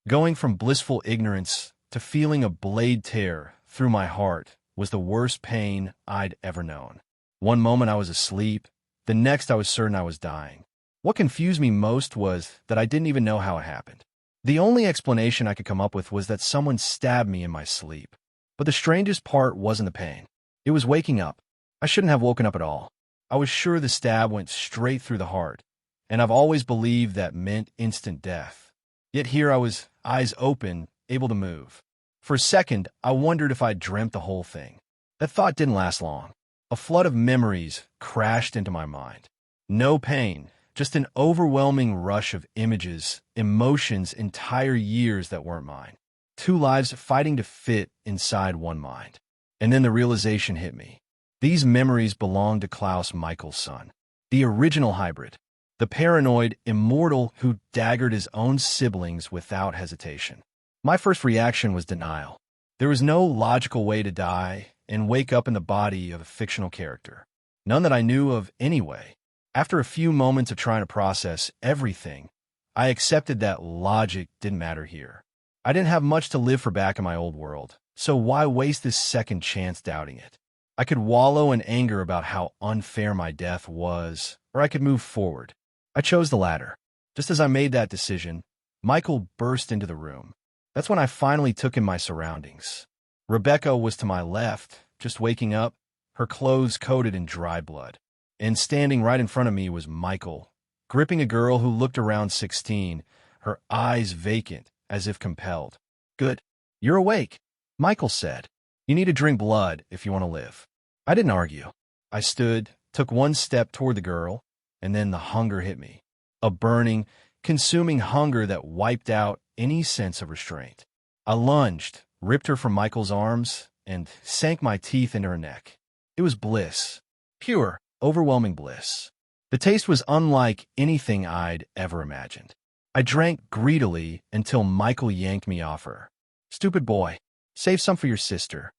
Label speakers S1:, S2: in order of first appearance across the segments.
S1: Going from blissful ignorance to feeling a blade tear through my heart was the worst pain I'd ever known. One moment I was asleep, the next I was certain I was dying. What confused me most was that I didn't even know how it happened. The only explanation I could come up with was that someone stabbed me in my sleep. But the strangest part wasn't the pain. It was waking up. I shouldn't have woken up at all. I was sure the stab went straight through the heart, and I've always believed that meant instant death. Yet here I was, eyes open, able to move. For a second, I wondered if I'd dreamt the whole thing. That thought didn't last long. A flood of memories crashed into my mind. No pain, just an overwhelming rush of images, emotions, entire years that weren't mine. Two lives fighting to fit inside one mind. And then the realization hit me. These memories belonged to Niklaus Mikaelson, the original hybrid, the paranoid immortal who daggered his own siblings without hesitation. My first reaction was denial. There was no logical way to die and wake up in the body of a fictional character. None that I knew of anyway. After a few moments of trying to process everything, I accepted that logic didn't matter here. I didn't have much to live for back in my old world, so why waste this second chance doubting it? I could wallow in anger about how unfair my death was, or I could move forward. I chose the latter. Just as I made that decision, Michael burst into the room. That's when I finally took in my surroundings. Rebecca was to my left, just waking up, her clothes coated in dry blood. And standing right in front of me was Michael, gripping a girl who looked around 16, her eyes vacant, as if compelled. "Good. You're awake," Michael said. "You need to drink blood if you want to live." I didn't argue. I stood, took one step toward the girl, and then the hunger hit me. A burning, consuming hunger that wiped out any sense of restraint. I lunged, ripped her from Michael's arms, and sank my teeth into her neck. It was bliss. Pure, overwhelming bliss. The taste was unlike anything I'd ever imagined. I drank greedily until Michael yanked me off her. "Stupid boy. Save some for your sister."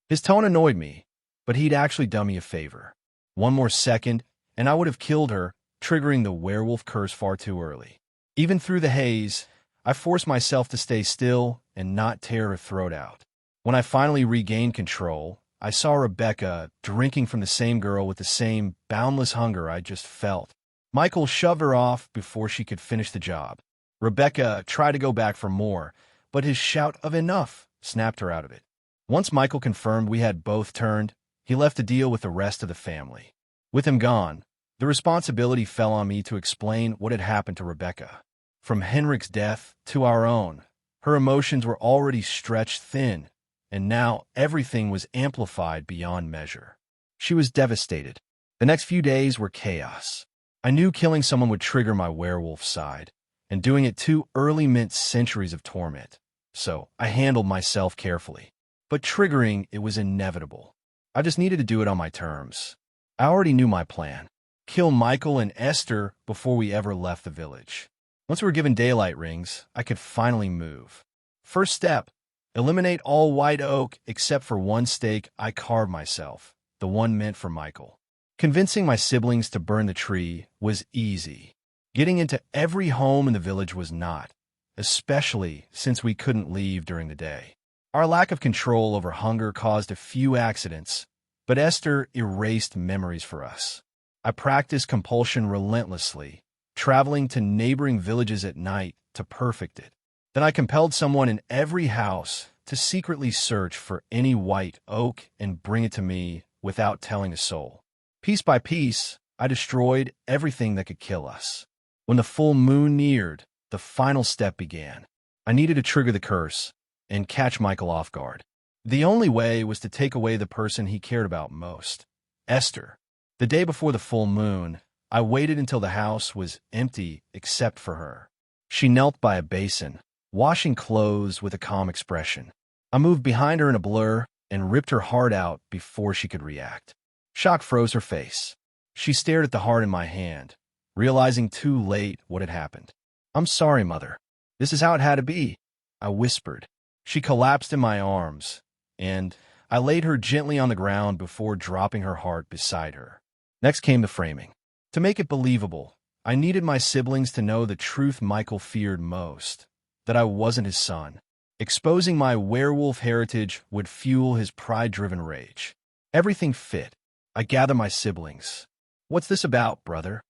S1: His tone annoyed me, but he'd actually done me a favor. One more second, and I would have killed her, triggering the werewolf curse far too early. Even through the haze, I forced myself to stay still and not tear her throat out. When I finally regained control, I saw Rebecca drinking from the same girl with the same boundless hunger I just felt. Michael shoved her off before she could finish the job. Rebecca tried to go back for more, but his shout of "enough" snapped her out of it. Once Michael confirmed we had both turned, he left to deal with the rest of the family. With him gone, the responsibility fell on me to explain what had happened to Rebecca. From Henrik's death to our own, her emotions were already stretched thin, and now everything was amplified beyond measure. She was devastated. The next few days were chaos. I knew killing someone would trigger my werewolf side, and doing it too early meant centuries of torment. So I handled myself carefully. But triggering it was inevitable. I just needed to do it on my terms. I already knew my plan. Kill Michael and Esther before we ever left the village. Once we were given daylight rings, I could finally move. First step, eliminate all white oak except for one stake I carved myself, the one meant for Michael. Convincing my siblings to burn the tree was easy. Getting into every home in the village was not, especially since we couldn't leave during the day. Our lack of control over hunger caused a few accidents, but Esther erased memories for us. I practiced compulsion relentlessly, traveling to neighboring villages at night to perfect it. Then I compelled someone in every house to secretly search for any white oak and bring it to me without telling a soul. Piece by piece, I destroyed everything that could kill us. When the full moon neared, the final step began. I needed to trigger the curse and catch Michael off guard. The only way was to take away the person he cared about most, Esther. The day before the full moon, I waited until the house was empty except for her. She knelt by a basin, washing clothes with a calm expression. I moved behind her in a blur and ripped her heart out before she could react. Shock froze her face. She stared at the heart in my hand, realizing too late what had happened. "I'm sorry, Mother. This is how it had to be," I whispered. She collapsed in my arms, and I laid her gently on the ground before dropping her heart beside her. Next came the framing. To make it believable, I needed my siblings to know the truth Michael feared most, that I wasn't his son. Exposing my werewolf heritage would fuel his pride-driven rage. Everything fit. I gather my siblings. "What's this about, brother?"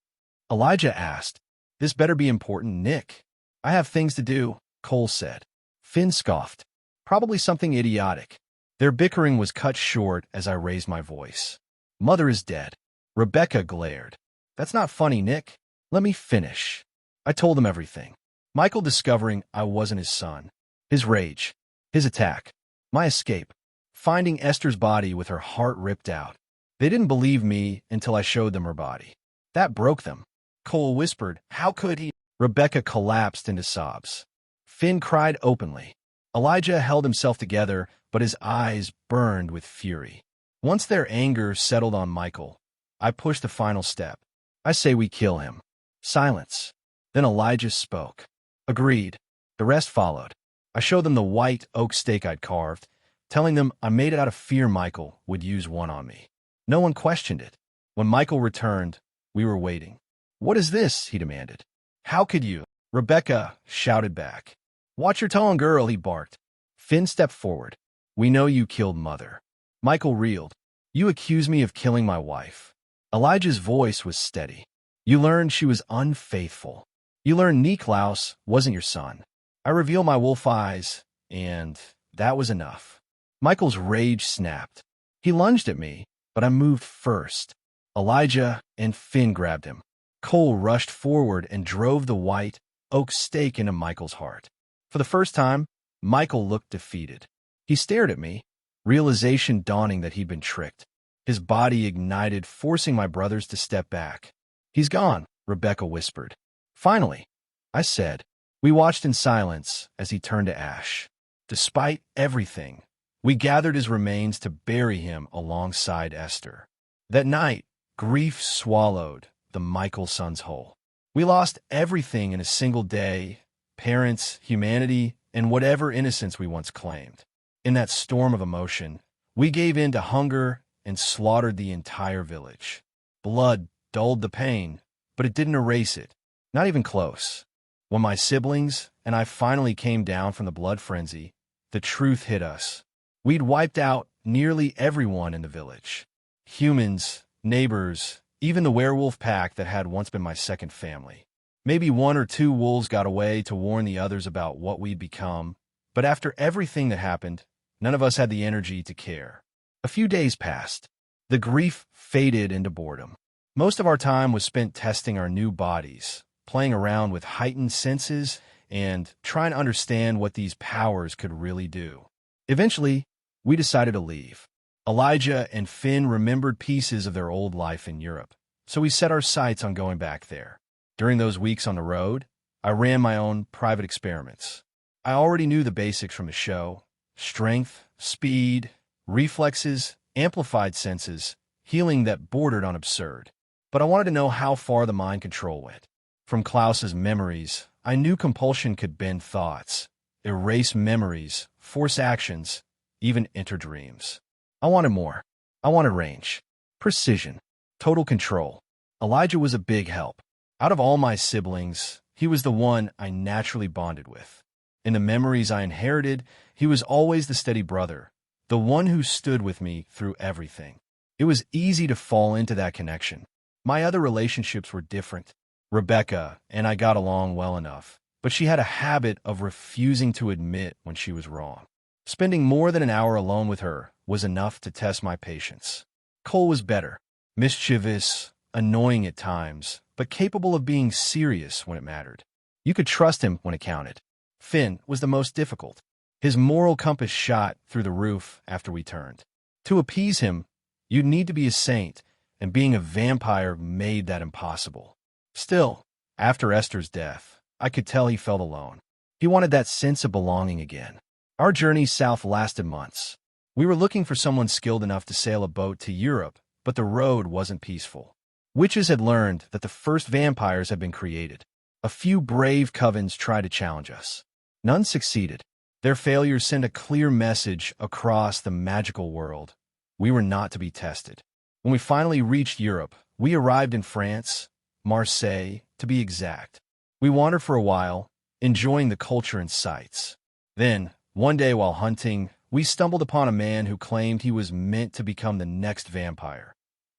S1: Elijah asked. "This better be important, Nick." "I have things to do," Cole said. Finn scoffed. "Probably something idiotic." Their bickering was cut short as I raised my voice. "Mother is dead." Rebecca glared. "That's not funny, Nick. Let me finish." I told them everything. Michael discovering I wasn't his son. His rage. His attack. My escape. Finding Esther's body with her heart ripped out. They didn't believe me until I showed them her body. That broke them. Cole whispered, "How could he?" Rebecca collapsed into sobs. Finn cried openly. Elijah held himself together, but his eyes burned with fury. Once their anger settled on Michael, I pushed the final step. "I say we kill him." Silence. Then Elijah spoke. "Agreed." The rest followed. I showed them the white oak stake I'd carved, telling them I made it out of fear Michael would use one on me. No one questioned it. When Michael returned, we were waiting. "What is this?" he demanded. "How could you?" Rebecca shouted back. "Watch your tone, girl," he barked. Finn stepped forward. "We know you killed Mother." Michael reeled. "You accuse me of killing my wife." Elijah's voice was steady. "You learned she was unfaithful. You learned Niklaus wasn't your son. I revealed my wolf eyes, and that was enough." Michael's rage snapped. He lunged at me, but I moved first. Elijah and Finn grabbed him. Cole rushed forward and drove the white oak stake into Michael's heart. For the first time, Michael looked defeated. He stared at me, realization dawning that he'd been tricked. His body ignited, forcing my brothers to step back. "He's gone," Rebecca whispered. "Finally," I said. We watched in silence as he turned to ash. Despite everything, we gathered his remains to bury him alongside Esther. That night, grief swallowed the Mikaelsons whole. We lost everything in a single day: parents, humanity, and whatever innocence we once claimed. In that storm of emotion, we gave in to hunger and slaughtered the entire village. Blood dulled the pain, but it didn't erase it. Not even close. When my siblings and I finally came down from the blood frenzy, the truth hit us. We'd wiped out nearly everyone in the village. Humans, neighbors, even the werewolf pack that had once been my second family. Maybe one or two wolves got away to warn the others about what we'd become, but after everything that happened, none of us had the energy to care. A few days passed. The grief faded into boredom. Most of our time was spent testing our new bodies, playing around with heightened senses, and trying to understand what these powers could really do. Eventually, we decided to leave. Elijah and Finn remembered pieces of their old life in Europe, so we set our sights on going back there. During those weeks on the road, I ran my own private experiments. I already knew the basics from the show: strength, speed, reflexes, amplified senses, healing that bordered on absurd. But I wanted to know how far the mind control went. From Klaus's memories, I knew compulsion could bend thoughts, erase memories, force actions, even enter dreams. I wanted more. I wanted range, precision, total control. Elijah was a big help. Out of all my siblings, he was the one I naturally bonded with. In the memories I inherited, he was always the steady brother, the one who stood with me through everything. It was easy to fall into that connection. My other relationships were different. Rebecca and I got along well enough, but she had a habit of refusing to admit when she was wrong. Spending more than an hour alone with her was enough to test my patience. Cole was better, mischievous, annoying at times, but capable of being serious when it mattered. You could trust him when it counted. Finn was the most difficult. His moral compass shot through the roof after we turned. To appease him, you'd need to be a saint, and being a vampire made that impossible. Still, after Esther's death, I could tell he felt alone. He wanted that sense of belonging again. Our journey south lasted months. We were looking for someone skilled enough to sail a boat to Europe, but the road wasn't peaceful. Witches had learned that the first vampires had been created. A few brave covens tried to challenge us. None succeeded. Their failures sent a clear message across the magical world. We were not to be tested. When we finally reached Europe, we arrived in France, Marseille, to be exact. We wandered for a while, enjoying the culture and sights. Then, one day while hunting, we stumbled upon a man who claimed he was meant to become the next vampire.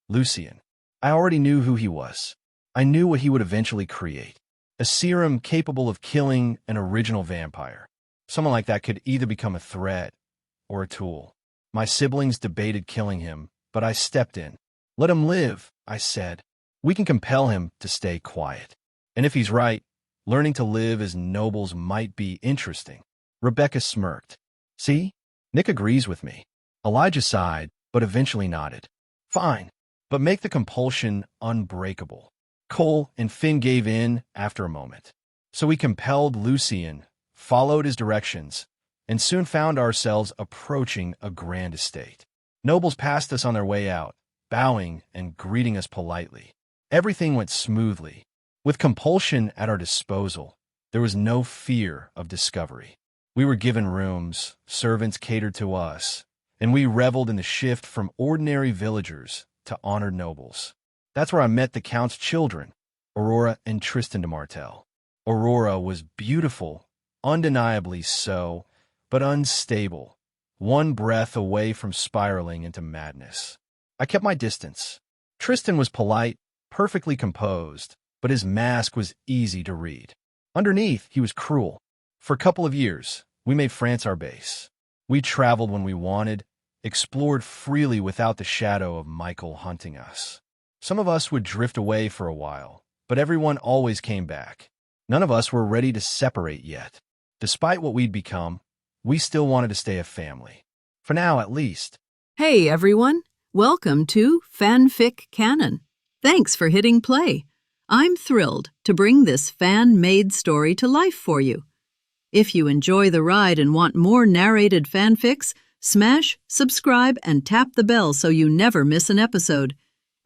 S1: Lucien. I already knew who he was. I knew what he would eventually create. A serum capable of killing an original vampire. Someone like that could either become a threat or a tool. My siblings debated killing him, but I stepped in. Let him live, I said. We can compel him to stay quiet. And if he's right, learning to live as nobles might be interesting. Rebecca smirked. See? Nick agrees with me. Elijah sighed, but eventually nodded. Fine, but make the compulsion unbreakable. Cole and Finn gave in after a moment. So we compelled Lucien, followed his directions, and soon found ourselves approaching a grand estate. Nobles passed us on their way out, bowing and greeting us politely. Everything went smoothly. With compulsion at our disposal, there was no fear of discovery. We were given rooms, servants catered to us, and we reveled in the shift from ordinary villagers to honored nobles. That's where I met the Count's children, Aurora and Tristan de Martel. Aurora was beautiful, undeniably so, but unstable, one breath away from spiraling into madness. I kept my distance. Tristan was polite, perfectly composed, but his mask was easy to read. Underneath, he was cruel. For a couple of years, we made France our base. We traveled when we wanted, explored freely without the shadow of Michael hunting us. Some of us would drift away for a while, but everyone always came back. None of us were ready to separate yet. Despite what we'd become, we still wanted to stay a family. For now, at least.
S2: Hey, everyone. Welcome to FanFic Canon. Thanks for hitting play. I'm thrilled to bring this fan-made story to life for you. If you enjoy the ride and want more narrated fanfics, smash, subscribe, and tap the bell so you never miss an episode.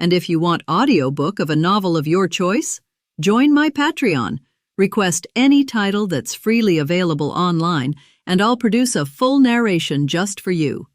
S2: And if you want audiobook of a novel of your choice, join my Patreon. Request any title that's freely available online, and I'll produce a full narration just for you.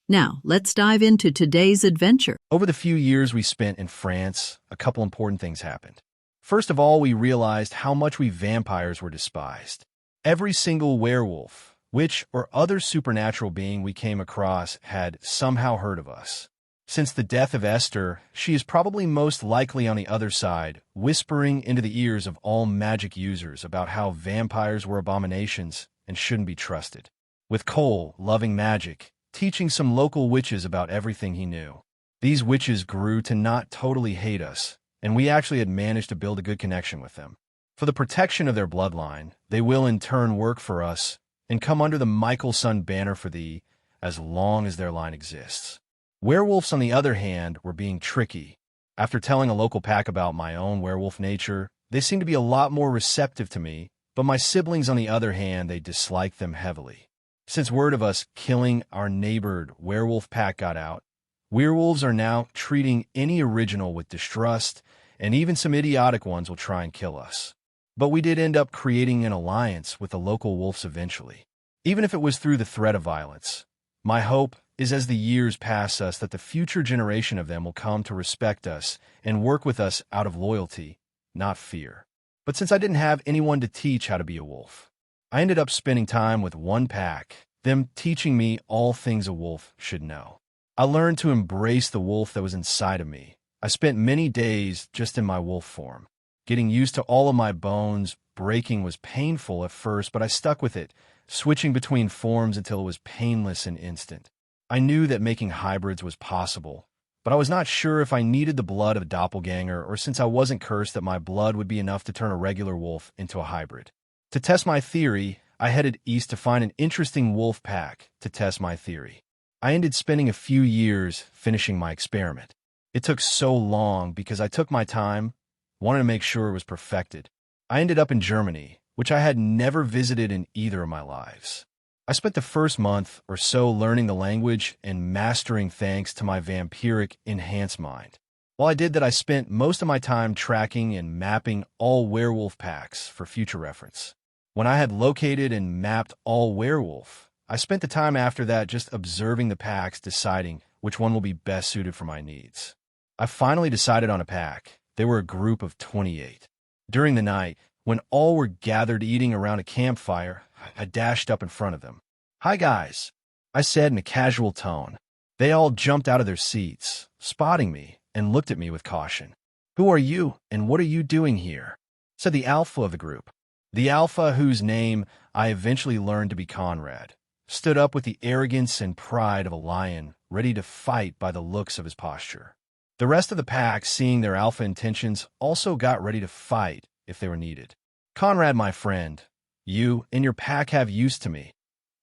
S2: Now, let's dive into today's adventure.
S1: Over the few years we spent in France, a couple important things happened. First of all, we realized how much we vampires were despised. Every single werewolf, witch, or other supernatural being we came across had somehow heard of us. Since the death of Esther, she is probably most likely on the other side, whispering into the ears of all magic users about how vampires were abominations and shouldn't be trusted. With Cole, loving magic, teaching some local witches about everything he knew. These witches grew to not totally hate us, and we actually had managed to build a good connection with them. For the protection of their bloodline, they will in turn work for us and come under the Mikaelson banner for thee as long as their line exists. Werewolves, on the other hand, were being tricky. After telling a local pack about my own werewolf nature, they seemed to be a lot more receptive to me, but my siblings, on the other hand, they disliked them heavily. Since word of us killing our neighbored werewolf pack got out, werewolves are now treating any original with distrust, and even some idiotic ones will try and kill us. But we did end up creating an alliance with the local wolves eventually, even if it was through the threat of violence. My hope is as the years pass us that the future generation of them will come to respect us and work with us out of loyalty, not fear. But since I didn't have anyone to teach how to be a wolf, I ended up spending time with one pack, them teaching me all things a wolf should know. I learned to embrace the wolf that was inside of me. I spent many days just in my wolf form. Getting used to all of my bones breaking was painful at first, but I stuck with it, switching between forms until it was painless and instant. I knew that making hybrids was possible, but I was not sure if I needed the blood of a doppelganger or since I wasn't cursed that my blood would be enough to turn a regular wolf into a hybrid. To test my theory, I headed east to find an interesting wolf pack to test my theory. I ended spending a few years finishing my experiment. It took so long because I took my time, wanted to make sure it was perfected. I ended up in Germany, which I had never visited in either of my lives. I spent the first month or so learning the language and mastering thanks to my vampiric enhanced mind. While I did that, I spent most of my time tracking and mapping all werewolf packs for future reference. When I had located and mapped all werewolf, I spent the time after that just observing the packs, deciding which one will be best suited for my needs. I finally decided on a pack. They were a group of 28. During the night, When all were gathered eating around a campfire, I dashed up in front of them. "Hi, guys," I said in a casual tone. They all jumped out of their seats, spotting me, and looked at me with caution. "Who are you, and what are you doing here?" said the alpha of the group. The alpha, whose name I eventually learned to be Conrad, stood up with the arrogance and pride of a lion, ready to fight by the looks of his posture. The rest of the pack, seeing their alpha intentions, also got ready to fight if they were needed. "Conrad, my friend, you and your pack have use to me,"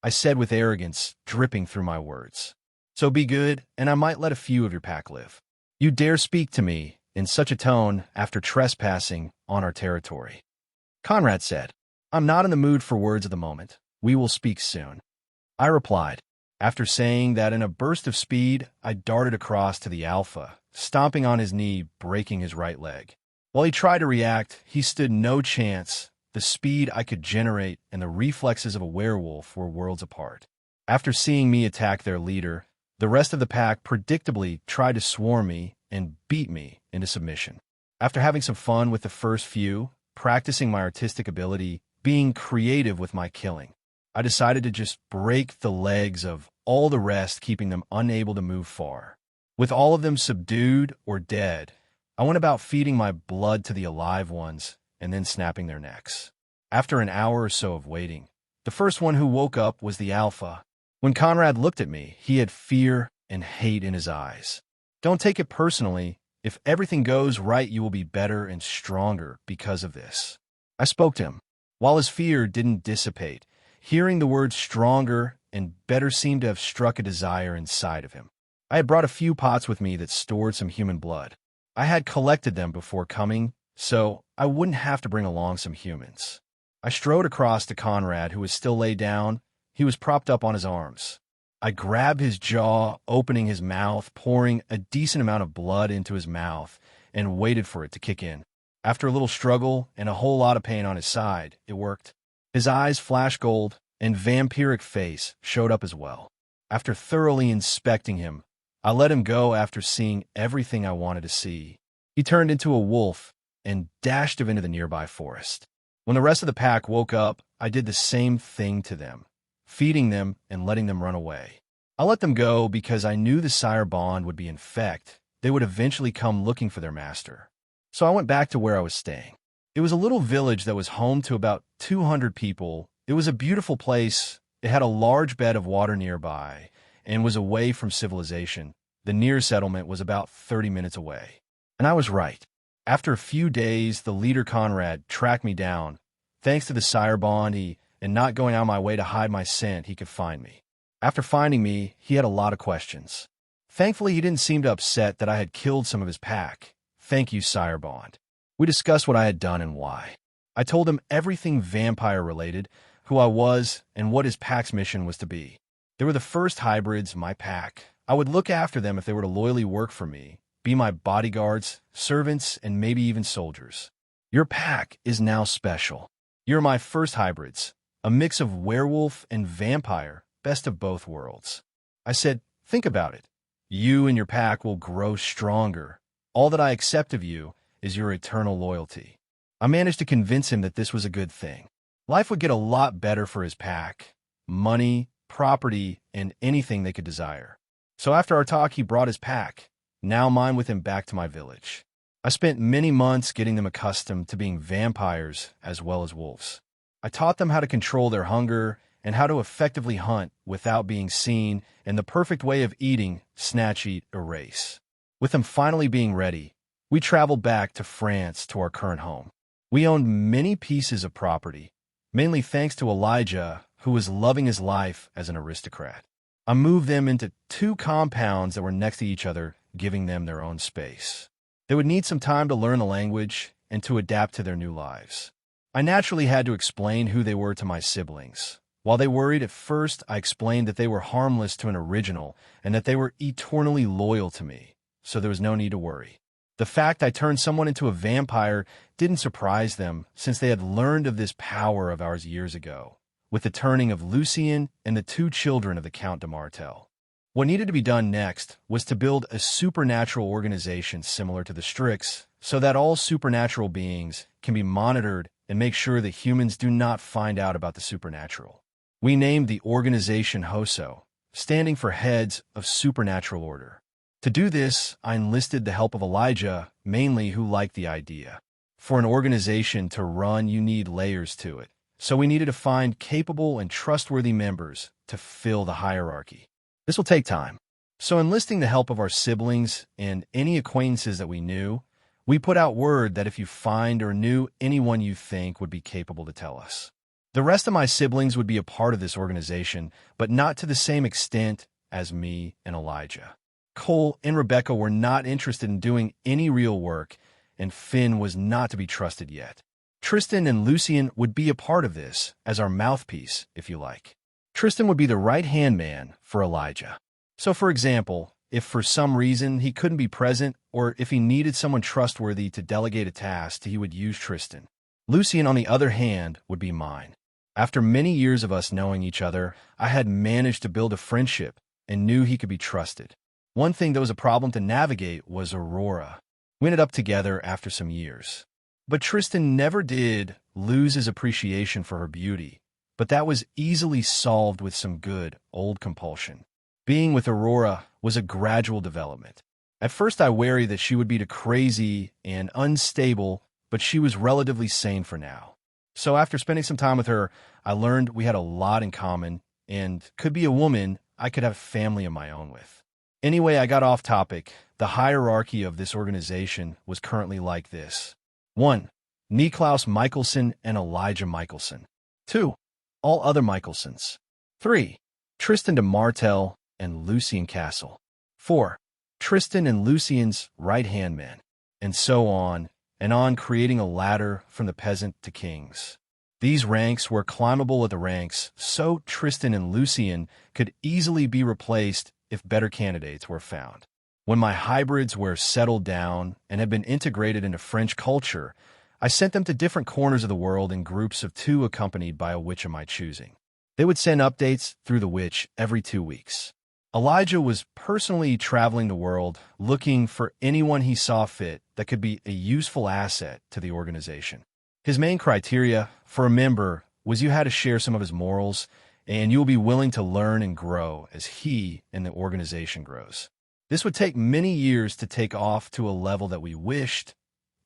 S1: I said with arrogance dripping through my words. "So be good, and I might let a few of your pack live. You dare speak to me in such a tone after trespassing on our territory?" Conrad said, "I'm not in the mood for words at the moment. We will speak soon," I replied. After saying that in a burst of speed, I darted across to the alpha, stomping on his knee, breaking his right leg. While he tried to react, he stood no chance. The speed I could generate and the reflexes of a werewolf were worlds apart. After seeing me attack their leader, the rest of the pack predictably tried to swarm me and beat me into submission. After having some fun with the first few, practicing my artistic ability, being creative with my killing, I decided to just break the legs of all the rest, keeping them unable to move far. With all of them subdued or dead, I went about feeding my blood to the alive ones and then snapping their necks. After an hour or so of waiting, the first one who woke up was the alpha. When Conrad looked at me, he had fear and hate in his eyes. "Don't take it personally. If everything goes right, you will be better and stronger because of this," I spoke to him. While his fear didn't dissipate, hearing the words stronger and better seemed to have struck a desire inside of him. I had brought a few pots with me that stored some human blood. I had collected them before coming, so I wouldn't have to bring along some humans. I strode across to Conrad, who was still laid down. He was propped up on his arms. I grabbed his jaw, opening his mouth, pouring a decent amount of blood into his mouth, and waited for it to kick in. After a little struggle and a whole lot of pain on his side, it worked. His eyes flashed gold, and vampiric face showed up as well. After thoroughly inspecting him, I let him go after seeing everything I wanted to see. He turned into a wolf and dashed off into the nearby forest. When the rest of the pack woke up, I did the same thing to them, feeding them and letting them run away. I let them go because I knew the sire bond would be infect. They would eventually come looking for their master. So I went back to where I was staying. It was a little village that was home to about 200 people. It was a beautiful place. It had a large bed of water nearby and was away from civilization. The nearest settlement was about 30 minutes away. And I was right. After a few days, the leader Conrad tracked me down. Thanks to the sire bond and not going out of my way to hide my scent, he could find me. After finding me, he had a lot of questions. Thankfully, he didn't seem upset that I had killed some of his pack. "Thank you, sire bond." We discussed what I had done and why. I told him everything vampire-related, who I was, and what his pack's mission was to be. They were the first hybrids, my pack. I would look after them if they were to loyally work for me, be my bodyguards, servants, and maybe even soldiers. "Your pack is now special. You're my first hybrids, a mix of werewolf and vampire, best of both worlds." I said, "Think about it. You and your pack will grow stronger. All that I accept of you is your eternal loyalty." I managed to convince him that this was a good thing. Life would get a lot better for his pack. Money, property, and anything they could desire. So after our talk, he brought his pack, now mine, with him back to my village. I spent many months getting them accustomed to being vampires as well as wolves. I taught them how to control their hunger and how to effectively hunt without being seen, and the perfect way of eating, snatch, eat, erase. With them finally being ready, we traveled back to France to our current home. We owned many pieces of property, mainly thanks to Elijah, who was loving his life as an aristocrat. I moved them into 2 compounds that were next to each other, giving them their own space. They would need some time to learn the language and to adapt to their new lives. I naturally had to explain who they were to my siblings. While they worried at first, I explained that they were harmless to an original and that they were eternally loyal to me, so there was no need to worry. The fact I turned someone into a vampire didn't surprise them, since they had learned of this power of ours years ago, with the turning of Lucien and the 2 children of the Count de Martel. What needed to be done next was to build a supernatural organization similar to the Strix, so that all supernatural beings can be monitored and make sure that humans do not find out about the supernatural. We named the organization HOSO, standing for Heads of Supernatural Order. To do this, I enlisted the help of Elijah, mainly who liked the idea. For an organization to run, you need layers to it, so we needed to find capable and trustworthy members to fill the hierarchy. This will take time. So enlisting the help of our siblings and any acquaintances that we knew, we put out word that if you find or knew anyone you think would be capable to tell us. The rest of my siblings would be a part of this organization, but not to the same extent as me and Elijah. Cole and Rebecca were not interested in doing any real work, and Finn was not to be trusted yet. Tristan and Lucien would be a part of this, as our mouthpiece, if you like. Tristan would be the right-hand man for Elijah. So, for example, if for some reason he couldn't be present, or if he needed someone trustworthy to delegate a task, he would use Tristan. Lucien, on the other hand, would be mine. After many years of us knowing each other, I had managed to build a friendship and knew he could be trusted. One thing that was a problem to navigate was Aurora. We ended up together after some years. But Tristan never did lose his appreciation for her beauty, but that was easily solved with some good old compulsion. Being with Aurora was a gradual development. At first I worried that she would be too crazy and unstable, but she was relatively sane for now. So after spending some time with her, I learned we had a lot in common and could be a woman I could have a family of my own with. Anyway, I got off topic. The hierarchy of this organization was currently like this. 1. Niklaus Mikaelson and Elijah Mikaelson. 2. All other Mikaelsons. 3. Tristan de Martel and Lucien Castle. 4. Tristan and Lucien's right-hand men. And so on, creating a ladder from the peasant to kings. These ranks were climbable at the ranks, so Tristan and Lucien could easily be replaced if better candidates were found. When my hybrids were settled down and had been integrated into French culture, I sent them to different corners of the world in groups of 2 accompanied by a witch of my choosing. They would send updates through the witch every 2 weeks. Elijah was personally traveling the world looking for anyone he saw fit that could be a useful asset to the organization. His main criteria for a member was you had to share some of his morals, and you will be willing to learn and grow as he and the organization grows. This would take many years to take off to a level that we wished,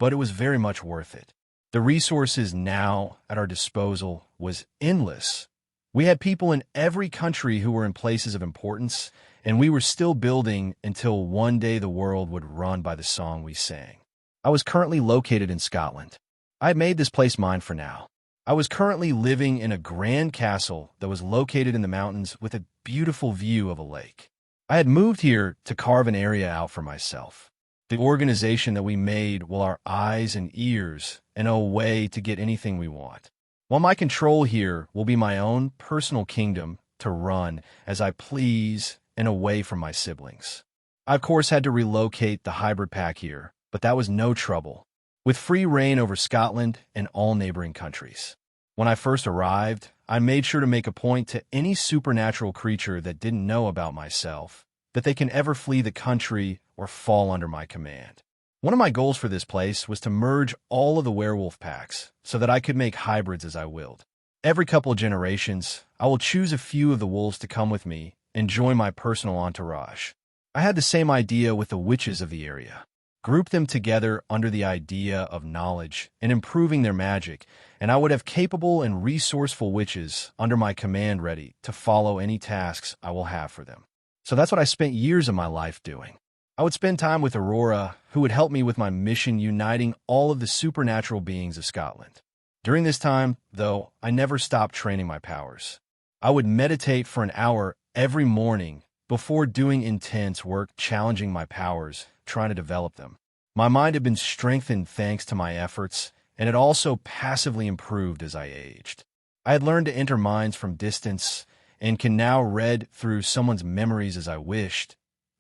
S1: but it was very much worth it. The resources now at our disposal was endless. We had people in every country who were in places of importance, and we were still building until one day the world would run by the song we sang. I was currently located in Scotland. I had made this place mine for now. I was currently living in a grand castle that was located in the mountains with a beautiful view of a lake. I had moved here to carve an area out for myself. The organization that we made will our eyes and ears and a way to get anything we want. While my control here will be my own personal kingdom to run as I please and away from my siblings. I, of course, had to relocate the hybrid pack here, but that was no trouble, with free reign over Scotland and all neighboring countries. When I first arrived, I made sure to make a point to any supernatural creature that didn't know about myself that they can ever flee the country or fall under my command. One of my goals for this place was to merge all of the werewolf packs so that I could make hybrids as I willed. Every couple of generations, I will choose a few of the wolves to come with me and join my personal entourage. I had the same idea with the witches of the area. Group them together under the idea of knowledge and improving their magic, and I would have capable and resourceful witches under my command ready to follow any tasks I will have for them. So that's what I spent years of my life doing. I would spend time with Aurora, who would help me with my mission uniting all of the supernatural beings of Scotland. During this time, though, I never stopped training my powers. I would meditate for an hour every morning before doing intense work challenging my powers, trying to develop them. My mind had been strengthened thanks to my efforts, and it also passively improved as I aged. I had learned to enter minds from distance and can now read through someone's memories as I wished,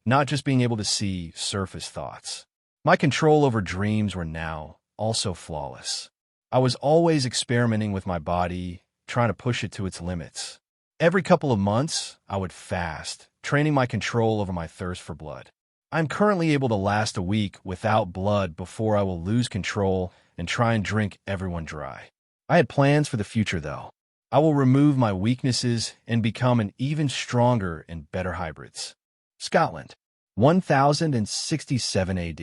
S1: not just being able to see surface thoughts. My control over dreams were now also flawless. I was always experimenting with my body, trying to push it to its limits. Every couple of months, I would fast, training my control over my thirst for blood. I'm currently able to last a week without blood before I will lose control and try and drink everyone dry. I had plans for the future, though. I will remove my weaknesses and become an even stronger and better hybrids. Scotland, 1067 AD.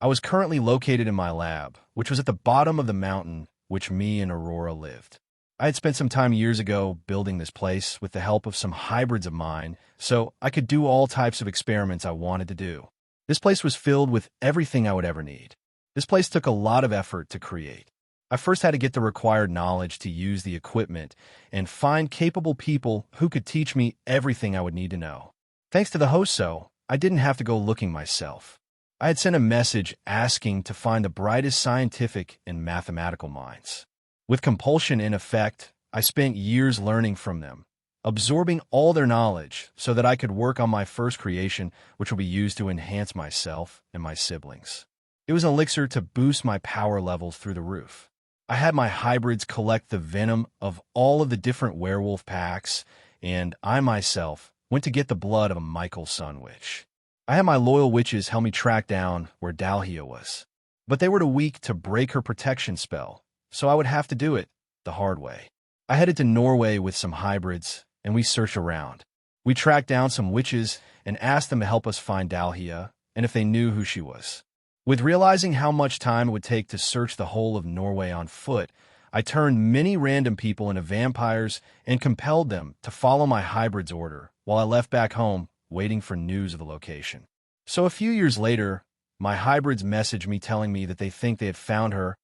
S1: I was currently located in my lab, which was at the bottom of the mountain which me and Aurora lived. I had spent some time years ago building this place with the help of some hybrids of mine, so I could do all types of experiments I wanted to do. This place was filled with everything I would ever need. This place took a lot of effort to create. I first had to get the required knowledge to use the equipment and find capable people who could teach me everything I would need to know. Thanks to the host, I didn't have to go looking myself. I had sent a message asking to find the brightest scientific and mathematical minds. With compulsion in effect, I spent years learning from them, absorbing all their knowledge so that I could work on my first creation, which will be used to enhance myself and my siblings. It was an elixir to boost my power levels through the roof. I had my hybrids collect the venom of all of the different werewolf packs, and I myself went to get the blood of a Mikaelson witch. I had my loyal witches help me track down where Dalhia was, but they were too weak to break her protection spell, so I would have to do it the hard way. I headed to Norway with some hybrids, and we searched around. We tracked down some witches and asked them to help us find Dalhia and if they knew who she was. With realizing how much time it would take to search the whole of Norway on foot, I turned many random people into vampires and compelled them to follow my hybrid's order while I left back home waiting for news of the location. So a few years later, my hybrids messaged me telling me that they think they had found her.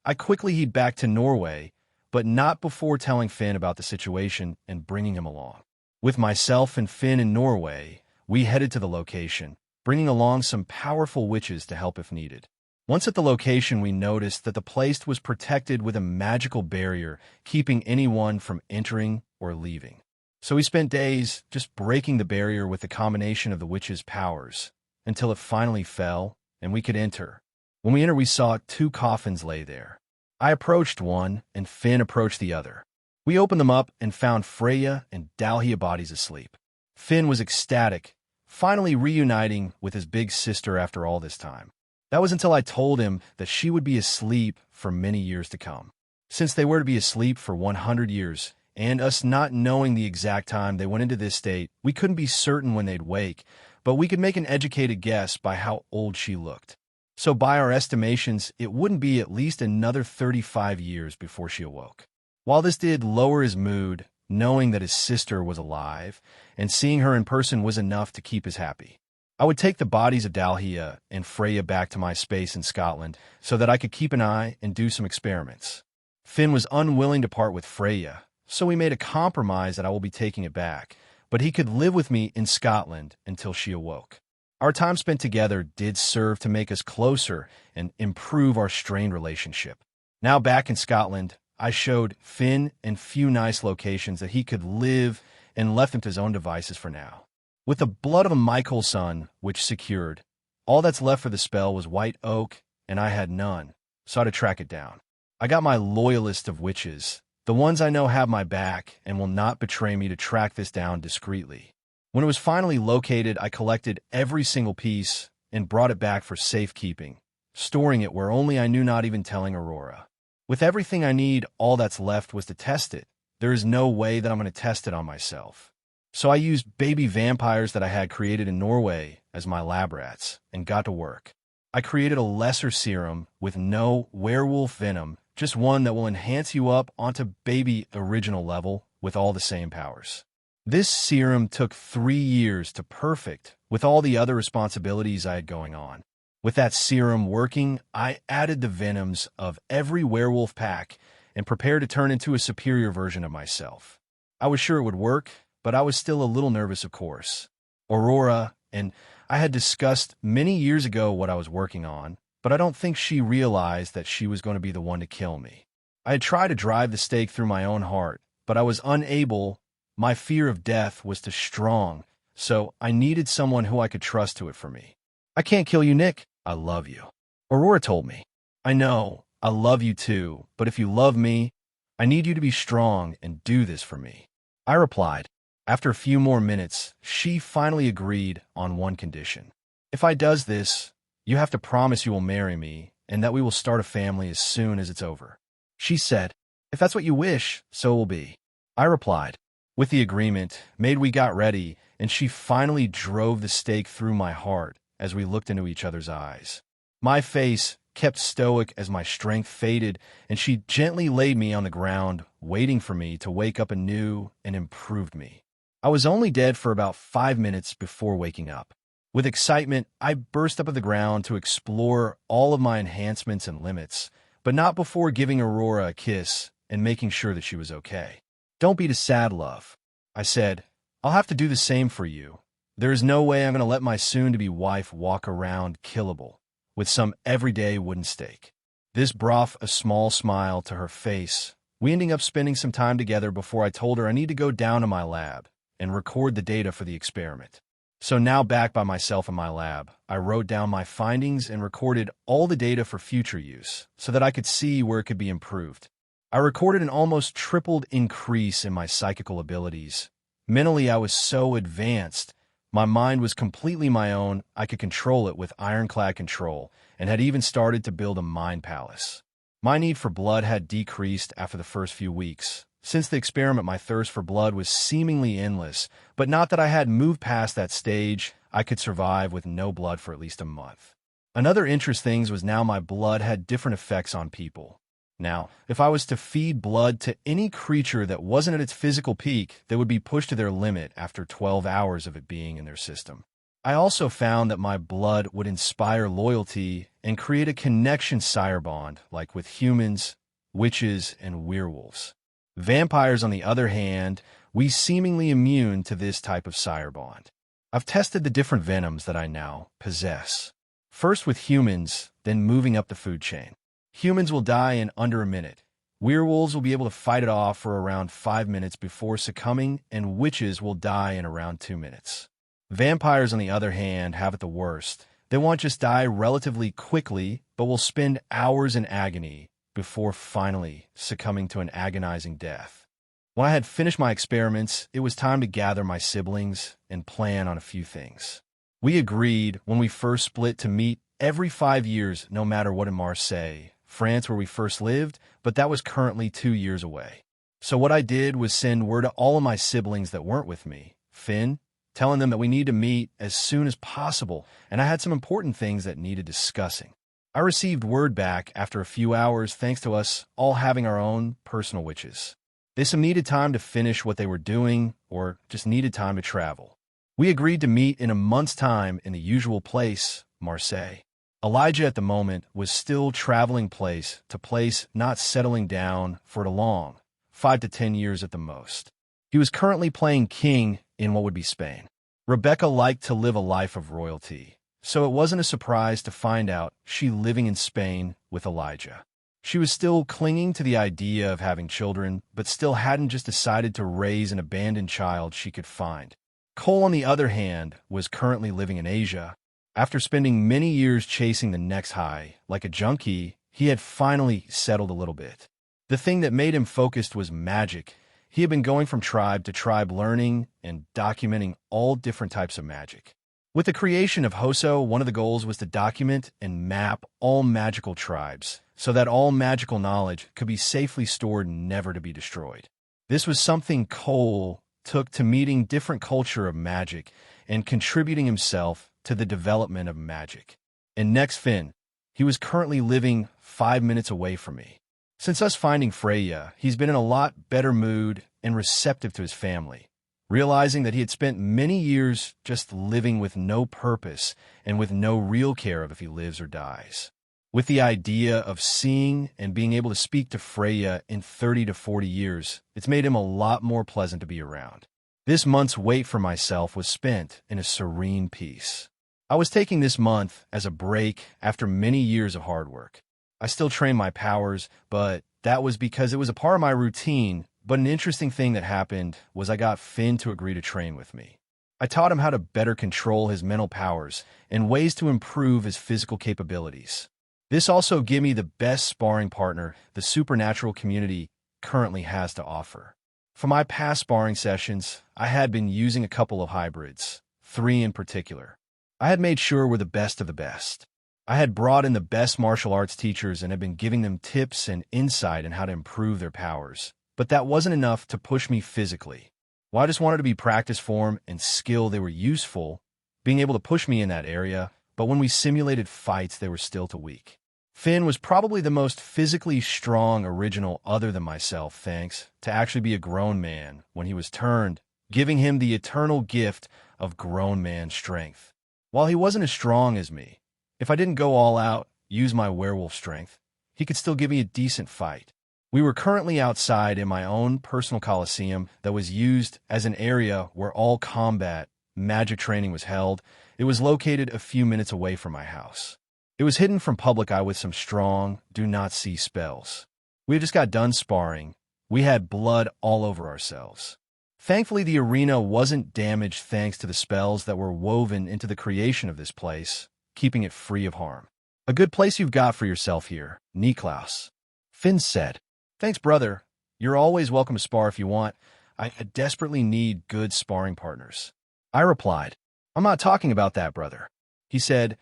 S1: I quickly head back to Norway, but not before telling Finn about the situation and bringing him along. With myself and Finn in Norway, we headed to the location, bringing along some powerful witches to help if needed. Once at the location, we noticed that the place was protected with a magical barrier, keeping anyone from entering or leaving. So we spent days just breaking the barrier with the combination of the witches' powers, until it finally fell and we could enter. When we entered, we saw 2 coffins lay there. I approached one, and Finn approached the other. We opened them up and found Freya and Dalhia bodies asleep. Finn was ecstatic, finally reuniting with his big sister after all this time. That was until I told him that she would be asleep for many years to come. Since they were to be asleep for 100 years, and us not knowing the exact time they went into this state, we couldn't be certain when they'd wake, but we could make an educated guess by how old she looked. So by our estimations, it wouldn't be at least another 35 years before she awoke. While this did lower his mood, knowing that his sister was alive, and seeing her in person was enough to keep us happy. I would take the bodies of Dalhia and Freya back to my space in Scotland so that I could keep an eye and do some experiments. Finn was unwilling to part with Freya, so we made a compromise that I will be taking it back, but he could live with me in Scotland until she awoke. Our time spent together did serve to make us closer and improve our strained relationship. Now back in Scotland, I showed Finn a few nice locations that he could live and left him to his own devices for now. With the blood of a Mikaelson, which secured, all that's left for the spell was white oak, and I had none, so I had to track it down. I got my loyalist of witches, the ones I know have my back and will not betray me, to track this down discreetly. When it was finally located, I collected every single piece and brought it back for safekeeping, storing it where only I knew, not even telling Aurora. With everything I need, all that's left was to test it. There is no way that I'm going to test it on myself. So I used baby vampires that I had created in Norway as my lab rats and got to work. I created a lesser serum with no werewolf venom, just one that will enhance you up onto baby original level with all the same powers. This serum took 3 years to perfect with all the other responsibilities I had going on. With that serum working, I added the venoms of every werewolf pack and prepared to turn into a superior version of myself. I was sure it would work, but I was still a little nervous, of course. Aurora and I had discussed many years ago what I was working on, but I don't think she realized that she was going to be the one to kill me. I had tried to drive the stake through my own heart, but I was unable. My fear of death was too strong, so I needed someone who I could trust to it for me. I can't kill you, Nick. I love you. Aurora told me. I know, I love you too, but if you love me, I need you to be strong and do this for me. I replied. After a few more minutes, she finally agreed on one condition. If I does this, you have to promise you will marry me and that we will start a family as soon as it's over. She said, if that's what you wish, so it will be. I replied. With the agreement made, we got ready, and she finally drove the stake through my heart as we looked into each other's eyes. My face kept stoic as my strength faded, and she gently laid me on the ground, waiting for me to wake up anew and improved me. I was only dead for about 5 minutes before waking up. With excitement, I burst up at the ground to explore all of my enhancements and limits, but not before giving Aurora a kiss and making sure that she was okay. Don't be too sad, love, I said. I'll have to do the same for you. There is no way I'm going to let my soon-to-be wife walk around killable with some everyday wooden stake. This brought a small smile to her face. We ended up spending some time together before I told her I need to go down to my lab and record the data for the experiment. So now back by myself in my lab, I wrote down my findings and recorded all the data for future use so that I could see where it could be improved. I recorded an almost tripled increase in my psychical abilities. Mentally, I was so advanced. My mind was completely my own. I could control it with ironclad control and had even started to build a mind palace. My need for blood had decreased after the first few weeks. Since the experiment, my thirst for blood was seemingly endless, but not that I had moved past that stage. I could survive with no blood for at least a month. Another interesting thing was now my blood had different effects on people. Now, if I was to feed blood to any creature that wasn't at its physical peak, they would be pushed to their limit after 12 hours of it being in their system. I also found that my blood would inspire loyalty and create a connection sire bond, like with humans, witches, and werewolves. Vampires, on the other hand, we seemingly immune to this type of sire bond. I've tested the different venoms that I now possess. First with humans, then moving up the food chain. Humans will die in under a minute. Werewolves will be able to fight it off for around 5 minutes before succumbing, and witches will die in around 2 minutes. Vampires, on the other hand, have it the worst. They won't just die relatively quickly, but will spend hours in agony before finally succumbing to an agonizing death. When I had finished my experiments, it was time to gather my siblings and plan on a few things. We agreed when we first split to meet every 5 years, no matter what, in Marseille, France, where we first lived, but that was currently 2 years away. So what I did was send word to all of my siblings that weren't with me, Finn, telling them that we need to meet as soon as possible, and I had some important things that needed discussing. I received word back after a few hours thanks to us all having our own personal witches. They some needed time to finish what they were doing or just needed time to travel. We agreed to meet in a month's time in the usual place, Marseille. Elijah at the moment was still traveling place to place, not settling down for the long, 5 to 10 years at the most. He was currently playing king in what would be Spain. Rebecca liked to live a life of royalty, so it wasn't a surprise to find out she living in Spain with Elijah. She was still clinging to the idea of having children, but still hadn't just decided to raise an abandoned child she could find. Cole, on the other hand, was currently living in Asia. After spending many years chasing the next high, like a junkie, he had finally settled a little bit. The thing that made him focused was magic. He had been going from tribe to tribe learning and documenting all different types of magic. With the creation of Hoso, one of the goals was to document and map all magical tribes so that all magical knowledge could be safely stored and never to be destroyed. This was something Cole took to meeting different culture of magic and contributing himself to the development of magic. And next, Finn. He was currently living 5 minutes away from me. Since us finding Freya, he's been in a lot better mood and receptive to his family, realizing that he had spent many years just living with no purpose and with no real care of if he lives or dies. With the idea of seeing and being able to speak to Freya in 30 to 40 years, it's made him a lot more pleasant to be around. This month's wait for myself was spent in a serene peace. I was taking this month as a break after many years of hard work. I still train my powers, but that was because it was a part of my routine. But an interesting thing that happened was I got Finn to agree to train with me. I taught him how to better control his mental powers and ways to improve his physical capabilities. This also gave me the best sparring partner the supernatural community currently has to offer. For my past sparring sessions, I had been using a couple of hybrids, 3 in particular. I had made sure we're the best of the best. I had brought in the best martial arts teachers and had been giving them tips and insight on how to improve their powers. But that wasn't enough to push me physically. While I just wanted to be practice form and skill, they were useful, being able to push me in that area, but when we simulated fights, they were still too weak. Finn was probably the most physically strong original other than myself, thanks to actually be a grown man when he was turned, giving him the eternal gift of grown man strength. While he wasn't as strong as me, if I didn't go all out, use my werewolf strength, he could still give me a decent fight. We were currently outside in my own personal coliseum that was used as an area where all combat, magic training was held. It was located a few minutes away from my house. It was hidden from public eye with some strong, do-not-see spells. We had just got done sparring. We had blood all over ourselves. Thankfully, the arena wasn't damaged thanks to the spells that were woven into the creation of this place, keeping it free of harm. A good place you've got for yourself here, Niklaus. Finn said. Thanks, brother. You're always welcome to spar if you want. I desperately need good sparring partners. I replied, I'm not talking about that, brother. He said,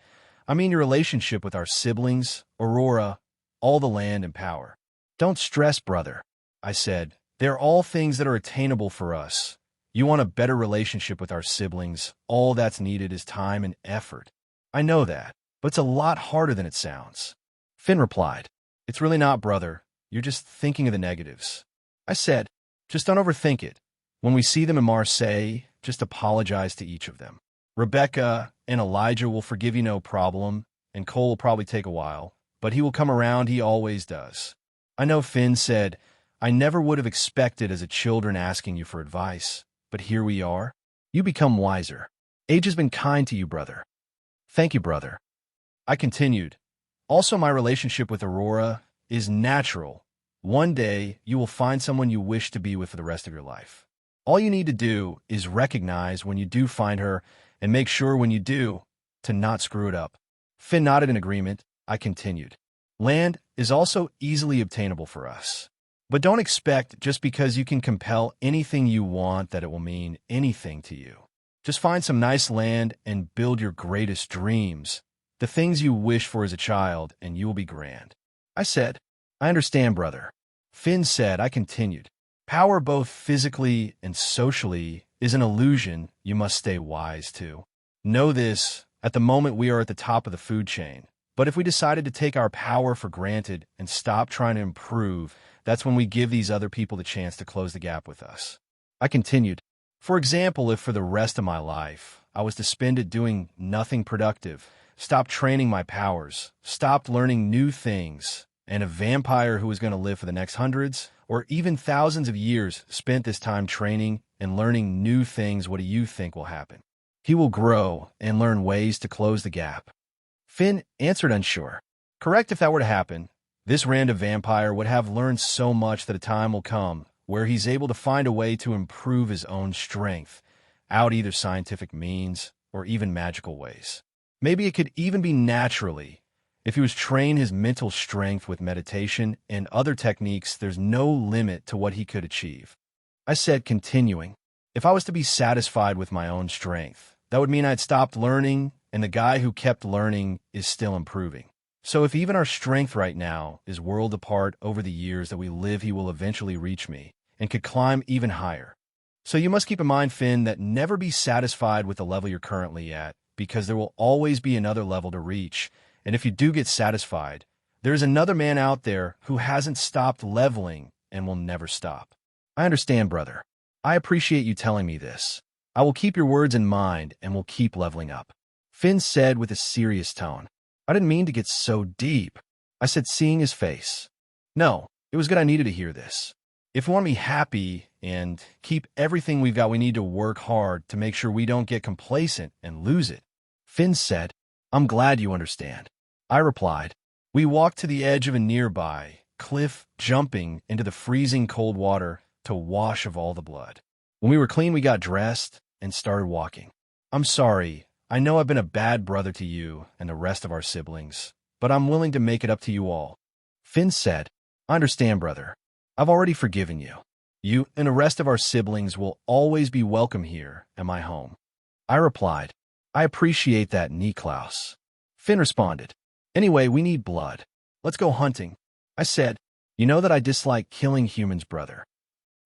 S1: I mean your relationship with our siblings, Aurora, all the land and power. Don't stress, brother. I said, they're all things that are attainable for us. You want a better relationship with our siblings. All that's needed is time and effort. I know that, but it's a lot harder than it sounds. Finn replied, It's really not, brother. You're just thinking of the negatives. I said, just don't overthink it. When we see them in Marseille, just apologize to each of them. Rebecca and Elijah will forgive you no problem, and Cole will probably take a while, but he will come around, he always does. I know Finn said, I never would have expected as a children asking you for advice, but here we are. You become wiser. Age has been kind to you, brother. Thank you, brother. I continued. Also, my relationship with Aurora is natural. One day, you will find someone you wish to be with for the rest of your life. All you need to do is recognize when you do find her and make sure when you do to not screw it up. Finn nodded in agreement. I continued. Land is also easily obtainable for us. But don't expect just because you can compel anything you want that it will mean anything to you. Just find some nice land and build your greatest dreams, the things you wish for as a child, and you will be grand. I said, I understand, brother. Finn said. I continued. Power both physically and socially is an illusion you must stay wise to. Know this, at the moment we are at the top of the food chain. But if we decided to take our power for granted and stop trying to improve, that's when we give these other people the chance to close the gap with us. I continued. For example, if for the rest of my life I was to spend it doing nothing productive, stopped training my powers, stopped learning new things, and a vampire who was going to live for the next hundreds or even thousands of years spent this time training and learning new things, what do you think will happen? He will grow and learn ways to close the gap. Finn answered unsure. Correct, if that were to happen. This random vampire would have learned so much that a time will come where he's able to find a way to improve his own strength, out either scientific means or even magical ways. Maybe it could even be naturally. If he was trained his mental strength with meditation and other techniques, there's no limit to what he could achieve. I said, continuing, if I was to be satisfied with my own strength, that would mean I'd stopped learning, and the guy who kept learning is still improving. So if even our strength right now is world apart over the years that we live, he will eventually reach me and could climb even higher. So you must keep in mind, Finn, that never be satisfied with the level you're currently at, because there will always be another level to reach. And if you do get satisfied, there is another man out there who hasn't stopped leveling and will never stop. I understand, brother. I appreciate you telling me this. I will keep your words in mind and will keep leveling up. Finn said with a serious tone. I didn't mean to get so deep. I said, seeing his face. No, it was good I needed to hear this. If we want to be happy and keep everything we've got, we need to work hard to make sure we don't get complacent and lose it. Finn said, I'm glad you understand. I replied. We walked to the edge of a nearby cliff, jumping into the freezing cold water to wash of all the blood. When we were clean, we got dressed and started walking. I'm sorry. I know I've been a bad brother to you and the rest of our siblings, but I'm willing to make it up to you all. Finn said, I understand, brother. I've already forgiven you. You and the rest of our siblings will always be welcome here at my home. I replied, I appreciate that, Niklaus. Finn responded. Anyway, we need blood. Let's go hunting. I said, you know that I dislike killing humans, brother.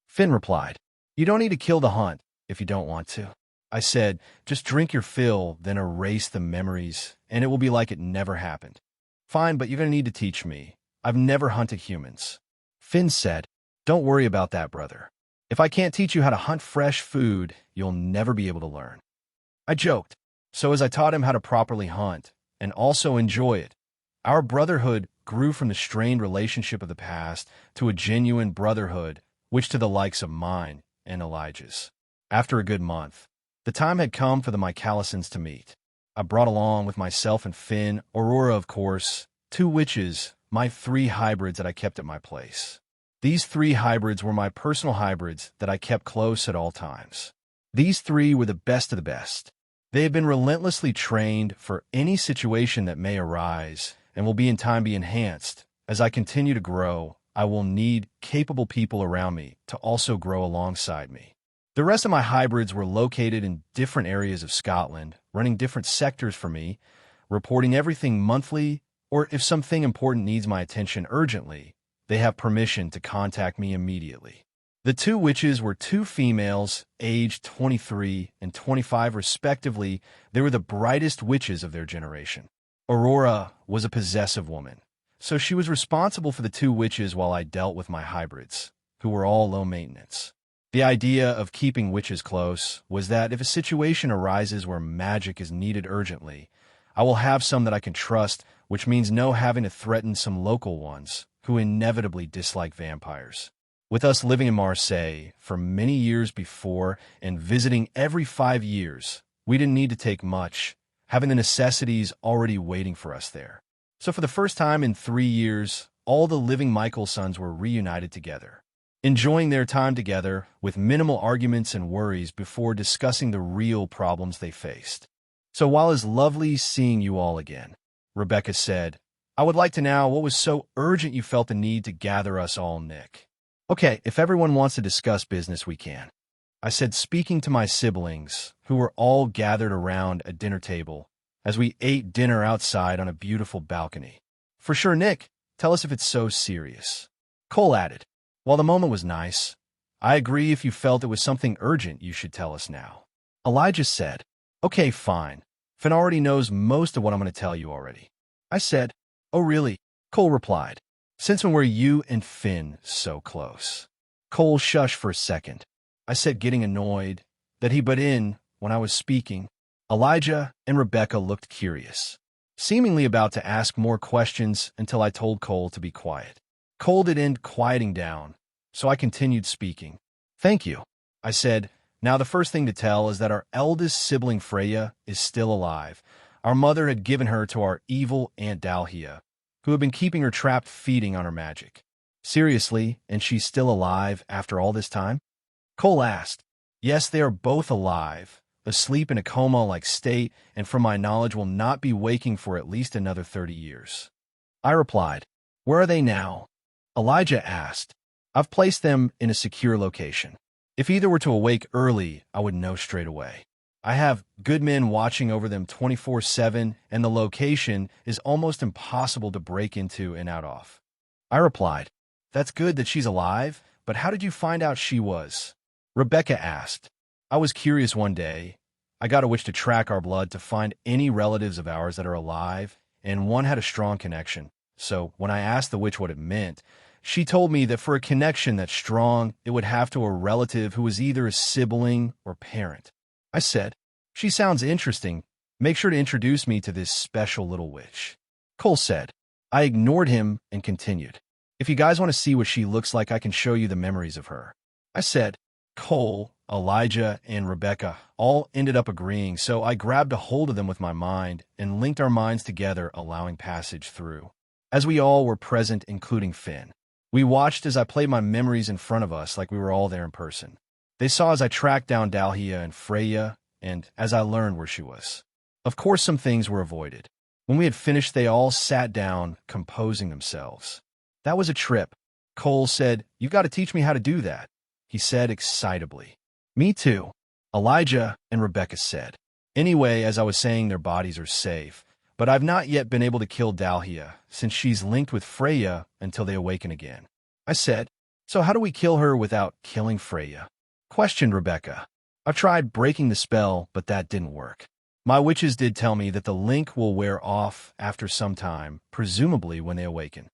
S1: Finn replied, you don't need to kill the hunt if you don't want to. I said, just drink your fill, then erase the memories, and it will be like it never happened. Fine, but you're going to need to teach me. I've never hunted humans. Finn said, don't worry about that, brother. If I can't teach you how to hunt fresh food, you'll never be able to learn. I joked. So as I taught him how to properly hunt, and also enjoy it, our brotherhood grew from the strained relationship of the past to a genuine brotherhood, which to the likes of mine and Elijah's. After a good month, the time had come for the Mikaelsons to meet. I brought along with myself and Finn, Aurora of course, 2 witches, my 3 hybrids that I kept at my place. These 3 hybrids were my personal hybrids that I kept close at all times. These 3 were the best of the best. They have been relentlessly trained for any situation that may arise and will be in time be enhanced. As I continue to grow, I will need capable people around me to also grow alongside me. The rest of my hybrids were located in different areas of Scotland, running different sectors for me, reporting everything monthly, or if something important needs my attention urgently, they have permission to contact me immediately. The 2 witches were 2 females, aged 23 and 25 respectively. They were the brightest witches of their generation. Aurora was a possessive woman, so she was responsible for the 2 witches while I dealt with my hybrids, who were all low maintenance. The idea of keeping witches close was that if a situation arises where magic is needed urgently, I will have some that I can trust, which means no having to threaten some local ones who inevitably dislike vampires. With us living in Marseille for many years before and visiting every 5 years, we didn't need to take much, having the necessities already waiting for us there. So for the first time in 3 years, all the living Mikaelsons were reunited together, enjoying their time together with minimal arguments and worries before discussing the real problems they faced. So while it's lovely seeing you all again, Rebecca said, I would like to know what was so urgent you felt the need to gather us all, Nick. Okay, if everyone wants to discuss business, we can. I said, speaking to my siblings, who were all gathered around a dinner table, as we ate dinner outside on a beautiful balcony. For sure, Nick, tell us if it's so serious. Cole added, while the moment was nice, I agree if you felt it was something urgent, you should tell us now. Elijah said, okay, fine. Finn already knows most of what I'm going to tell you already. I said, oh really? Cole replied, since when were you and Finn so close? Cole shushed for a second. I said, getting annoyed that he butt in when I was speaking. Elijah and Rebecca looked curious, seemingly about to ask more questions until I told Cole to be quiet. Cole did end quieting down, so I continued speaking. Thank you. I said, now the first thing to tell is that our eldest sibling Freya is still alive. Our mother had given her to our evil Aunt Dalhia, who had been keeping her trapped feeding on her magic. Seriously, and she's still alive after all this time? Cole asked. Yes, they are both alive, asleep in a coma-like state, and from my knowledge will not be waking for at least another 30 years. I replied, where are they now? Elijah asked, I've placed them in a secure location. If either were to awake early, I would know straight away. I have good men watching over them 24/7, and the location is almost impossible to break into and out of. I replied, that's good that she's alive, but how did you find out she was? Rebecca asked. I was curious one day. I got a witch to track our blood to find any relatives of ours that are alive, and one had a strong connection. So when I asked the witch what it meant, she told me that for a connection that's strong, it would have to a relative who was either a sibling or parent. I said, she sounds interesting. Make sure to introduce me to this special little witch. Cole said. I ignored him and continued. If you guys want to see what she looks like, I can show you the memories of her. I said. Cole, Elijah, and Rebecca all ended up agreeing, so I grabbed a hold of them with my mind and linked our minds together, allowing passage through. As we all were present, including Finn, we watched as I played my memories in front of us like we were all there in person. They saw as I tracked down Dalhia and Freya, and as I learned where she was. Of course, some things were avoided. When we had finished, they all sat down, composing themselves. That was a trip. Cole said, you've got to teach me how to do that, he said excitably. Me too, Elijah and Rebecca said. Anyway, as I was saying, their bodies are safe, but I've not yet been able to kill Dalhia, since she's linked with Freya until they awaken again. I said, so how do we kill her without killing Freya? Questioned Rebecca. I've tried breaking the spell, but that didn't work. My witches did tell me that the link will wear off after some time, presumably when they awaken.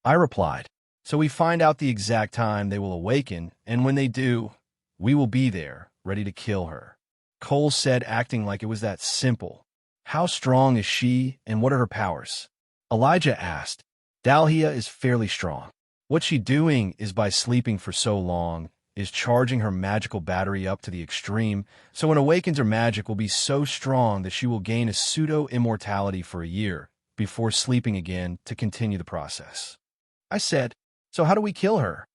S1: I replied, so we find out the exact time they will awaken, and when they do, we will be there, ready to kill her. Cole said, acting like it was that simple. How strong is she, and what are her powers? Elijah asked. Dalhia is fairly strong. What she's doing is, by sleeping for so long, is charging her magical battery up to the extreme, so when awakens her magic will be so strong that she will gain a pseudo-immortality for a year, before sleeping again to continue the process. I said, so how do we kill her?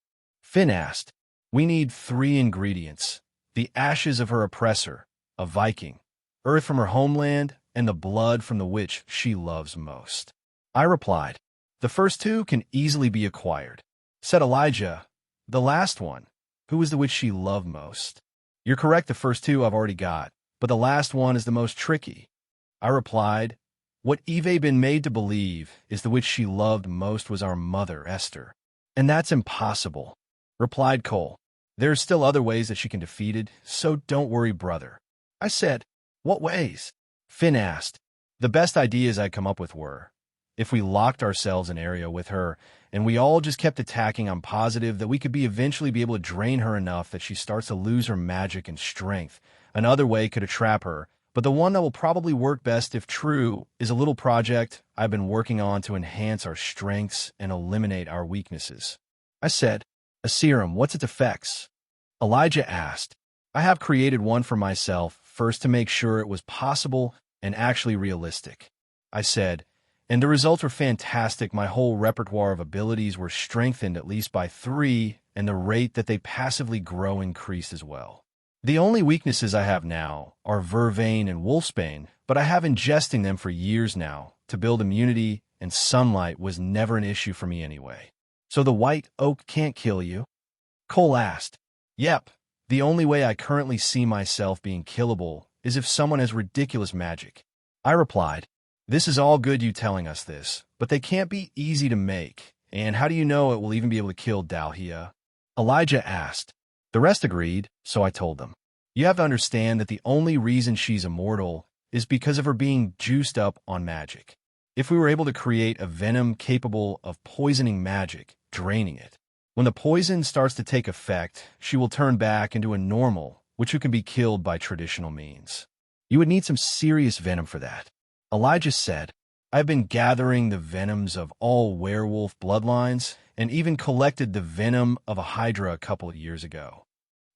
S1: Finn asked. We need 3 ingredients: the ashes of her oppressor, a Viking, earth from her homeland, and the blood from the witch she loves most. I replied, the first 2 can easily be acquired. Said Elijah, the last one, who is the witch she loved most? You're correct, the first 2 I've already got, but the last one is the most tricky. I replied, what Eve been made to believe is the witch she loved most was our mother, Esther. And that's impossible, replied Cole. There's still other ways that she can defeat it, so don't worry, brother. I said, what ways? Finn asked. The best ideas I'd come up with were, if we locked ourselves in an area with her, and we all just kept attacking, I'm positive that we could eventually be able to drain her enough that she starts to lose her magic and strength. Another way could trap her, but the one that will probably work best if true is a little project I've been working on to enhance our strengths and eliminate our weaknesses. I said, a serum, what's its effects? Elijah asked. I have created one for myself, first to make sure it was possible and actually realistic. I said, and the results were fantastic. My whole repertoire of abilities were strengthened at least by 3, and the rate that they passively grow increased as well. The only weaknesses I have now are vervain and wolfsbane, but I have ingesting them for years now to build immunity, and sunlight was never an issue for me anyway. So the white oak can't kill you? Cole asked. Yep. The only way I currently see myself being killable is if someone has ridiculous magic. I replied, this is all good you telling us this, but they can't be easy to make, and how do you know it will even be able to kill Dalhia? Elijah asked. The rest agreed, so I told them. You have to understand that the only reason she's immortal is because of her being juiced up on magic. If we were able to create a venom capable of poisoning magic, draining it, when the poison starts to take effect, she will turn back into a normal, which can be killed by traditional means. You would need some serious venom for that. Elijah said, I've been gathering the venoms of all werewolf bloodlines and even collected the venom of a hydra a couple of years ago.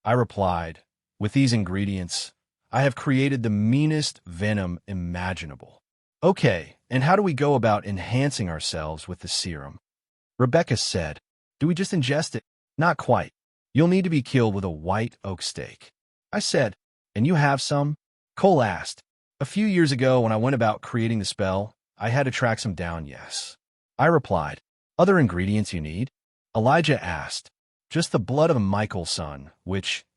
S1: I replied, with these ingredients, I have created the meanest venom imaginable. Okay, and how do we go about enhancing ourselves with the serum? Rebecca said, do we just ingest it? Not quite. You'll need to be killed with a white oak stake. I said, and you have some? Cole asked. A few years ago, when I went about creating the spell, I had to track some down, yes. I replied, other ingredients you need? Elijah asked, just the blood of a Mikaelson,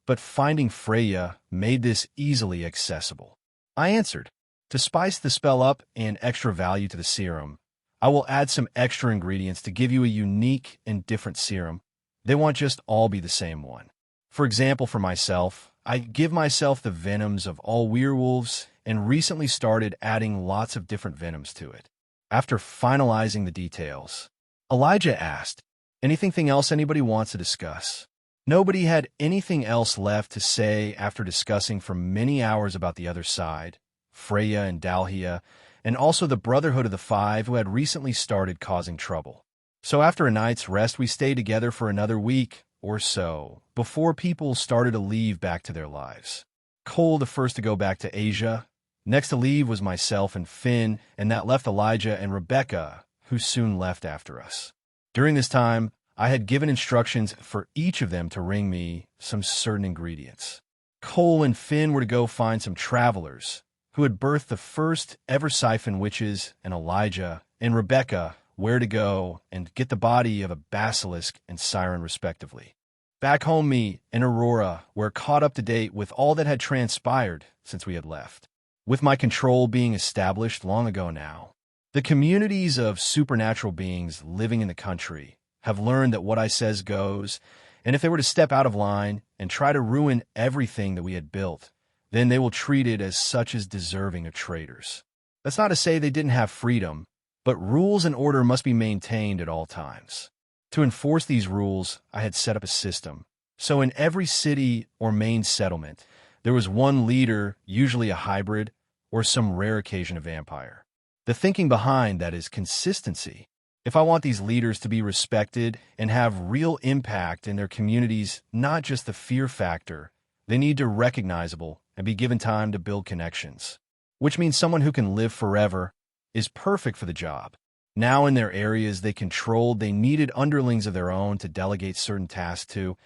S1: but finding Freya made this easily accessible. I answered, to spice the spell up and extra value to the serum, I will add some extra ingredients to give you a unique and different serum. They won't just all be the same one. For example, for myself, I give myself the venoms of all werewolves and recently started adding lots of different venoms to it. After finalizing the details, Elijah asked, anything else anybody wants to discuss? Nobody had anything else left to say after discussing for many hours about the other side, Freya and Dalhia, and also the Brotherhood of the Five who had recently started causing trouble. So after a night's rest, we stayed together for another week or so before people started to leave back to their lives. Cole, the first to go back to Asia. Next to leave was myself and Finn, and that left Elijah and Rebecca, who soon left after us. During this time, I had given instructions for each of them to bring me some certain ingredients. Cole and Finn were to go find some travelers who had birthed the first ever siphon witches, and Elijah and Rebecca where to go and get the body of a basilisk and siren respectively. Back home, me and Aurora were caught up to date with all that had transpired since we had left. with my control being established long ago now. The communities of supernatural beings living in the country have learned that what I says goes, and if they were to step out of line and try to ruin everything that we had built, then they will treat it as such as deserving of traitors. That's not to say they didn't have freedom, but rules and order must be maintained at all times. To enforce these rules, I had set up a system. So in every city or main settlement, there was one leader, usually a hybrid, or some rare occasion a vampire. The thinking behind that is consistency. If I want these leaders to be respected and have real impact in their communities, not just the fear factor, they need to be recognizable and be given time to build connections, which means someone who can live forever is perfect for the job. Now in their areas they controlled, they needed underlings of their own to delegate certain tasks to,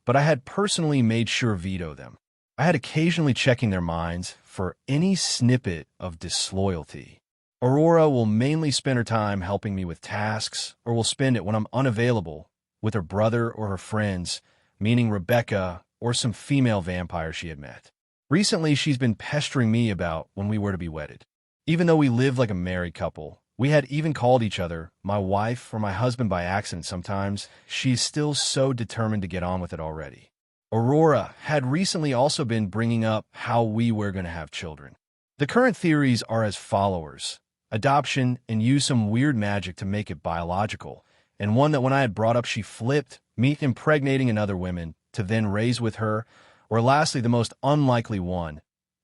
S1: but I had personally made sure veto them. I had occasionally checking their minds for any snippet of disloyalty. Aurora will mainly spend her time helping me with tasks, or will spend it when I'm unavailable with her brother or her friends, meaning Rebecca or some female vampire she had met. Recently, she's been pestering me about when we were to be wedded. Even though we lived like a married couple, we had even called each other my wife or my husband by accident sometimes. She's still so determined to get on with it already. Aurora had recently also been bringing up how we were going to have children. The current theories are as follows: adoption and use some weird magic to make it biological, and one that when I had brought up she flipped, me impregnating another woman to then raise with her, or lastly the most unlikely one,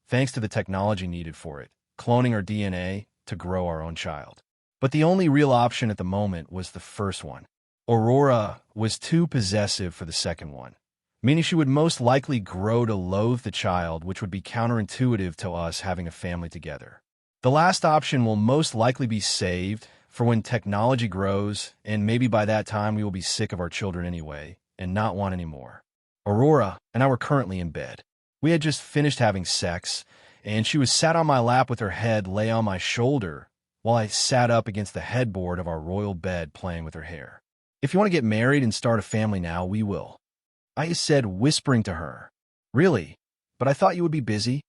S1: thanks to the technology needed for it, cloning our DNA to grow our own child. But the only real option at the moment was the first one. Aurora was too possessive for the second one, meaning she would most likely grow to loathe the child, which would be counterintuitive to us having a family together. The last option will most likely be saved for when technology grows, and maybe by that time we will be sick of our children anyway and not want any more. Aurora and I were currently in bed. We had just finished having sex, and she was sat on my lap with her head lay on my shoulder while I sat up against the headboard of our royal bed playing with her hair. "If you want to get married and start a family now, we will," I said, whispering to her. "Really? But I thought you would be busy?"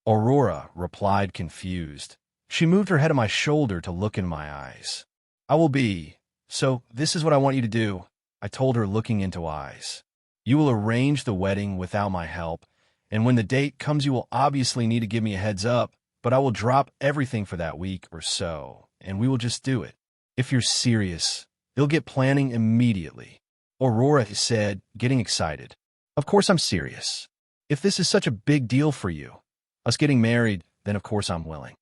S1: Aurora replied, confused. She moved her head on my shoulder to look in my eyes. "I will be. So this is what I want you to do," I told her, looking into eyes. "You will arrange the wedding without my help, and when the date comes you will obviously need to give me a heads up, but I will drop everything for that week or so, and we will just do it. If you're serious, you'll get planning immediately," Aurora said, getting excited. "Of course I'm serious. If this is such a big deal for you, us getting married, then of course I'm willing,"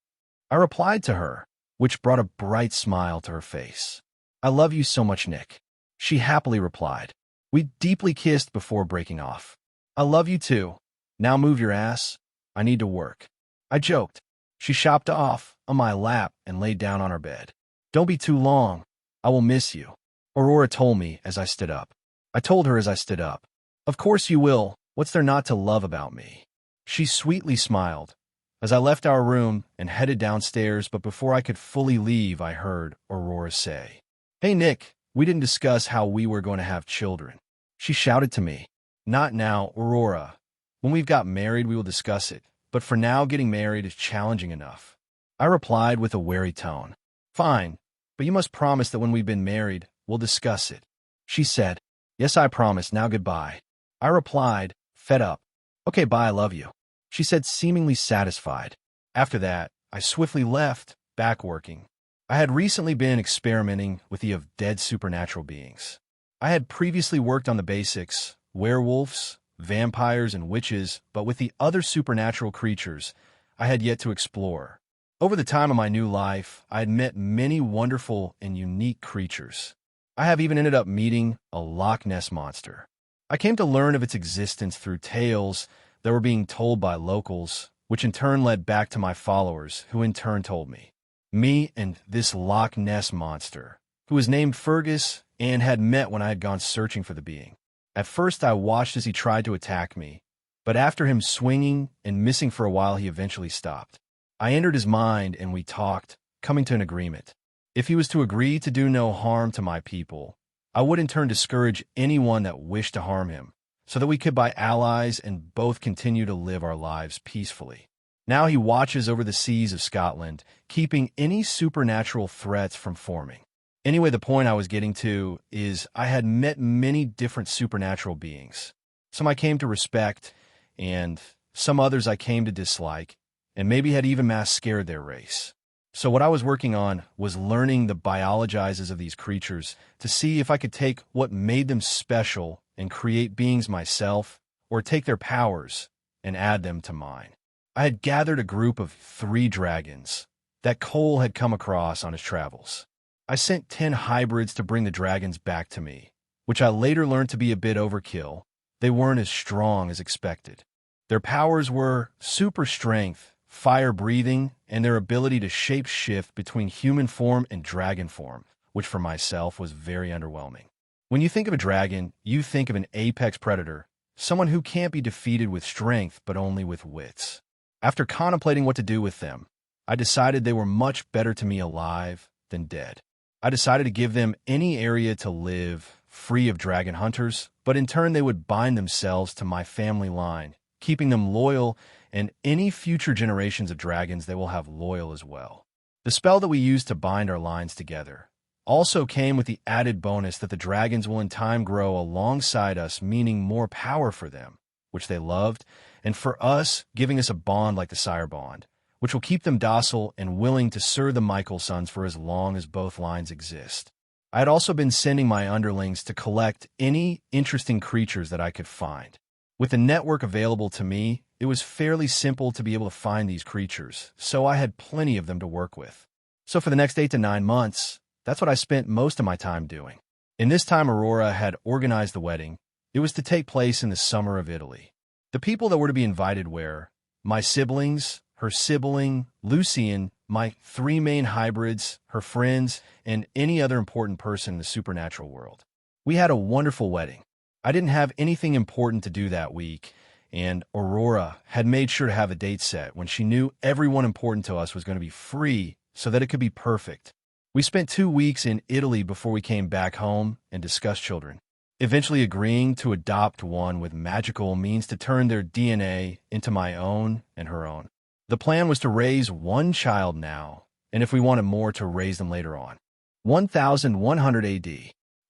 S1: I replied to her, which brought a bright smile to her face. "I love you so much, Nick," she happily replied. We deeply kissed before breaking off. "I love you too. Now move your ass. I need to work," I joked. She shopped off on my lap and laid down on our bed. "Don't be too long. I will miss you," Aurora told me as I stood up. I told her as I stood up, "Of course you will. What's there not to love about me?" She sweetly smiled as I left our room and headed downstairs, but before I could fully leave, I heard Aurora say, "Hey, Nick, we didn't discuss how we were going to have children." She shouted to me, "Not now, Aurora. When we've got married, we will discuss it. But for now, getting married is challenging enough." I replied with a wary tone, "Fine, but you must promise that when we've been married, we'll discuss it." She said, "Yes, I promise. Now goodbye." I replied, fed up, "Okay, bye, I love you," she said, seemingly satisfied. After that, I swiftly left, back working. I had recently been experimenting with the of dead supernatural beings. I had previously worked on the basics, werewolves, vampires, and witches, but with the other supernatural creatures, I had yet to explore. Over the time of my new life, I had met many wonderful and unique creatures. I have even ended up meeting a Loch Ness monster. I came to learn of its existence through tales that were being told by locals, which in turn led back to my followers, who in turn told me. Me and this Loch Ness monster, who was named Fergus and had met when I had gone searching for the being. At first I watched as he tried to attack me, but after him swinging and missing for a while, he eventually stopped. I entered his mind and we talked, coming to an agreement. If he was to agree to do no harm to my people, I would in turn discourage anyone that wished to harm him, so that we could buy allies and both continue to live our lives peacefully. Now he watches over the seas of Scotland, keeping any supernatural threats from forming. Anyway, the point I was getting to is I had met many different supernatural beings. Some I came to respect, and some others I came to dislike, and maybe had even mass scared their race. So what I was working on was learning the biologizes of these creatures to see if I could take what made them special and create beings myself, or take their powers and add them to mine. I had gathered a group of 3 dragons that Cole had come across on his travels. I sent 10 hybrids to bring the dragons back to me, which I later learned to be a bit overkill. They weren't as strong as expected. Their powers were super strength, fire breathing, and their ability to shape-shift between human form and dragon form, which for myself was very underwhelming. When you think of a dragon, you think of an apex predator, someone who can't be defeated with strength but only with wits. After contemplating what to do with them, I decided they were much better to me alive than dead. I decided to give them any area to live, free of dragon hunters, but in turn they would bind themselves to my family line, keeping them loyal, and any future generations of dragons they will have loyal as well. The spell that we used to bind our lines together also came with the added bonus that the dragons will in time grow alongside us, meaning more power for them, which they loved, and for us, giving us a bond like the sire bond, which will keep them docile and willing to serve the Mikaelsons for as long as both lines exist. I had also been sending my underlings to collect any interesting creatures that I could find. With the network available to me, it was fairly simple to be able to find these creatures, so I had plenty of them to work with. So for the next 8 to 9 months, that's what I spent most of my time doing. In this time, Aurora had organized the wedding. It was to take place in the summer of Italy. The people that were to be invited were my siblings, her sibling, Lucian, my 3 main hybrids, her friends, and any other important person in the supernatural world. We had a wonderful wedding. I didn't have anything important to do that week, and Aurora had made sure to have a date set when she knew everyone important to us was going to be free so that it could be perfect. We spent 2 weeks in Italy before we came back home and discussed children, eventually agreeing to adopt one with magical means to turn their DNA into my own and her own. The plan was to raise 1 child now, and if we wanted more, to raise them later on. 1100 AD.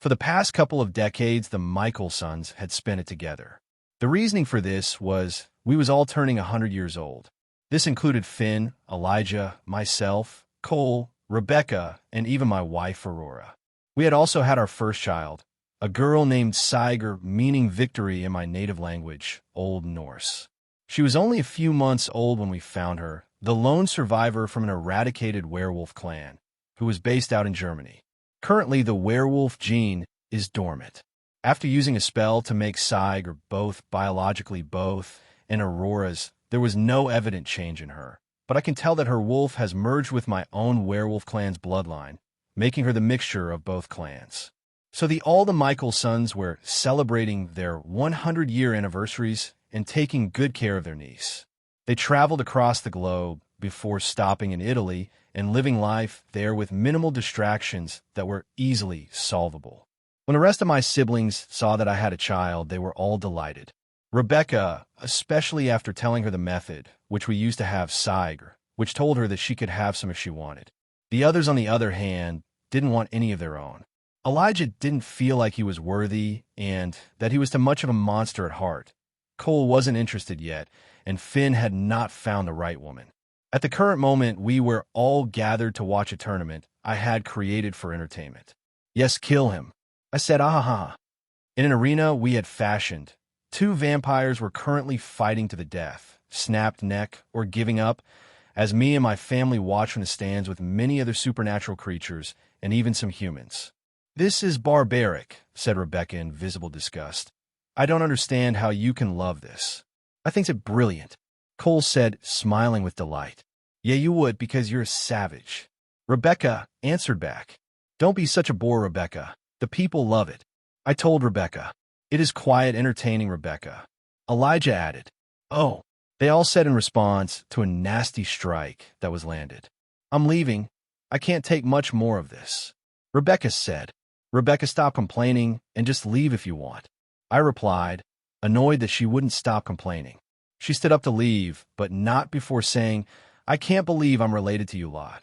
S1: For the past couple of decades, the Mikaelsons had spent it together. The reasoning for this was we was all turning 100 years old. This included Finn, Elijah, myself, Cole, Rebecca, and even my wife, Aurora. We had also had our first child, a girl named Siger, meaning victory in my native language, Old Norse. She was only a few months old when we found her, the lone survivor from an eradicated werewolf clan, who was based out in Germany. Currently, the werewolf gene is dormant. After using a spell to make Siger both biologically both and Aurora's, there was no evident change in her. But I can tell that her wolf has merged with my own werewolf clan's bloodline, making her the mixture of both clans. So all the Mikaelsons were celebrating their 100-year anniversaries and taking good care of their niece. They traveled across the globe before stopping in Italy and living life there with minimal distractions that were easily solvable. When the rest of my siblings saw that I had a child, they were all delighted. Rebecca, especially after telling her the method, which we used to have Siger, which told her that she could have some if she wanted. The others, on the other hand, didn't want any of their own. Elijah didn't feel like he was worthy and that he was too much of a monster at heart. Cole wasn't interested yet, and Finn had not found the right woman. At the current moment, we were all gathered to watch a tournament I had created for entertainment. Yes, kill him. I said, ah. In an arena we had fashioned, 2 vampires were currently fighting to the death, snapped neck, or giving up, as me and my family watched from the stands with many other supernatural creatures and even some humans. This is barbaric, said Rebecca in visible disgust. I don't understand how you can love this. I think it brilliant, Cole said, smiling with delight. Yeah, you would, because you're a savage. Rebecca answered back. Don't be such a bore, Rebecca. The people love it. I told Rebecca. It is quiet, entertaining, Rebecca. Elijah added. Oh, they all said in response to a nasty strike that was landed. I'm leaving. I can't take much more of this. Rebecca said. Rebecca, stop complaining and just leave if you want. I replied, annoyed that she wouldn't stop complaining. She stood up to leave, but not before saying, "I can't believe I'm related to you lot,"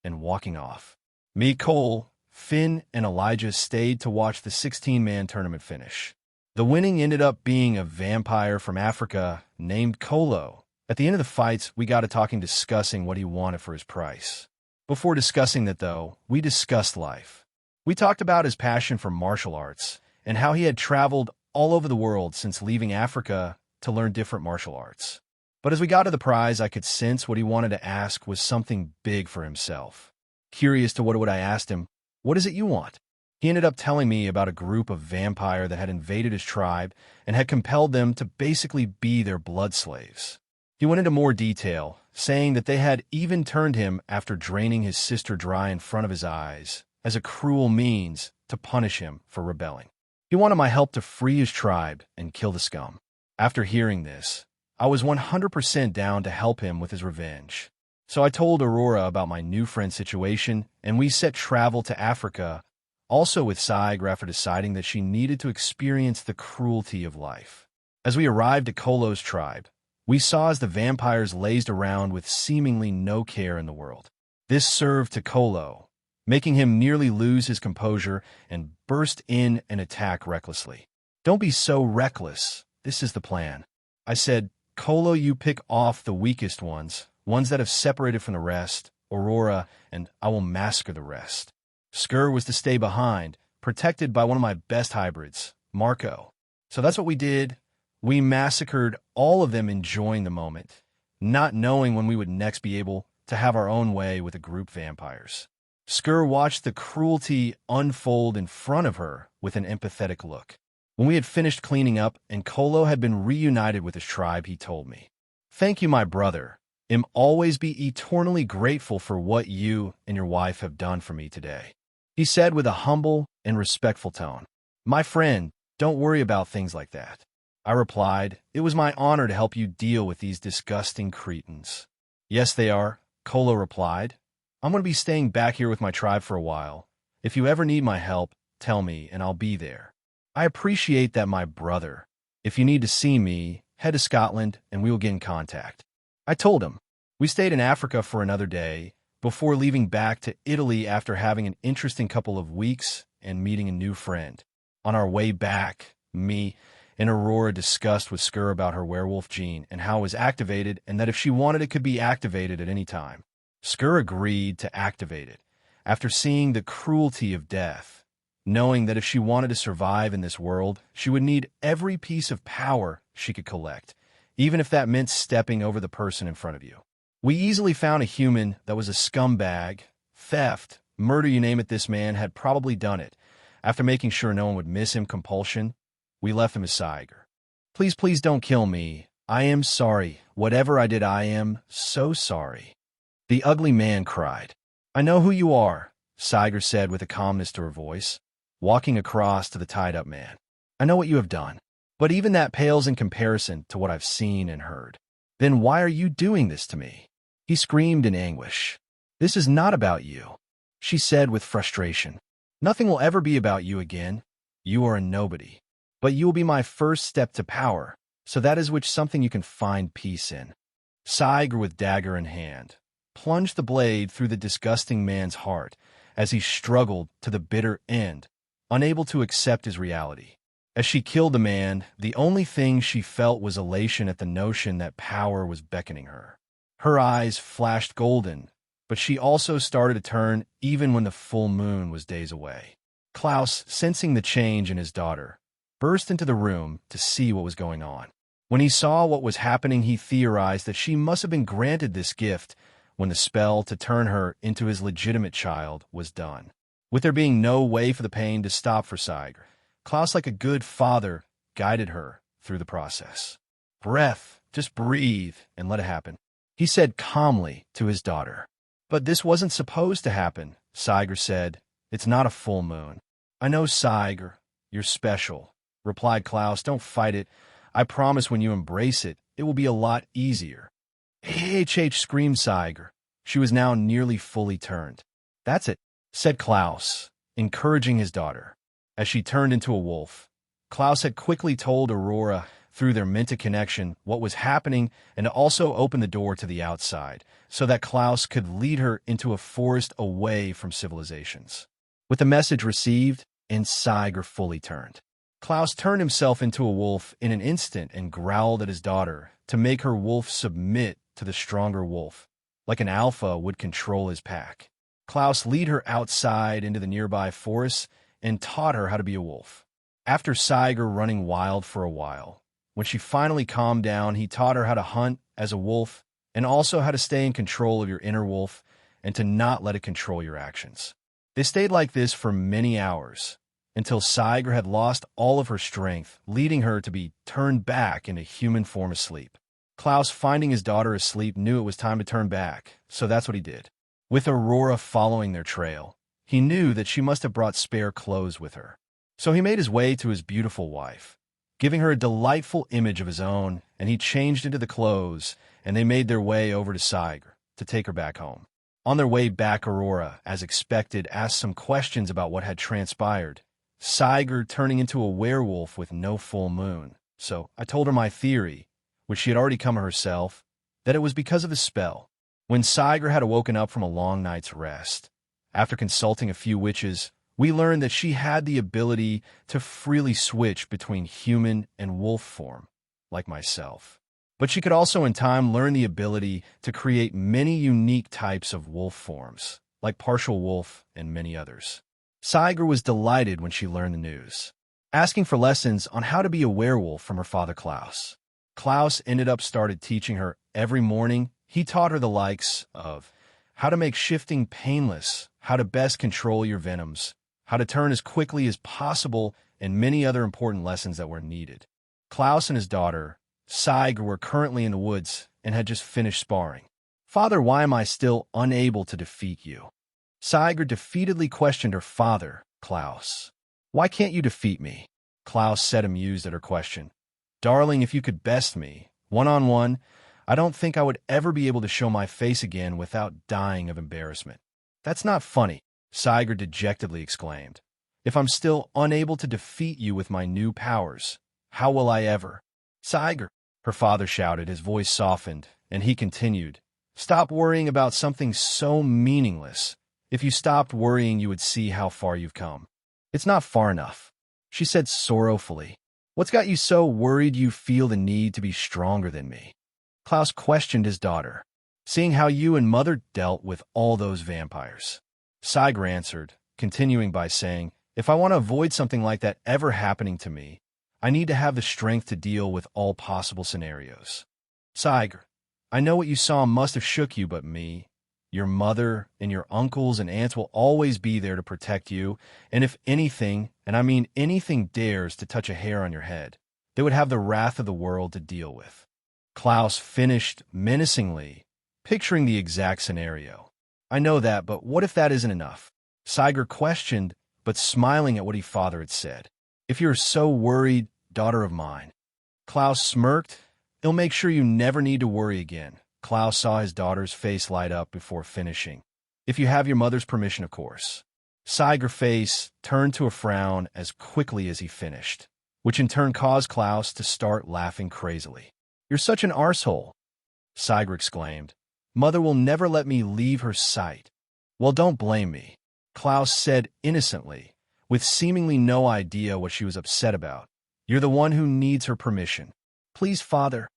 S1: and walking off. Me, Cole, Finn, and Elijah stayed to watch the 16-man tournament finish. The winning ended up being a vampire from Africa named Kolo. At the end of the fights, we got to talking discussing what he wanted for his price. Before discussing that, though, we discussed life. We talked about his passion for martial arts and how he had traveled all over the world since leaving Africa to learn different martial arts. But as we got to the prize, I could sense what he wanted to ask was something big for himself. Curious to what I asked him, "What is it you want?" He ended up telling me about a group of vampire that had invaded his tribe and had compelled them to basically be their blood slaves. He went into more detail, saying that they had even turned him after draining his sister dry in front of his eyes as a cruel means to punish him for rebelling. He wanted my help to free his tribe and kill the scum. After hearing this, I was 100% down to help him with his revenge. So I told Aurora about my new friend's situation, and we set travel to Africa, also with Saigra after deciding that she needed to experience the cruelty of life. As we arrived at Kolo's tribe, we saw as the vampires lazed around with seemingly no care in the world. This served to Kolo, making him nearly lose his composure and burst in and attack recklessly. "Don't be so reckless. This is the plan," I said. "Kolo, you pick off the weakest ones that have separated from the rest, Aurora, and I will massacre the rest." Skur was to stay behind, protected by one of my best hybrids, Marco. So that's what we did. We massacred all of them, enjoying the moment, not knowing when we would next be able to have our own way with the group vampires. Skur watched the cruelty unfold in front of her with an empathetic look. When we had finished cleaning up and Kolo had been reunited with his tribe, he told me, "Thank you, my brother. Am always be eternally grateful for what you and your wife have done for me today," he said with a humble and respectful tone. "My friend, don't worry about things like that," I replied. "It was my honor to help you deal with these disgusting cretins." "Yes, they are," Kolo replied. "I'm going to be staying back here with my tribe for a while. If you ever need my help, tell me and I'll be there." "I appreciate that, my brother. If you need to see me, head to Scotland and we will get in contact," I told him. We stayed in Africa for another day before leaving back to Italy after having an interesting couple of weeks and meeting a new friend. On our way back, me and Aurora discussed with Skur about her werewolf gene and how it was activated, and that if she wanted it could be activated at any time. Skur agreed to activate it after seeing the cruelty of death, knowing that if she wanted to survive in this world, she would need every piece of power she could collect, even if that meant stepping over the person in front of you. We easily found a human that was a scumbag, theft, murder, you name it. This man had probably done it. After making sure no one would miss him, compulsion, we left him as Saigar. "Please, please don't kill me. I am sorry. Whatever I did, I am so sorry," the ugly man cried. "I know who you are," Saigar said with a calmness to her voice, walking across to the tied-up man. "I know what you have done, but even that pales in comparison to what I've seen and heard. Then why are you doing this to me?" He screamed in anguish. "This is not about you," she said with frustration. "Nothing will ever be about you again. You are a nobody. But you will be my first step to power, so that is which something you can find peace in." Saigar, with dagger in hand, plunged the blade through the disgusting man's heart as he struggled to the bitter end, unable to accept his reality. As she killed the man, the only thing she felt was elation at the notion that power was beckoning her. Her eyes flashed golden, but she also started to turn even when the full moon was days away. Klaus, sensing the change in his daughter, burst into the room to see what was going on. When he saw what was happening, he theorized that she must have been granted this gift when the spell to turn her into his legitimate child was done. With there being no way for the pain to stop for Saigar, Klaus, like a good father, guided her through the process. "Breath, just breathe and let it happen," he said calmly to his daughter. "But this wasn't supposed to happen," Saigar said. "It's not a full moon." "I know, Saigar. You're special," replied Klaus. "Don't fight it. I promise when you embrace it, it will be a lot easier." "HH," screamed Saigar. She was now nearly fully turned. "That's it," said Klaus, encouraging his daughter. As she turned into a wolf, Klaus had quickly told Aurora through their mental connection what was happening and to also open the door to the outside so that Klaus could lead her into a forest away from civilizations. With the message received, and Siger fully turned. Klaus turned himself into a wolf in an instant and growled at his daughter to make her wolf submit to the stronger wolf, like an alpha would control his pack. Klaus led her outside into the nearby forest and taught her how to be a wolf. After Siger running wild for a while, when she finally calmed down, he taught her how to hunt as a wolf and also how to stay in control of your inner wolf and to not let it control your actions. They stayed like this for many hours, until Siger had lost all of her strength, leading her to be turned back into human form asleep. Klaus, finding his daughter asleep, knew it was time to turn back, so that's what he did. With Aurora following their trail, he knew that she must have brought spare clothes with her. So he made his way to his beautiful wife, giving her a delightful image of his own, and he changed into the clothes, and they made their way over to Siger to take her back home. On their way back, Aurora, as expected, asked some questions about what had transpired. Siger turning into a werewolf with no full moon. So I told her my theory, which she had already come to herself, that it was because of the spell. When Siger had awoken up from a long night's rest, after consulting a few witches, we learned that she had the ability to freely switch between human and wolf form, like myself. But she could also in time learn the ability to create many unique types of wolf forms, like partial wolf and many others. Siger was delighted when she learned the news, asking for lessons on how to be a werewolf from her father Klaus. Klaus ended up started teaching her every morning. He taught her the likes of how to make shifting painless, how to best control your venoms, how to turn as quickly as possible, and many other important lessons that were needed. Klaus and his daughter, Siger, were currently in the woods and had just finished sparring. "Father, why am I still unable to defeat you?" Siger defeatedly questioned her father, Klaus. "Why can't you defeat me?" Klaus said, amused at her question. "Darling, if you could best me, one-on-one, I don't think I would ever be able to show my face again without dying of embarrassment." "That's not funny," Siger dejectedly exclaimed. "If I'm still unable to defeat you with my new powers, how will I ever?" "Siger," her father shouted, his voice softened, and he continued, "Stop worrying about something so meaningless. If you stopped worrying, you would see how far you've come." "It's not far enough," she said sorrowfully. "What's got you so worried you feel the need to be stronger than me?" Klaus questioned his daughter, "Seeing how you and Mother dealt with all those vampires." Siger answered, continuing by saying, "If I want to avoid something like that ever happening to me, I need to have the strength to deal with all possible scenarios." "Siger, I know what you saw must have shook you, but me, your mother, and your uncles and aunts will always be there to protect you, and if anything, and I mean anything, dares to touch a hair on your head, they would have the wrath of the world to deal with." Klaus finished menacingly, picturing the exact scenario. "I know that, but what if that isn't enough?" Siger questioned, but smiling at what his father had said. "If you're so worried, daughter of mine." Klaus smirked. "It'll make sure you never need to worry again." Klaus saw his daughter's face light up before finishing. "If you have your mother's permission, of course." Sigur's face turned to a frown as quickly as he finished, which in turn caused Klaus to start laughing crazily. "You're such an arsehole," Siger exclaimed. "Mother will never let me leave her sight." "Well, don't blame me," Klaus said innocently, with seemingly no idea what she was upset about. "You're the one who needs her permission." "Please, father,"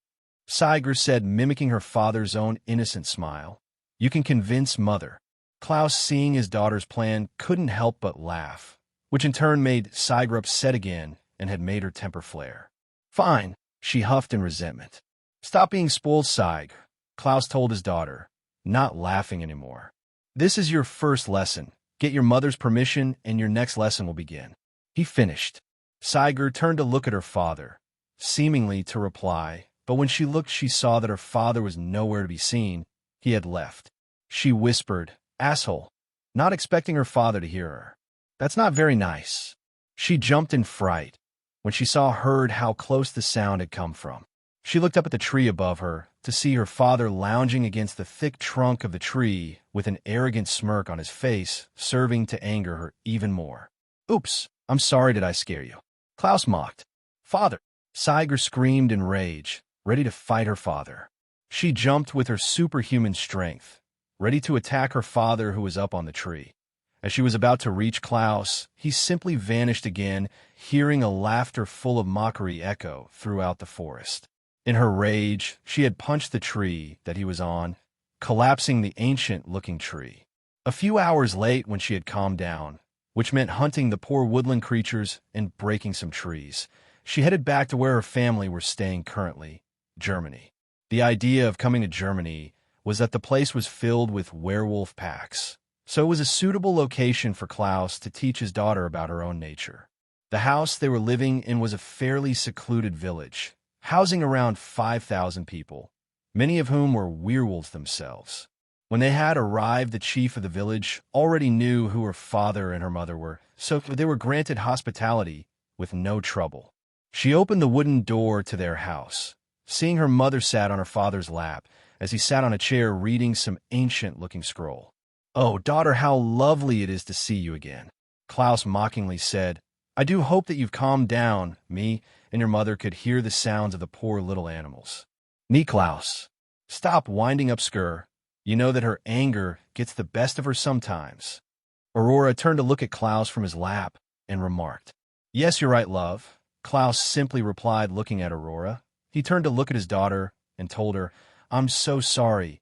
S1: Siger said, mimicking her father's own innocent smile. "You can convince Mother." Klaus, seeing his daughter's plan, couldn't help but laugh, which in turn made Siger upset again and had made her temper flare. "Fine," she huffed in resentment. "Stop being spoiled, Siger," Klaus told his daughter, not laughing anymore. "This is your first lesson. Get your mother's permission and your next lesson will begin." He finished. Siger turned to look at her father, seemingly to reply, but when she looked, she saw that her father was nowhere to be seen. He had left. She whispered, "Asshole," not expecting her father to hear her. "That's not very nice." She jumped in fright when she heard how close the sound had come from. She looked up at the tree above her to see her father lounging against the thick trunk of the tree with an arrogant smirk on his face, serving to anger her even more. "Oops, I'm sorry, did I scare you?" Klaus mocked. "Father," Siger screamed in rage, ready to fight her father. She jumped with her superhuman strength, ready to attack her father who was up on the tree. As she was about to reach Klaus, he simply vanished again, hearing a laughter full of mockery echo throughout the forest. In her rage, she had punched the tree that he was on, collapsing the ancient-looking tree. A few hours late, when she had calmed down, which meant hunting the poor woodland creatures and breaking some trees, she headed back to where her family were staying currently, Germany. The idea of coming to Germany was that the place was filled with werewolf packs, so it was a suitable location for Klaus to teach his daughter about her own nature. The house they were living in was a fairly secluded village, housing around 5,000 people, many of whom were werewolves themselves. When they had arrived, the chief of the village already knew who her father and her mother were, so they were granted hospitality with no trouble. She opened the wooden door to their house, seeing her mother sat on her father's lap as he sat on a chair reading some ancient-looking scroll. "Oh, daughter, how lovely it is to see you again," Klaus mockingly said. "I do hope that you've calmed down." Me and your mother could hear the sounds of the poor little animals. "Niklaus, stop winding up Skur. You know that her anger gets the best of her sometimes." Aurora turned to look at Klaus from his lap and remarked, "Yes, you're right, love." Klaus simply replied, looking at Aurora. He turned to look at his daughter and told her, "I'm so sorry,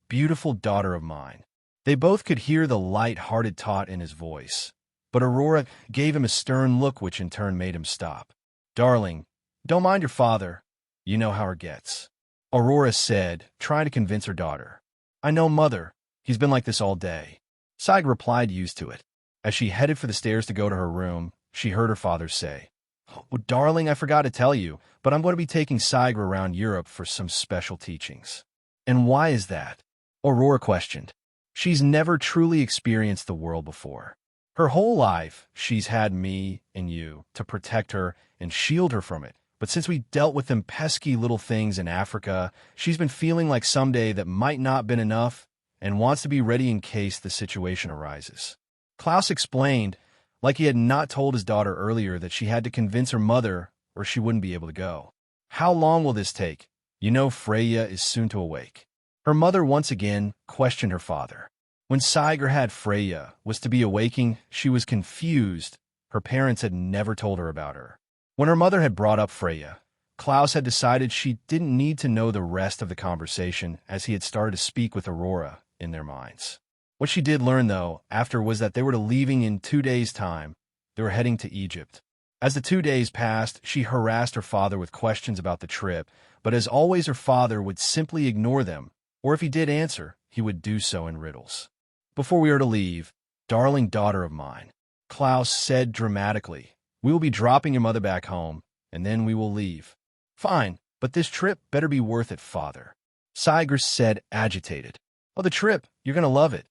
S1: beautiful daughter of mine." They both could hear the light-hearted taunt in his voice, but Aurora gave him a stern look, which in turn made him stop. "Darling, don't mind your father. You know how it gets," Aurora said, trying to convince her daughter. "I know, mother. He's been like this all day." Sig replied, used to it. As she headed for the stairs to go to her room, she heard her father say, "Oh, darling, I forgot to tell you, but I'm going to be taking Siger around Europe for some special teachings." "And why is that?" Aurora questioned. She's never truly experienced the world before. Her whole life, she's had me and you to protect her and shield her from it. But since we dealt with them pesky little things in Africa, she's been feeling like someday that might not been enough and wants to be ready in case the situation arises. Klaus explained, like he had not told his daughter earlier, that she had to convince her mother or she wouldn't be able to go. "How long will this take? You know Freya is soon to awake." Her mother once again questioned her father. When Siger had Freya was to be awaking, she was confused. Her parents had never told her about her. When her mother had brought up Freya, Klaus had decided she didn't need to know the rest of the conversation, as he had started to speak with Aurora in their minds. What she did learn, though, after was that they were leaving in 2 days' time. They were heading to Egypt. As the 2 days passed, she harassed her father with questions about the trip, but as always her father would simply ignore them, or if he did answer, he would do so in riddles. "Before we are to leave, darling daughter of mine," Klaus said dramatically, "we will be dropping your mother back home, and then we will leave." "Fine, but this trip better be worth it, father," Siger said, agitated. "Oh, the trip, you're going to love it."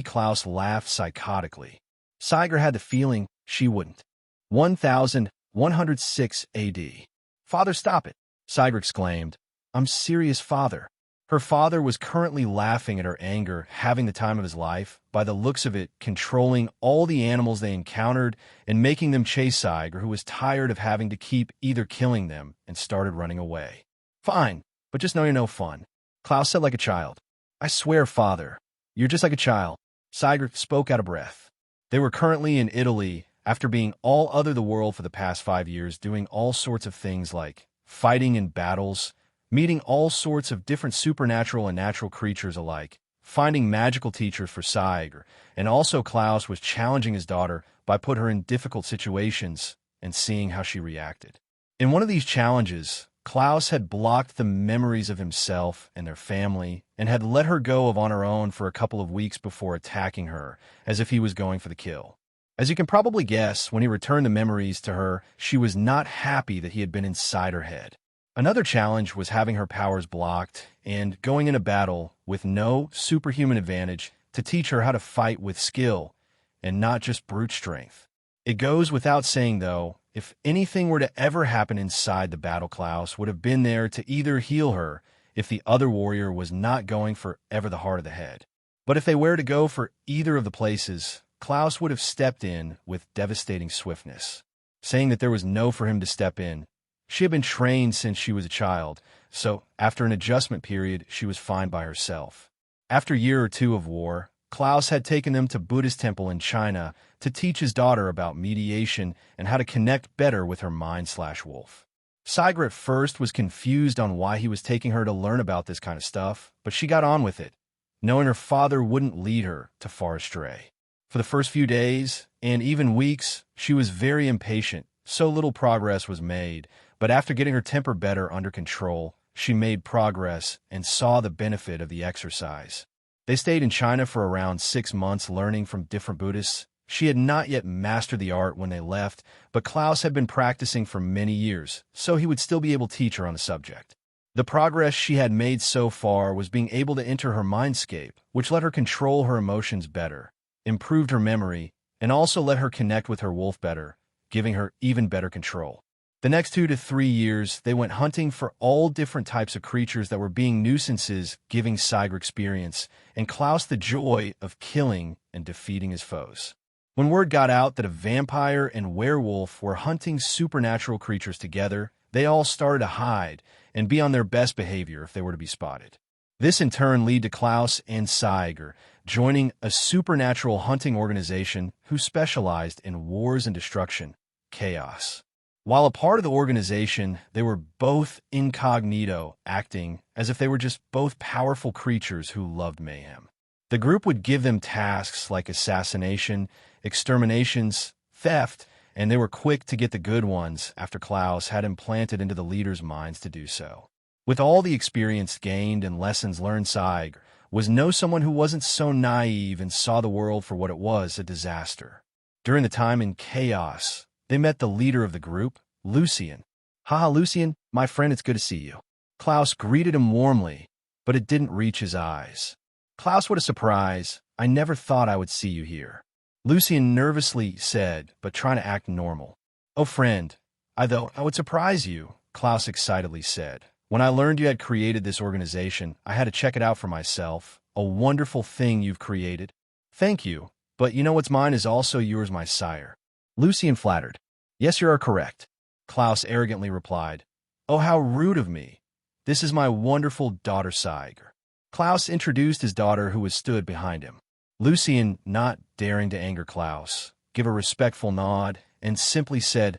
S1: Klaus laughed psychotically. Siger had the feeling she wouldn't. 1106 AD. "Father, stop it," Siger exclaimed. "I'm serious, father." Her father was currently laughing at her anger, having the time of his life, by the looks of it, controlling all the animals they encountered and making them chase Siger, who was tired of having to keep either killing them and started running away. "Fine, but just know you're no fun," Klaus said like a child. "I swear, father, you're just like a child." Siger spoke out of breath. They were currently in Italy, after being all other the world for the past 5 years, doing all sorts of things like fighting in battles, meeting all sorts of different supernatural and natural creatures alike, finding magical teachers for Siger, and also Klaus was challenging his daughter by putting her in difficult situations and seeing how she reacted. In one of these challenges, Klaus had blocked the memories of himself and their family and had let her go on her own for a couple of weeks before attacking her, as if he was going for the kill. As you can probably guess, when he returned the memories to her, she was not happy that he had been inside her head. Another challenge was having her powers blocked and going in a battle with no superhuman advantage to teach her how to fight with skill and not just brute strength. It goes without saying, though, if anything were to ever happen inside the battle, Klaus would have been there to either heal her if the other warrior was not going for ever the heart of the head. But if they were to go for either of the places, Klaus would have stepped in with devastating swiftness. Saying that there was no for him to step in, She had been trained since she was a child, so after an adjustment period, she was fine by herself. After a year or two of war, Klaus had taken them to a Buddhist temple in China to teach his daughter about mediation and how to connect better with her mind/wolf. Sigrid at first was confused on why he was taking her to learn about this kind of stuff, but she got on with it, knowing her father wouldn't lead her too far astray. For the first few days, and even weeks, she was very impatient, so little progress was made, but after getting her temper better under control, she made progress and saw the benefit of the exercise. They stayed in China for around 6 months learning from different Buddhists. She had not yet mastered the art when they left, but Klaus had been practicing for many years, so he would still be able to teach her on the subject. The progress she had made so far was being able to enter her mindscape, which let her control her emotions better, improved her memory, and also let her connect with her wolf better, giving her even better control. The next 2 to 3 years, they went hunting for all different types of creatures that were being nuisances, giving Sigrid experience, and Klaus the joy of killing and defeating his foes. When word got out that a vampire and werewolf were hunting supernatural creatures together, they all started to hide and be on their best behavior if they were to be spotted. This in turn led to Klaus and Sigrid joining a supernatural hunting organization who specialized in wars and destruction, chaos. While a part of the organization, they were both incognito, acting as if they were just both powerful creatures who loved mayhem. The group would give them tasks like assassination, exterminations, theft, and they were quick to get the good ones after Klaus had implanted into the leaders' minds to do so. With all the experience gained and lessons learned, Sigrid was someone who wasn't so naive and saw the world for what it was, a disaster. During the time in chaos, they met the leader of the group, Lucien. "Haha, Lucien, my friend, it's good to see you." Klaus greeted him warmly, but it didn't reach his eyes. "Klaus, what a surprise. I never thought I would see you here," Lucien nervously said, but trying to act normal. "Oh, friend, I would surprise you," Klaus excitedly said. "When I learned you had created this organization, I had to check it out for myself. A wonderful thing you've created." "Thank you, but you know what's mine is also yours, my sire." Lucien flattered. "Yes, you are correct," Klaus arrogantly replied. "Oh, how rude of me. This is my wonderful daughter, Sigrid." Klaus introduced his daughter, who was stood behind him. Lucien, not daring to anger Klaus, gave a respectful nod and simply said,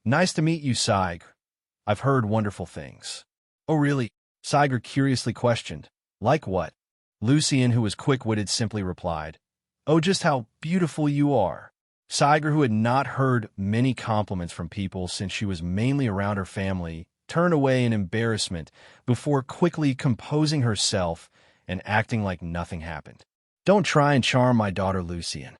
S1: "Nice to meet you, Sigrid. I've heard wonderful things." "Oh, really?" Sigrid curiously questioned. "Like what?" Lucien, who was quick-witted, simply replied, "Oh, just how beautiful you are." Sigrid, who had not heard many compliments from people since she was mainly around her family, turned away in embarrassment before quickly composing herself and acting like nothing happened. "Don't try and charm my daughter, Lucien,"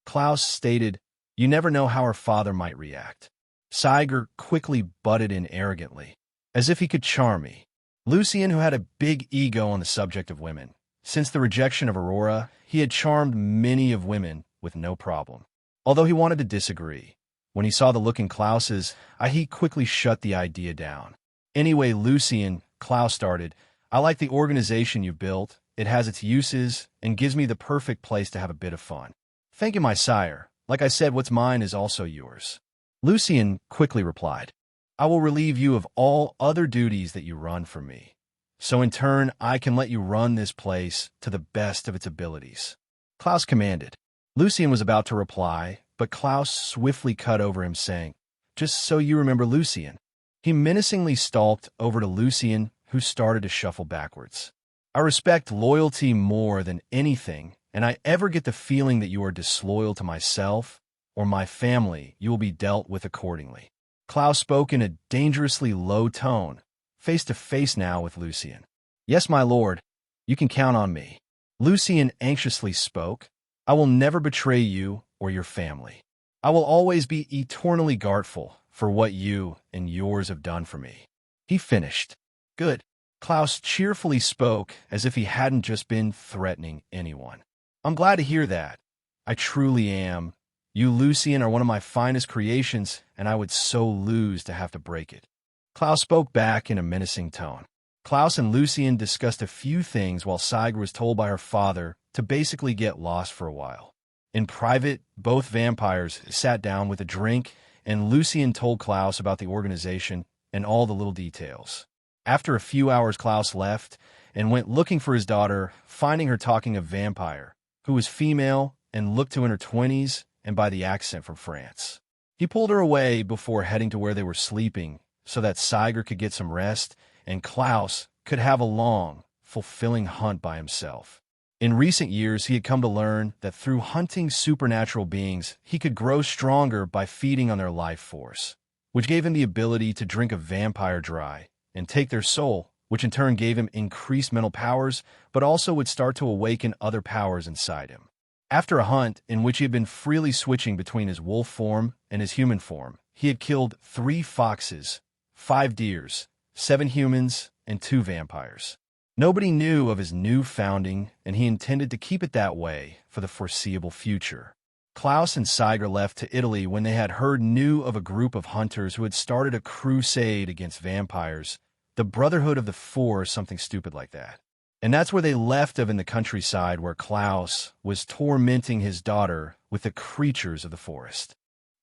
S1: Klaus stated. "You never know how her father might react." Sigrid quickly butted in arrogantly, "As if he could charm me." Lucien, who had a big ego on the subject of women, since the rejection of Aurora, he had charmed many of women with no problem. Although he wanted to disagree, when he saw the look in Klaus's eye, he quickly shut the idea down. "Anyway, Lucien," Klaus started, "I like the organization you've built. It has its uses and gives me the perfect place to have a bit of fun." "Thank you, my sire. Like I said, what's mine is also yours." Lucien quickly replied, "I will relieve you of all other duties that you run for me. So in turn, I can let you run this place to the best of its abilities." Klaus commanded. Lucien was about to reply, but Klaus swiftly cut over him, saying, "Just so you remember, Lucien." He menacingly stalked over to Lucien, who started to shuffle backwards. "I respect loyalty more than anything, and I ever get the feeling that you are disloyal to myself or my family, you will be dealt with accordingly." Klaus spoke in a dangerously low tone, face to face now with Lucien. "Yes, my lord, you can count on me." Lucien anxiously spoke. "I will never betray you or your family. I will always be eternally grateful for what you and yours have done for me." He finished. "Good." Klaus cheerfully spoke as if he hadn't just been threatening anyone. "I'm glad to hear that. I truly am. You, Lucien, are one of my finest creations, and I would so lose to have to break it." Klaus spoke back in a menacing tone. Klaus and Lucien discussed a few things while Sigrid was told by her father to basically get lost for a while. In private, both vampires sat down with a drink, and Lucien told Klaus about the organization and all the little details. After a few hours, Klaus left and went looking for his daughter, finding her talking a vampire, who was female and looked to in her 20s and by the accent from France. He pulled her away before heading to where they were sleeping so that Siger could get some rest and Klaus could have a long, fulfilling hunt by himself. In recent years, he had come to learn that through hunting supernatural beings, he could grow stronger by feeding on their life force, which gave him the ability to drink a vampire dry and take their soul, which in turn gave him increased mental powers, but also would start to awaken other powers inside him. After a hunt in which he had been freely switching between his wolf form and his human form, he had killed 3 foxes, 5 deers, 7 humans, and 2 vampires. Nobody knew of his new founding, and he intended to keep it that way for the foreseeable future. Klaus and Siger left to Italy when they had heard new of a group of hunters who had started a crusade against vampires, the Brotherhood of the Four or something stupid like that. And that's where they left of in the countryside where Klaus was tormenting his daughter with the creatures of the forest.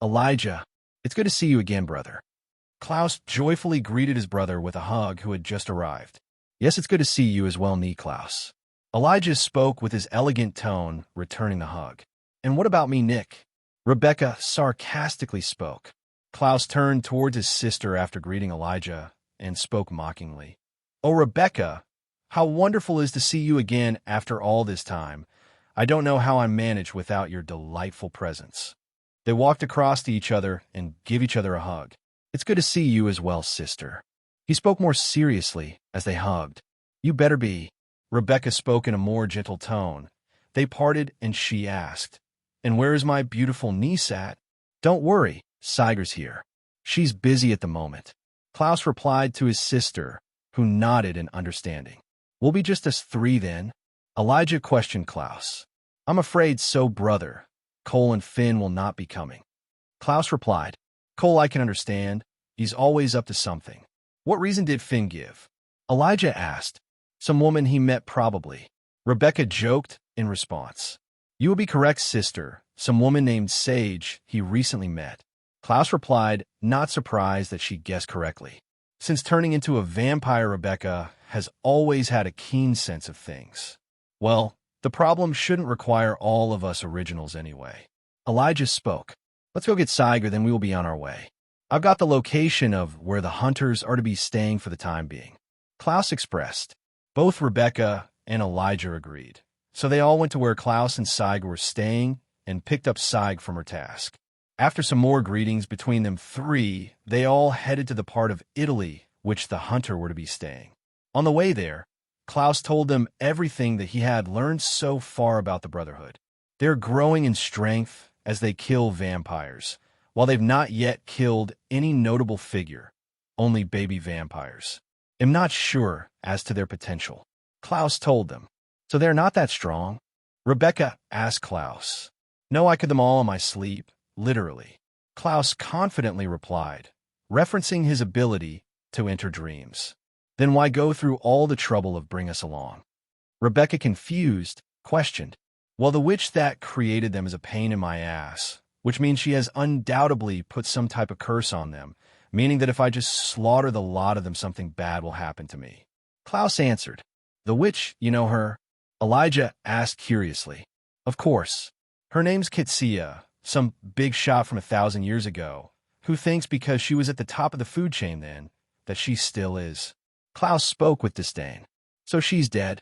S1: Elijah, it's good to see you again, brother. Klaus joyfully greeted his brother with a hug who had just arrived. Yes, it's good to see you as well, Niklaus. Elijah spoke with his elegant tone, returning the hug. And what about me, Nick? Rebecca sarcastically spoke. Klaus turned towards his sister after greeting Elijah and spoke mockingly. Oh, Rebecca, how wonderful it is to see you again after all this time. I don't know how I managed without your delightful presence. They walked across to each other and gave each other a hug. It's good to see you as well, sister. He spoke more seriously as they hugged. You better be. Rebecca spoke in a more gentle tone. They parted and she asked, and where is my beautiful niece at? Don't worry, Siger's here. She's busy at the moment. Klaus replied to his sister, who nodded in understanding. We'll be just us 3 then. Elijah questioned Klaus. I'm afraid so, brother. Cole and Finn will not be coming. Klaus replied, Cole I can understand. He's always up to something. What reason did Finn give? Elijah asked. Some woman he met probably. Rebecca joked in response. You will be correct, sister. Some woman named Sage he recently met. Klaus replied, not surprised that she guessed correctly. Since turning into a vampire, Rebecca has always had a keen sense of things. Well, the problem shouldn't require all of us originals anyway. Elijah spoke. Let's go get Siger, then we will be on our way. I've got the location of where the hunters are to be staying for the time being. Klaus expressed. Both Rebecca and Elijah agreed. So they all went to where Klaus and Siger were staying and picked up Sig from her task. After some more greetings between them 3, they all headed to the part of Italy which the hunter were to be staying. On the way there, Klaus told them everything that he had learned so far about the Brotherhood. They're growing in strength as they kill vampires, while they've not yet killed any notable figure, only baby vampires. I'm not sure as to their potential. Klaus told them. So they're not that strong? Rebecca asked Klaus. No, I killed them all in my sleep, literally. Klaus confidently replied, referencing his ability to enter dreams. Then why go through all the trouble of bring us along? Rebecca, confused, questioned. Well, the witch that created them is a pain in my ass, which means she has undoubtedly put some type of curse on them, meaning that if I just slaughter the lot of them, something bad will happen to me. Klaus answered. The witch, you know her? Elijah asked curiously. Of course. Her name's Kitsia, some big shot from 1,000 years ago, who thinks because she was at the top of the food chain then, that she still is. Klaus spoke with disdain. So she's dead?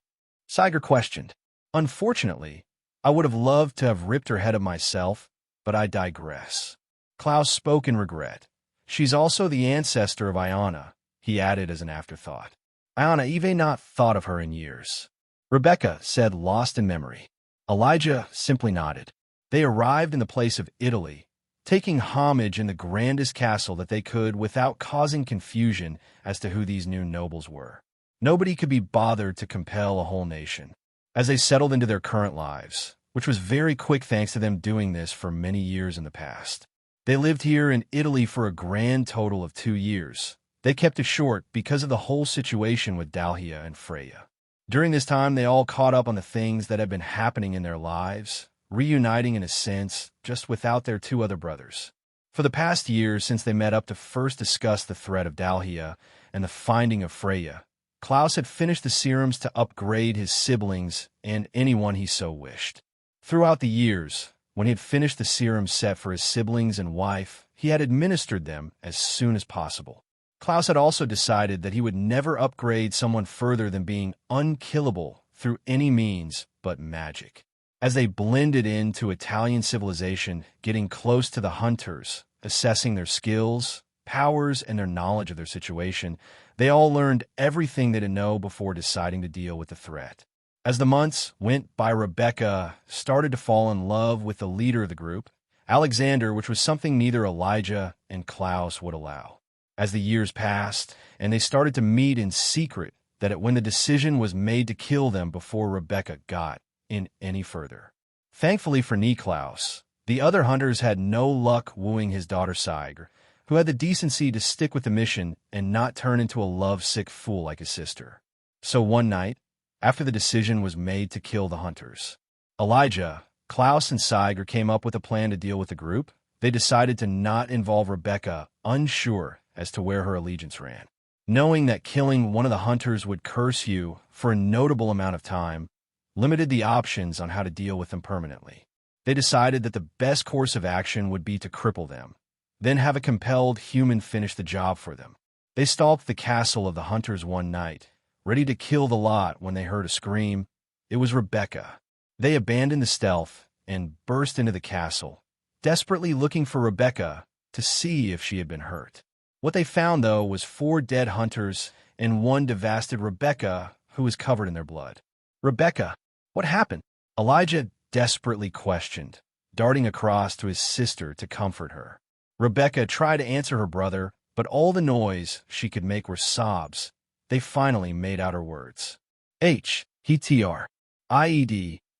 S1: Siger questioned. Unfortunately, I would have loved to have ripped her head of myself, but I digress. Klaus spoke in regret. She's also the ancestor of Iana, he added as an afterthought. Iana, Eve not thought of her in years. Rebecca said, lost in memory. Elijah simply nodded. They arrived in the place of Italy, taking homage in the grandest castle that they could without causing confusion as to who these new nobles were. Nobody could be bothered to compel a whole nation. As they settled into their current lives, which was very quick thanks to them doing this for many years in the past. They lived here in Italy for a grand total of 2 years. They kept it short because of the whole situation with Dalhia and Freya. During this time, they all caught up on the things that had been happening in their lives, reuniting in a sense, just without their 2 other brothers. For the past year since they met up to first discuss the threat of Dalhia and the finding of Freya, Klaus had finished the serums to upgrade his siblings and anyone he so wished. Throughout the years, when he had finished the serum set for his siblings and wife, he had administered them as soon as possible. Klaus had also decided that he would never upgrade someone further than being unkillable through any means but magic. As they blended into Italian civilization, getting close to the hunters, assessing their skills, powers, and their knowledge of their situation, they all learned everything they didn't know before deciding to deal with the threat. As the months went by, Rebecca started to fall in love with the leader of the group, Alexander, which was something neither Elijah and Klaus would allow. As the years passed, and they started to meet in secret, when the decision was made to kill them before Rebecca got in any further. Thankfully for Niklaus, the other hunters had no luck wooing his daughter Sigur, who had the decency to stick with the mission and not turn into a lovesick fool like his sister. So one night, after the decision was made to kill the hunters, Elijah, Klaus, and Sigur came up with a plan to deal with the group. They decided to not involve Rebecca, unsure as to where her allegiance ran. Knowing that killing one of the hunters would curse you for a notable amount of time, limited the options on how to deal with them permanently. They decided that the best course of action would be to cripple them, then have a compelled human finish the job for them. They stalked the castle of the hunters one night, ready to kill the lot when they heard a scream. It was Rebecca. They abandoned the stealth and burst into the castle, desperately looking for Rebecca to see if she had been hurt. What they found, though, was 4 dead hunters and one devastated Rebecca who was covered in their blood. "Rebecca, what happened?" Elijah desperately questioned, darting across to his sister to comfort her. Rebecca tried to answer her brother, but all the noise she could make were sobs. They finally made out her words. "Hetr-ied,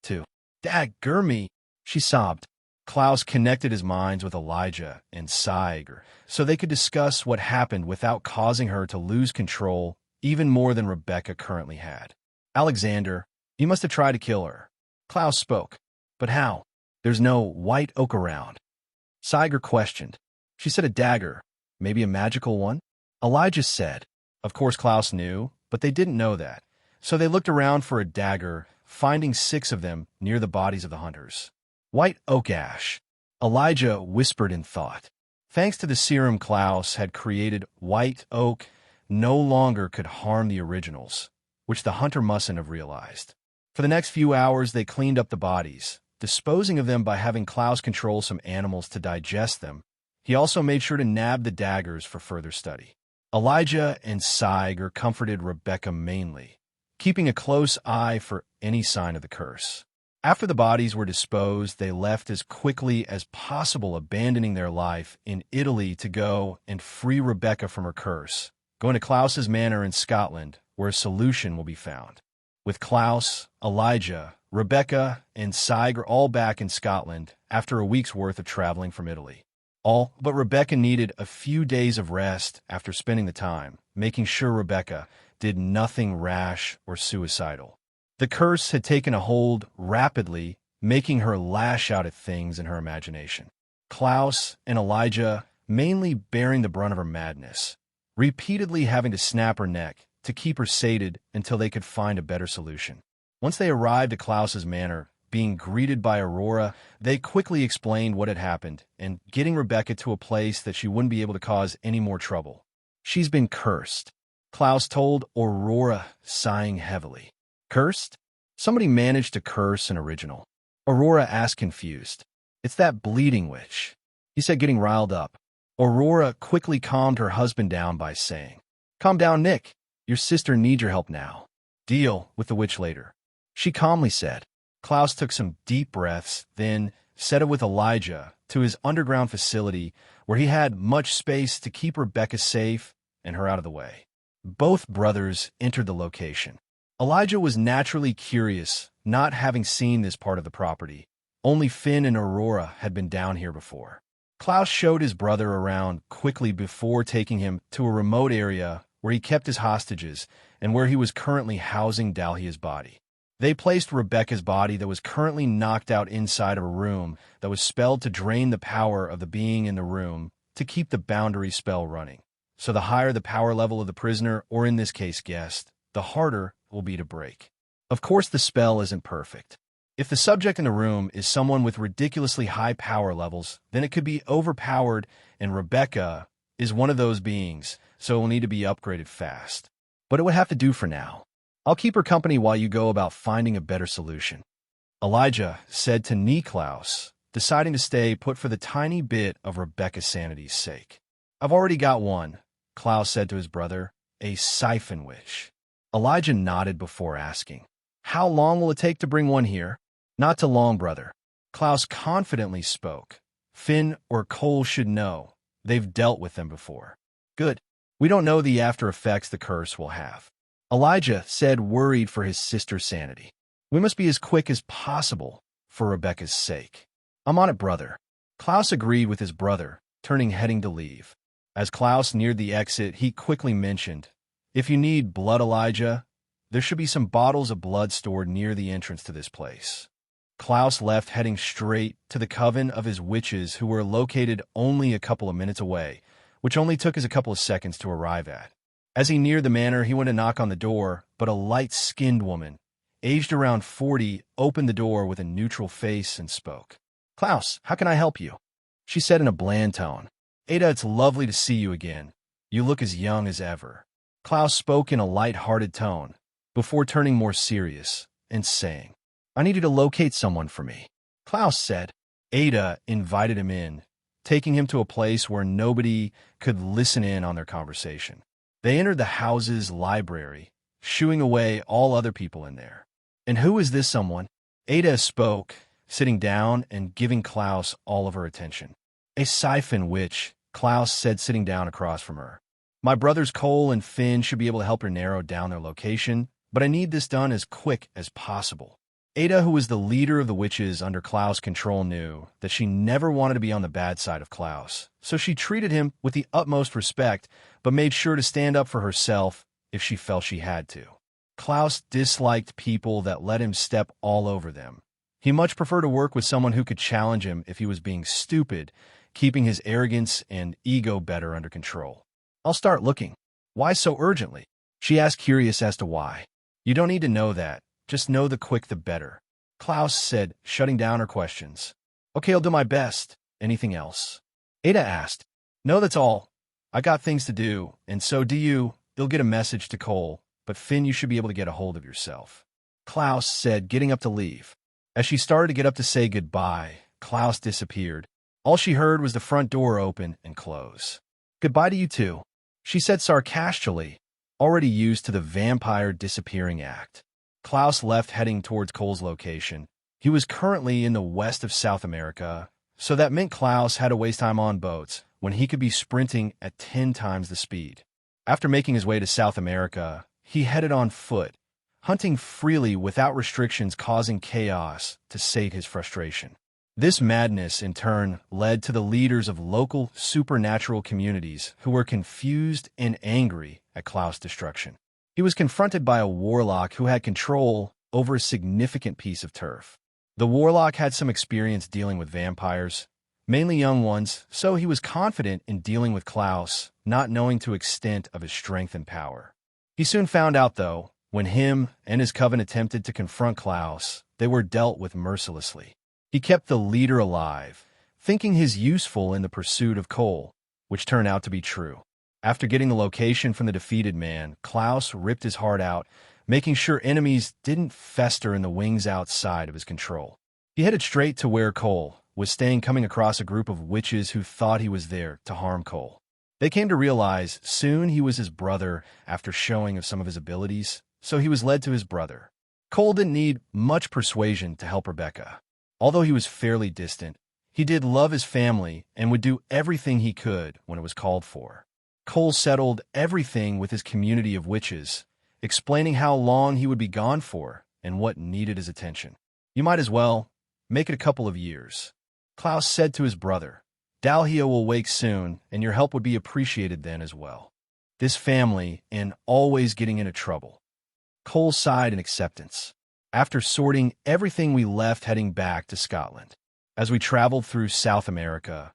S1: too. Daggerme," she sobbed. Klaus connected his minds with Elijah and Sigur so they could discuss what happened without causing her to lose control even more than Rebecca currently had. "Alexander, you must have tried to kill her." Klaus spoke. "But how? There's no white oak around." Sigur questioned. "She said a dagger, maybe a magical one?" Elijah said. Of course Klaus knew, but they didn't know that. So they looked around for a dagger, finding 6 of them near the bodies of the hunters. "White oak ash," Elijah whispered in thought. Thanks to the serum Klaus had created, white oak no longer could harm the originals, which the hunter mustn't have realized. For the next few hours, they cleaned up the bodies, disposing of them by having Klaus control some animals to digest them. He also made sure to nab the daggers for further study. Elijah and Sigur comforted Rebecca mainly, keeping a close eye for any sign of the curse. After the bodies were disposed, they left as quickly as possible, abandoning their life in Italy to go and free Rebecca from her curse, going to Klaus's manor in Scotland, where a solution will be found. With Klaus, Elijah, Rebecca, and Sigur all back in Scotland after a week's worth of traveling from Italy. All but Rebecca needed a few days of rest after spending the time, making sure Rebecca did nothing rash or suicidal. The curse had taken a hold rapidly, making her lash out at things in her imagination. Klaus and Elijah mainly bearing the brunt of her madness, repeatedly having to snap her neck to keep her sated until they could find a better solution. Once they arrived at Klaus's manor, being greeted by Aurora, they quickly explained what had happened and getting Rebecca to a place that she wouldn't be able to cause any more trouble. "She's been cursed," Klaus told Aurora, sighing heavily. "Cursed? Somebody managed to curse an original?" Aurora asked, confused. "It's that bleeding witch," he said, getting riled up. Aurora quickly calmed her husband down by saying, "Calm down, Nick. Your sister needs your help now. Deal with the witch later," she calmly said. Klaus took some deep breaths, then set it with Elijah to his underground facility where he had much space to keep Rebecca safe and her out of the way. Both brothers entered the location. Elijah was naturally curious, not having seen this part of the property. Only Finn and Aurora had been down here before. Klaus showed his brother around quickly before taking him to a remote area where he kept his hostages and where he was currently housing Dalhia's body. They placed Rebecca's body that was currently knocked out inside of a room that was spelled to drain the power of the being in the room to keep the boundary spell running. So the higher the power level of the prisoner, or in this case guest, the harder it will be to break. Of course, the spell isn't perfect. If the subject in the room is someone with ridiculously high power levels, then it could be overpowered, and Rebecca is one of those beings, so it will need to be upgraded fast. But it would have to do for now. I'll keep her company while you go about finding a better solution. Elijah said to Niklaus, deciding to stay put for the tiny bit of Rebecca's sanity's sake. I've already got one, Klaus said to his brother, a siphon wish. Elijah nodded before asking, how long will it take to bring one here? Not too long, brother. Klaus confidently spoke. Finn or Cole should know. They've dealt with them before. Good. We don't know the after effects the curse will have. Elijah said, worried for his sister's sanity. We must be as quick as possible for Rebecca's sake. I'm on it, brother. Klaus agreed with his brother, heading to leave. As Klaus neared the exit, he quickly mentioned, if you need blood, Elijah, there should be some bottles of blood stored near the entrance to this place. Klaus left, heading straight to the coven of his witches, who were located only a couple of minutes away, which only took us a couple of seconds to arrive at. As he neared the manor, he went to knock on the door, but a light-skinned woman, aged around 40, opened the door with a neutral face and spoke. Klaus, how can I help you? She said in a bland tone. Ada, it's lovely to see you again. You look as young as ever. Klaus spoke in a light-hearted tone, before turning more serious and saying, I need you to locate someone for me. Klaus said. Ada invited him in, taking him to a place where nobody could listen in on their conversation. They entered the house's library, shooing away all other people in there. And who is this someone? Ada spoke, sitting down and giving Klaus all of her attention. A siphon witch, Klaus said, sitting down across from her. My brothers Cole and Finn should be able to help her narrow down their location, but I need this done as quick as possible. Ada, who was the leader of the witches under Klaus' control, knew that she never wanted to be on the bad side of Klaus, so she treated him with the utmost respect, but made sure to stand up for herself if she felt she had to. Klaus disliked people that let him step all over them. He much preferred to work with someone who could challenge him if he was being stupid, keeping his arrogance and ego better under control. I'll start looking. Why so urgently? She asked, curious as to why. You don't need to know that. Just know the quick the better, Klaus said, shutting down her questions. Okay, I'll do my best. Anything else? Ada asked. No, that's all. I got things to do, and so do you. You'll get a message to Cole, but Finn, you should be able to get a hold of yourself, Klaus said, getting up to leave. As she started to get up to say goodbye, Klaus disappeared. All she heard was the front door open and close. Goodbye to you too, she said sarcastically, already used to the vampire disappearing act. Klaus left, heading towards Cole's location. He was currently in the west of South America, so that meant Klaus had to waste time on boats when he could be sprinting at 10 times the speed. After making his way to South America, he headed on foot, hunting freely without restrictions, causing chaos to sate his frustration. This madness, in turn, led to the leaders of local supernatural communities who were confused and angry at Klaus' destruction. He was confronted by a warlock who had control over a significant piece of turf. The warlock had some experience dealing with vampires, mainly young ones, so he was confident in dealing with Klaus, not knowing the extent of his strength and power. He soon found out, though, when him and his coven attempted to confront Klaus, they were dealt with mercilessly. He kept the leader alive, thinking he's useful in the pursuit of Cole, which turned out to be true. After getting the location from the defeated man, Klaus ripped his heart out, making sure enemies didn't fester in the wings outside of his control. He headed straight to where Cole was staying, coming across a group of witches who thought he was there to harm Cole. They came to realize soon he was his brother after showing of some of his abilities, so he was led to his brother. Cole didn't need much persuasion to help Rebecca. Although he was fairly distant, he did love his family and would do everything he could when it was called for. Cole settled everything with his community of witches, explaining how long he would be gone for and what needed his attention. You might as well make it a couple of years, Klaus said to his brother. Dalhio will wake soon, and your help would be appreciated then as well. This family, and always getting into trouble. Cole sighed in acceptance. After sorting everything, we left heading back to Scotland. As we traveled through South America,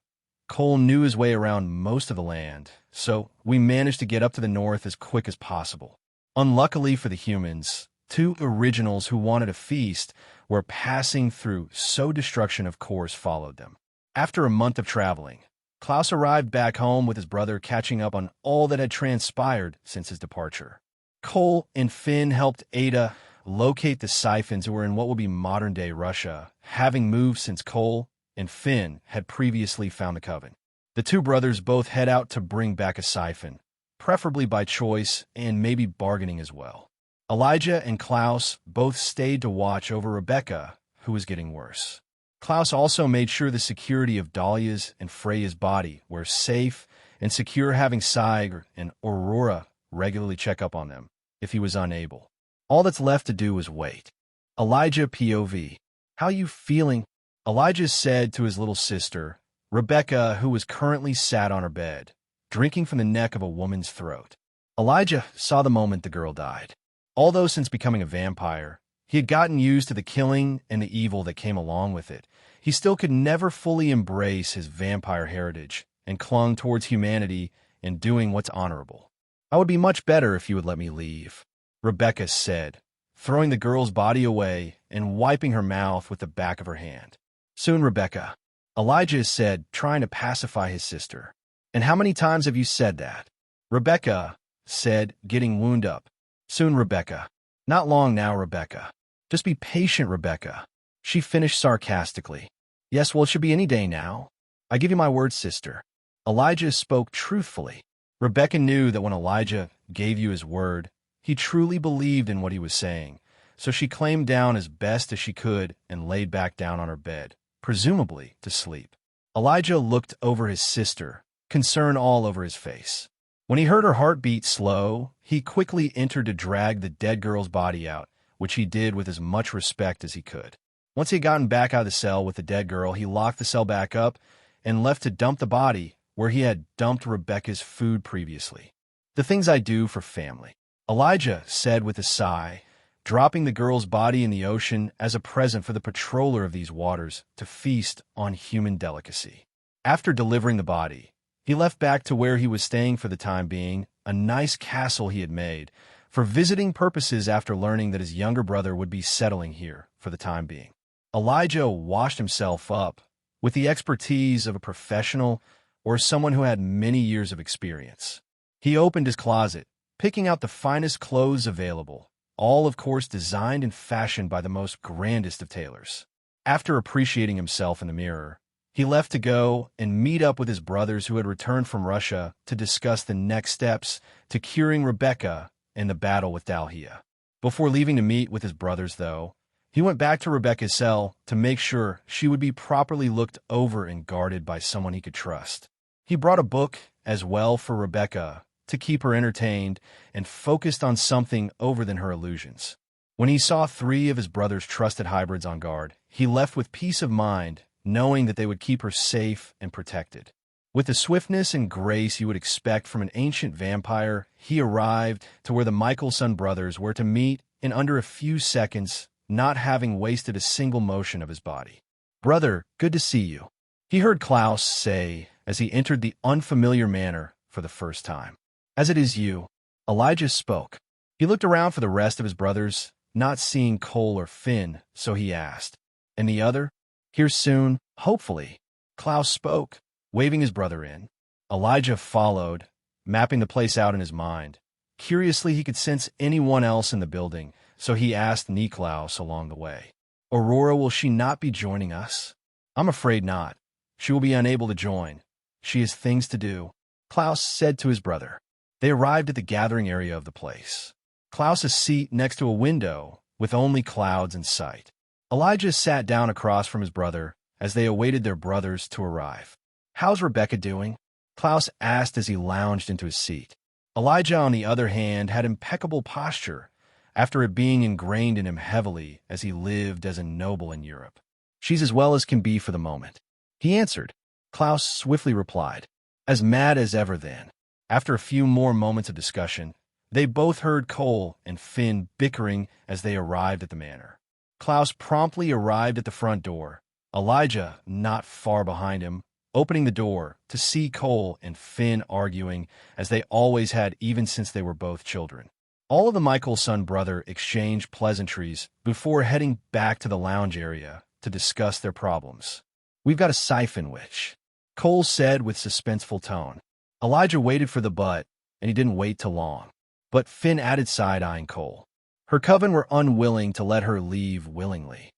S1: Cole knew his way around most of the land, so we managed to get up to the north as quick as possible. Unluckily for the humans, two originals who wanted a feast were passing through, so destruction of course followed them. After a month of traveling, Klaus arrived back home with his brother, catching up on all that had transpired since his departure. Cole and Finn helped Ada locate the siphons who were in what will be modern-day Russia, having moved since Cole and Finn had previously found the coven. The two brothers both head out to bring back a siphon, preferably by choice and maybe bargaining as well. Elijah and Klaus both stayed to watch over Rebecca, who was getting worse. Klaus also made sure the security of Dahlia's and Freya's body were safe and secure, having Sig and Aurora regularly check up on them if he was unable. All that's left to do was wait. Elijah POV. How you feeling? Elijah said to his little sister, Rebecca, who was currently sat on her bed, drinking from the neck of a woman's throat. Elijah saw the moment the girl died. Although since becoming a vampire, he had gotten used to the killing and the evil that came along with it, he still could never fully embrace his vampire heritage and clung towards humanity and doing what's honorable. I would be much better if you would let me leave, Rebecca said, throwing the girl's body away and wiping her mouth with the back of her hand. Soon, Rebecca, Elijah said, trying to pacify his sister. And how many times have you said that? Rebecca said, getting wound up. Soon, Rebecca. Not long now, Rebecca. Just be patient, Rebecca. She finished sarcastically. Yes, well, it should be any day now. I give you my word, sister. Elijah spoke truthfully. Rebecca knew that when Elijah gave you his word, he truly believed in what he was saying, so she claimed down as best as she could and laid back down on her bed, presumably to sleep. Elijah looked over his sister, concern all over his face. When he heard her heartbeat slow, he quickly entered to drag the dead girl's body out, which he did with as much respect as he could. Once he had gotten back out of the cell with the dead girl, he locked the cell back up and left to dump the body where he had dumped Rebecca's food previously. The things I do for family, Elijah said with a sigh, dropping the girl's body in the ocean as a present for the patroller of these waters to feast on human delicacy. After delivering the body, he left back to where he was staying for the time being, a nice castle he had made, for visiting purposes after learning that his younger brother would be settling here for the time being. Elijah washed himself up with the expertise of a professional or someone who had many years of experience. He opened his closet, picking out the finest clothes available, all of course designed and fashioned by the most grandest of tailors. After appreciating himself in the mirror, he left to go and meet up with his brothers who had returned from Russia to discuss the next steps to curing Rebecca and the battle with Dahlia. Before leaving to meet with his brothers, though, he went back to Rebecca's cell to make sure she would be properly looked over and guarded by someone he could trust. He brought a book as well for Rebecca to keep her entertained and focused on something other than her illusions. When he saw 3 of his brother's trusted hybrids on guard, he left with peace of mind, knowing that they would keep her safe and protected. With the swiftness and grace you would expect from an ancient vampire, he arrived to where the Mikaelson brothers were to meet in under a few seconds, not having wasted a single motion of his body. Brother, good to see you, he heard Klaus say as he entered the unfamiliar manor for the first time. As it is you, Elijah spoke. He looked around for the rest of his brothers, not seeing Cole or Finn, so he asked, and the other? Here soon, hopefully. Klaus spoke, waving his brother in. Elijah followed, mapping the place out in his mind. Curiously, he could sense anyone else in the building, so he asked Niklaus along the way. Aurora, will she not be joining us? I'm afraid not. She will be unable to join. She has things to do, Klaus said to his brother. They arrived at the gathering area of the place. Klaus's seat next to a window, with only clouds in sight. Elijah sat down across from his brother as they awaited their brothers to arrive. How's Rebecca doing? Klaus asked as he lounged into his seat. Elijah, on the other hand, had impeccable posture, after it being ingrained in him heavily as he lived as a noble in Europe. She's as well as can be for the moment, he answered. Klaus swiftly replied, as mad as ever then. After a few more moments of discussion, they both heard Cole and Finn bickering as they arrived at the manor. Klaus promptly arrived at the front door, Elijah not far behind him, opening the door to see Cole and Finn arguing as they always had even since they were both children. All of the Mikaelson brother exchanged pleasantries before heading back to the lounge area to discuss their problems. "We've got a siphon witch," Cole said with suspenseful tone. Elijah waited for the but, and he didn't wait too long. But Finn added side-eyeing Cole. Her coven were unwilling to let her leave willingly.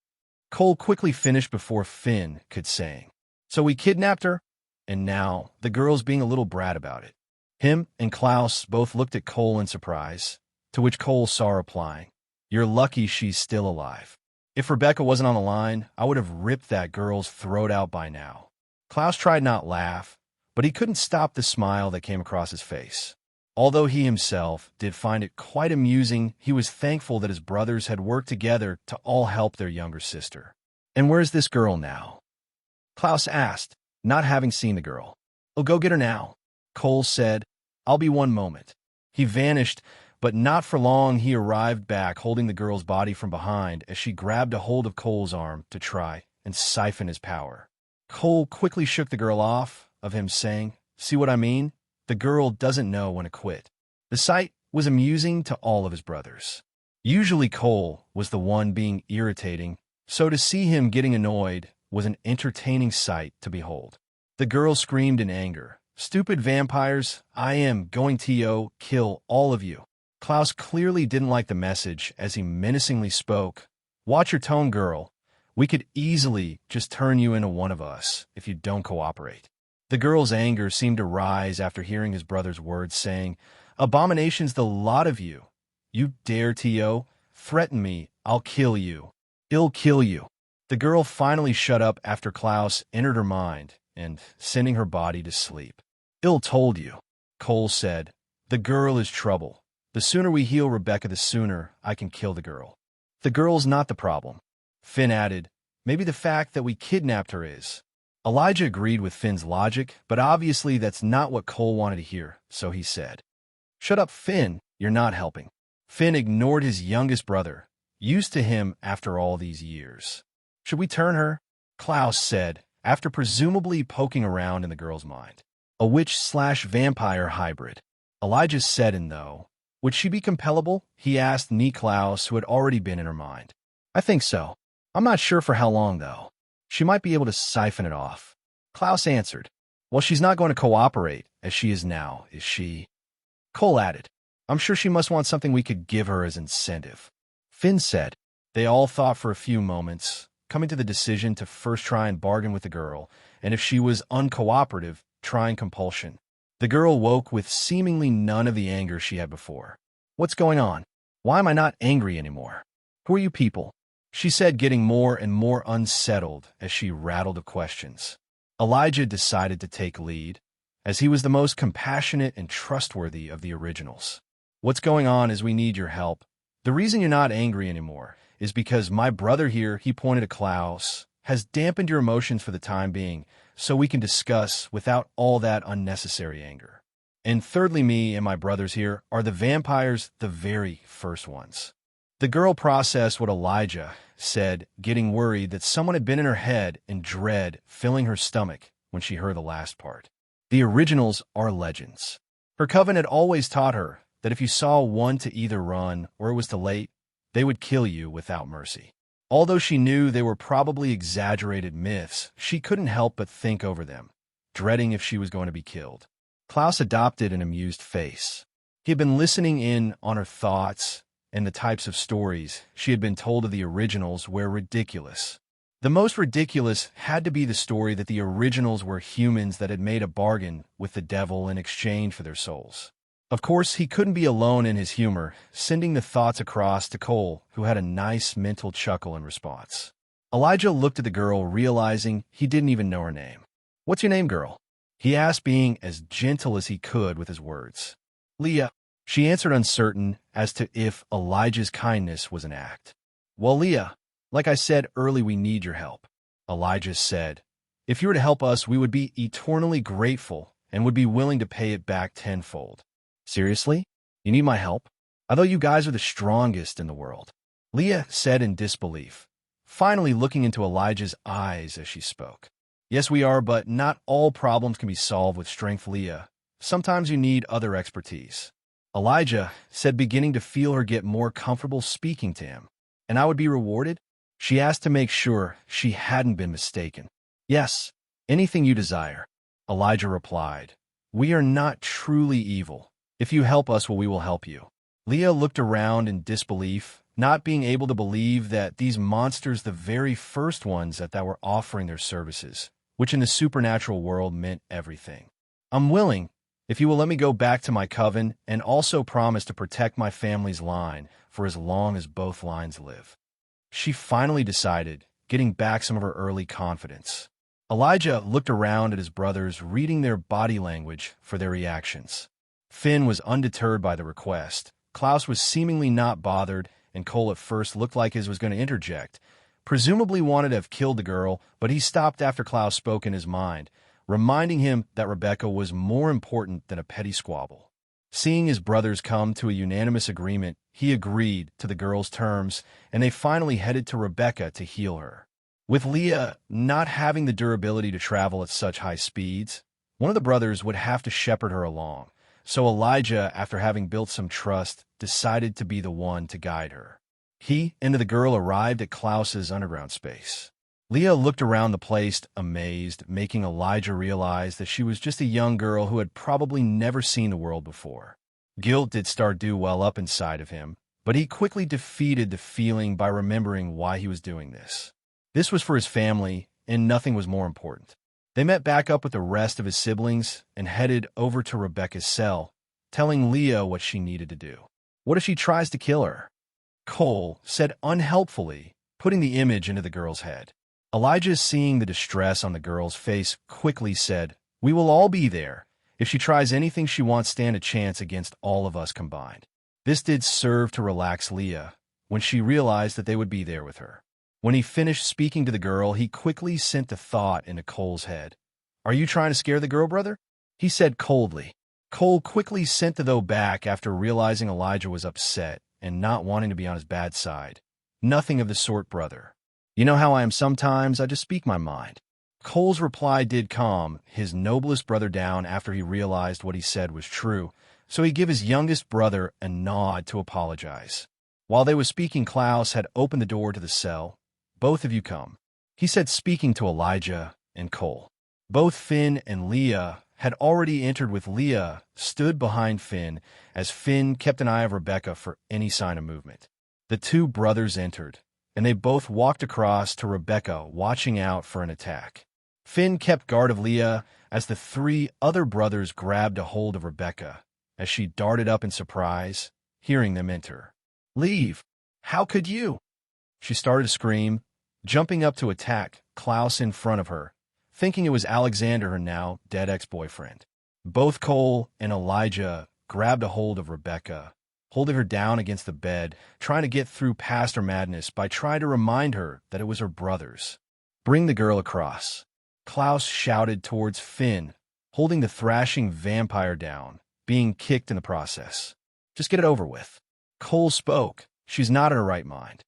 S1: Cole quickly finished before Finn could say, "So we kidnapped her?" And now the girl's being a little brat about it. Him and Klaus both looked at Cole in surprise, to which Cole saw replying, "You're lucky she's still alive. If Rebecca wasn't on the line, I would have ripped that girl's throat out by now." Klaus tried not to laugh, but he couldn't stop the smile that came across his face. Although he himself did find it quite amusing, he was thankful that his brothers had worked together to all help their younger sister. "And where's this girl now?" Klaus asked, not having seen the girl. "I'll go get her now," Cole said. "I'll be one moment." He vanished, but not for long. He arrived back holding the girl's body from behind as she grabbed a hold of Cole's arm to try and siphon his power. Cole quickly shook the girl off of him, saying, "See what I mean? The girl doesn't know when to quit." The sight was amusing to all of his brothers. Usually Cole was the one being irritating, so to see him getting annoyed was an entertaining sight to behold. The girl screamed in anger, "Stupid vampires, I am going to kill all of you." Klaus clearly didn't like the message as he menacingly spoke. "Watch your tone, girl. We could easily just turn you into one of us if you don't cooperate." The girl's anger seemed to rise after hearing his brother's words, saying, "Abominations the lot of you. You dare to threaten me, I'll kill you. I'll kill you." The girl finally shut up after Klaus entered her mind and sending her body to sleep. "Ill told you," Cole said. "The girl is trouble. The sooner we heal Rebecca, the sooner I can kill the girl." "The girl's not the problem," Finn added. "Maybe the fact that we kidnapped her is." Elijah agreed with Finn's logic, but obviously that's not what Cole wanted to hear, so he said, "Shut up, Finn. You're not helping." Finn ignored his youngest brother, used to him after all these years. "Should we turn her?" Klaus said, after presumably poking around in the girl's mind. "A witch/vampire hybrid," Elijah said, and though, "Would she be compellable?" he asked Niklaus, who had already been in her mind. "I think so. I'm not sure for how long, though. She might be able to siphon it off." Klaus answered, "Well, she's not going to cooperate, as she is now, is she?" Cole added, "I'm sure she must want something we could give her as incentive." Finn said. They all thought for a few moments, coming to the decision to first try and bargain with the girl, and if she was uncooperative, trying compulsion. The girl woke with seemingly none of the anger she had before. "What's going on? Why am I not angry anymore? Who are you people?" she said, getting more and more unsettled as she rattled of questions. Elijah decided to take lead, as he was the most compassionate and trustworthy of the originals. "What's going on is we need your help. The reason you're not angry anymore is because my brother here," he pointed to Klaus, "has dampened your emotions for the time being, so we can discuss without all that unnecessary anger. And thirdly, me and my brothers here are the vampires, the very first ones." The girl processed what Elijah said, getting worried that someone had been in her head and dread filling her stomach when she heard the last part. The originals are legends. Her coven had always taught her that if you saw one to either run or it was too late, they would kill you without mercy. Although she knew they were probably exaggerated myths, she couldn't help but think over them, dreading if she was going to be killed. Klaus adopted an amused face. He had been listening in on her thoughts, and the types of stories she had been told of the originals were ridiculous. The most ridiculous had to be the story that the originals were humans that had made a bargain with the devil in exchange for their souls. Of course, he couldn't be alone in his humor, sending the thoughts across to Cole, who had a nice mental chuckle in response. Elijah looked at the girl, realizing he didn't even know her name. "What's your name, girl?" he asked, being as gentle as he could with his words. "Leah," she answered, uncertain as to if Elijah's kindness was an act. "Well, Leah, like I said early, we need your help," Elijah said. "If you were to help us, we would be eternally grateful and would be willing to pay it back tenfold." "Seriously? You need my help? I thought you guys are the strongest in the world," Leah said in disbelief. finally looking into Elijah's eyes as she spoke. Yes, we are, but not all problems can be solved with strength, Leah. Sometimes you need other expertise. Elijah said, beginning to feel her get more comfortable speaking to him. And I would be rewarded? She asked to make sure she hadn't been mistaken. Yes, anything you desire. Elijah replied, we are not truly evil. If you help us, well, we will help you. Leah looked around in disbelief, not being able to believe that these monsters, the very first ones that were offering their services, which in the supernatural world meant everything. I'm willing, if you will let me go back to my coven and also promise to protect my family's line for as long as both lines live. She finally decided, getting back some of her early confidence. Elijah looked around at his brothers, reading their body language for their reactions. Finn was undeterred by the request. Klaus was seemingly not bothered, and Cole at first looked like he was going to interject, presumably wanted to have killed the girl, but he stopped after Klaus spoke in his mind, reminding him that Rebecca was more important than a petty squabble. Seeing his brothers come to a unanimous agreement, he agreed to the girl's terms, and they finally headed to Rebecca to heal her. With Leah not having the durability to travel at such high speeds, one of the brothers would have to shepherd her along, so Elijah, after having built some trust, decided to be the one to guide her. He and the girl arrived at Klaus's underground space. Leah looked around the place, amazed, making Elijah realize that she was just a young girl who had probably never seen the world before. Guilt did start to well up inside of him, but he quickly defeated the feeling by remembering why he was doing this. This was for his family, and nothing was more important. They met back up with the rest of his siblings and headed over to Rebecca's cell, telling Leah what she needed to do. What if she tries to kill her? Cole said unhelpfully, putting the image into the girl's head. Elijah, seeing the distress on the girl's face, quickly said, we will all be there. If she tries anything, she won't stand a chance against all of us combined. This did serve to relax Leah when she realized that they would be there with her. When he finished speaking to the girl, he quickly sent a thought into Cole's head. Are you trying to scare the girl, brother? He said coldly. Cole quickly sent the though back after realizing Elijah was upset and not wanting to be on his bad side. Nothing of the sort, brother. You know how I am sometimes, I just speak my mind. Cole's reply did calm his noblest brother down after he realized what he said was true, so he gave his youngest brother a nod to apologize. While they were speaking, Klaus had opened the door to the cell. Both of you come, he said, speaking to Elijah and Cole. Both Finn and Leah had already entered, with Leah stood behind Finn as Finn kept an eye of Rebecca for any sign of movement. The two brothers entered, and they both walked across to Rebecca, watching out for an attack. Finn kept guard of Leah as the three other brothers grabbed a hold of Rebecca as she darted up in surprise, hearing them enter. Leave! How could you? She started to scream, jumping up to attack Klaus in front of her, thinking it was Alexander, her now dead ex-boyfriend. Both Cole and Elijah grabbed a hold of Rebecca, holding her down against the bed, trying to get through past her madness by trying to remind her that it was her brothers. Bring the girl across. Klaus shouted towards Finn, holding the thrashing vampire down, being kicked in the process. Just get it over with. Cole spoke. She's not in her right mind.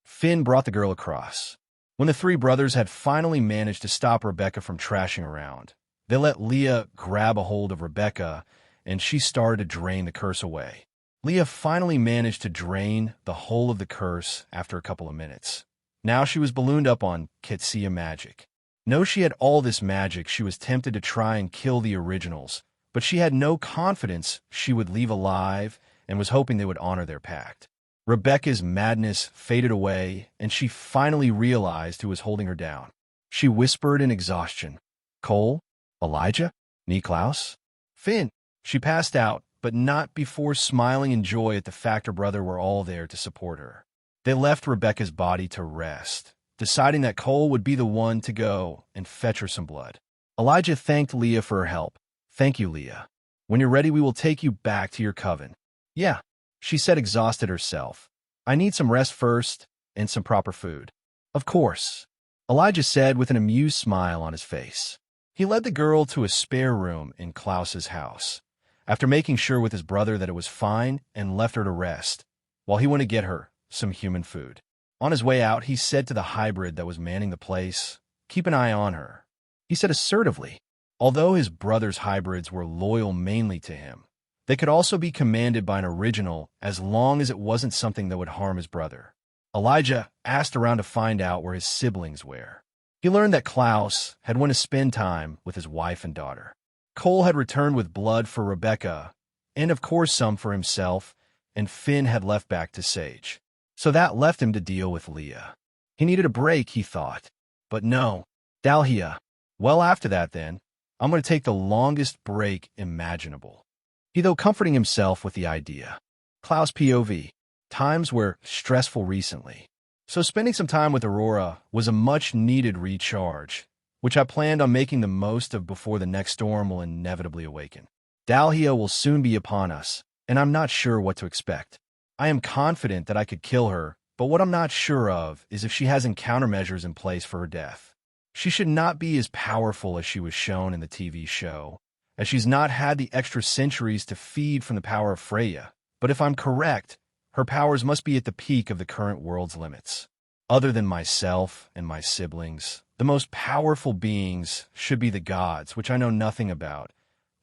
S1: Finn brought the girl across. When the three brothers had finally managed to stop Rebecca from trashing around, they let Leah grab a hold of Rebecca, and she started to drain the curse away. Leah finally managed to drain the whole of the curse after a couple of minutes. Now she was ballooned up on Ketsia magic. Though she had all this magic, she was tempted to try and kill the originals, but she had no confidence she would leave alive and was hoping they would honor their pact. Rebecca's madness faded away, and she finally realized who was holding her down. She whispered in exhaustion, Cole? Elijah? Niklaus? Finn? She passed out, but not before smiling in joy at the fact her brother were all there to support her. They left Rebecca's body to rest, deciding that Cole would be the one to go and fetch her some blood. Elijah thanked Leah for her help. Thank you, Leah. When you're ready, we will take you back to your coven. Yeah, she said, exhausted herself. I need some rest first and some proper food. Of course, Elijah said with an amused smile on his face. He led the girl to a spare room in Klaus's house, after making sure with his brother that it was fine, and left her to rest, while he went to get her some human food. On his way out, he said to the hybrid that was manning the place, "Keep an eye on her." He said assertively. Although his brother's hybrids were loyal mainly to him, they could also be commanded by an original as long as it wasn't something that would harm his brother. Elijah asked around to find out where his siblings were. He learned that Klaus had went to spend time with his wife and daughter. Cole had returned with blood for Rebecca, and of course some for himself, and Finn had left back to Sage. So that left him to deal with Leah. He needed a break, he thought. But no, Dalhia. Well, after that then, I'm going to take the longest break imaginable. He though comforting himself with the idea. Klaus POV. Times were stressful recently. So spending some time with Aurora was a much-needed recharge, which I planned on making the most of before the next storm will inevitably awaken. Dalhia will soon be upon us, and I'm not sure what to expect. I am confident that I could kill her, but what I'm not sure of is if she has countermeasures in place for her death. She should not be as powerful as she was shown in the TV show, as she's not had the extra centuries to feed from the power of Freya. But if I'm correct, her powers must be at the peak of the current world's limits. Other than myself and my siblings, the most powerful beings should be the gods, which I know nothing about,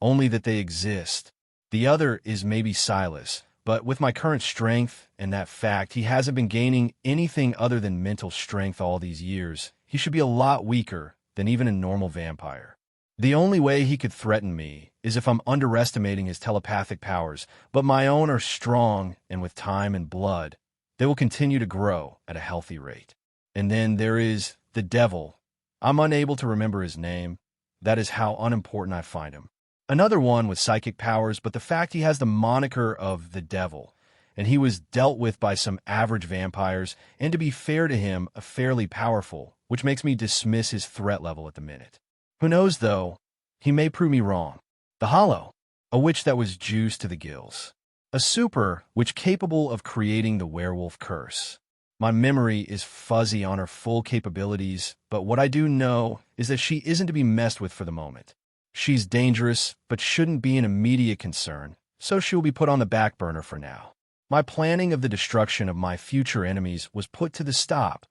S1: only that they exist. The other is maybe Silas, but with my current strength and that fact he hasn't been gaining anything other than mental strength all these years, he should be a lot weaker than even a normal vampire. The only way he could threaten me is if I'm underestimating his telepathic powers, but my own are strong, and with time and blood, they will continue to grow at a healthy rate. And then there is the devil. I'm unable to remember his name. That is how unimportant I find him. Another one with psychic powers, but the fact he has the moniker of the devil, and he was dealt with by some average vampires, and to be fair to him, a fairly powerful, which makes me dismiss his threat level at the minute. Who knows, though? He may prove me wrong. The Hollow, a witch that was juiced to the gills. A super witch capable of creating the werewolf curse. My memory is fuzzy on her full capabilities, but what I do know is that she isn't to be messed with for the moment. She's dangerous, but shouldn't be an immediate concern, so she will be put on the back burner for now. My planning of the destruction of my future enemies was put to the stop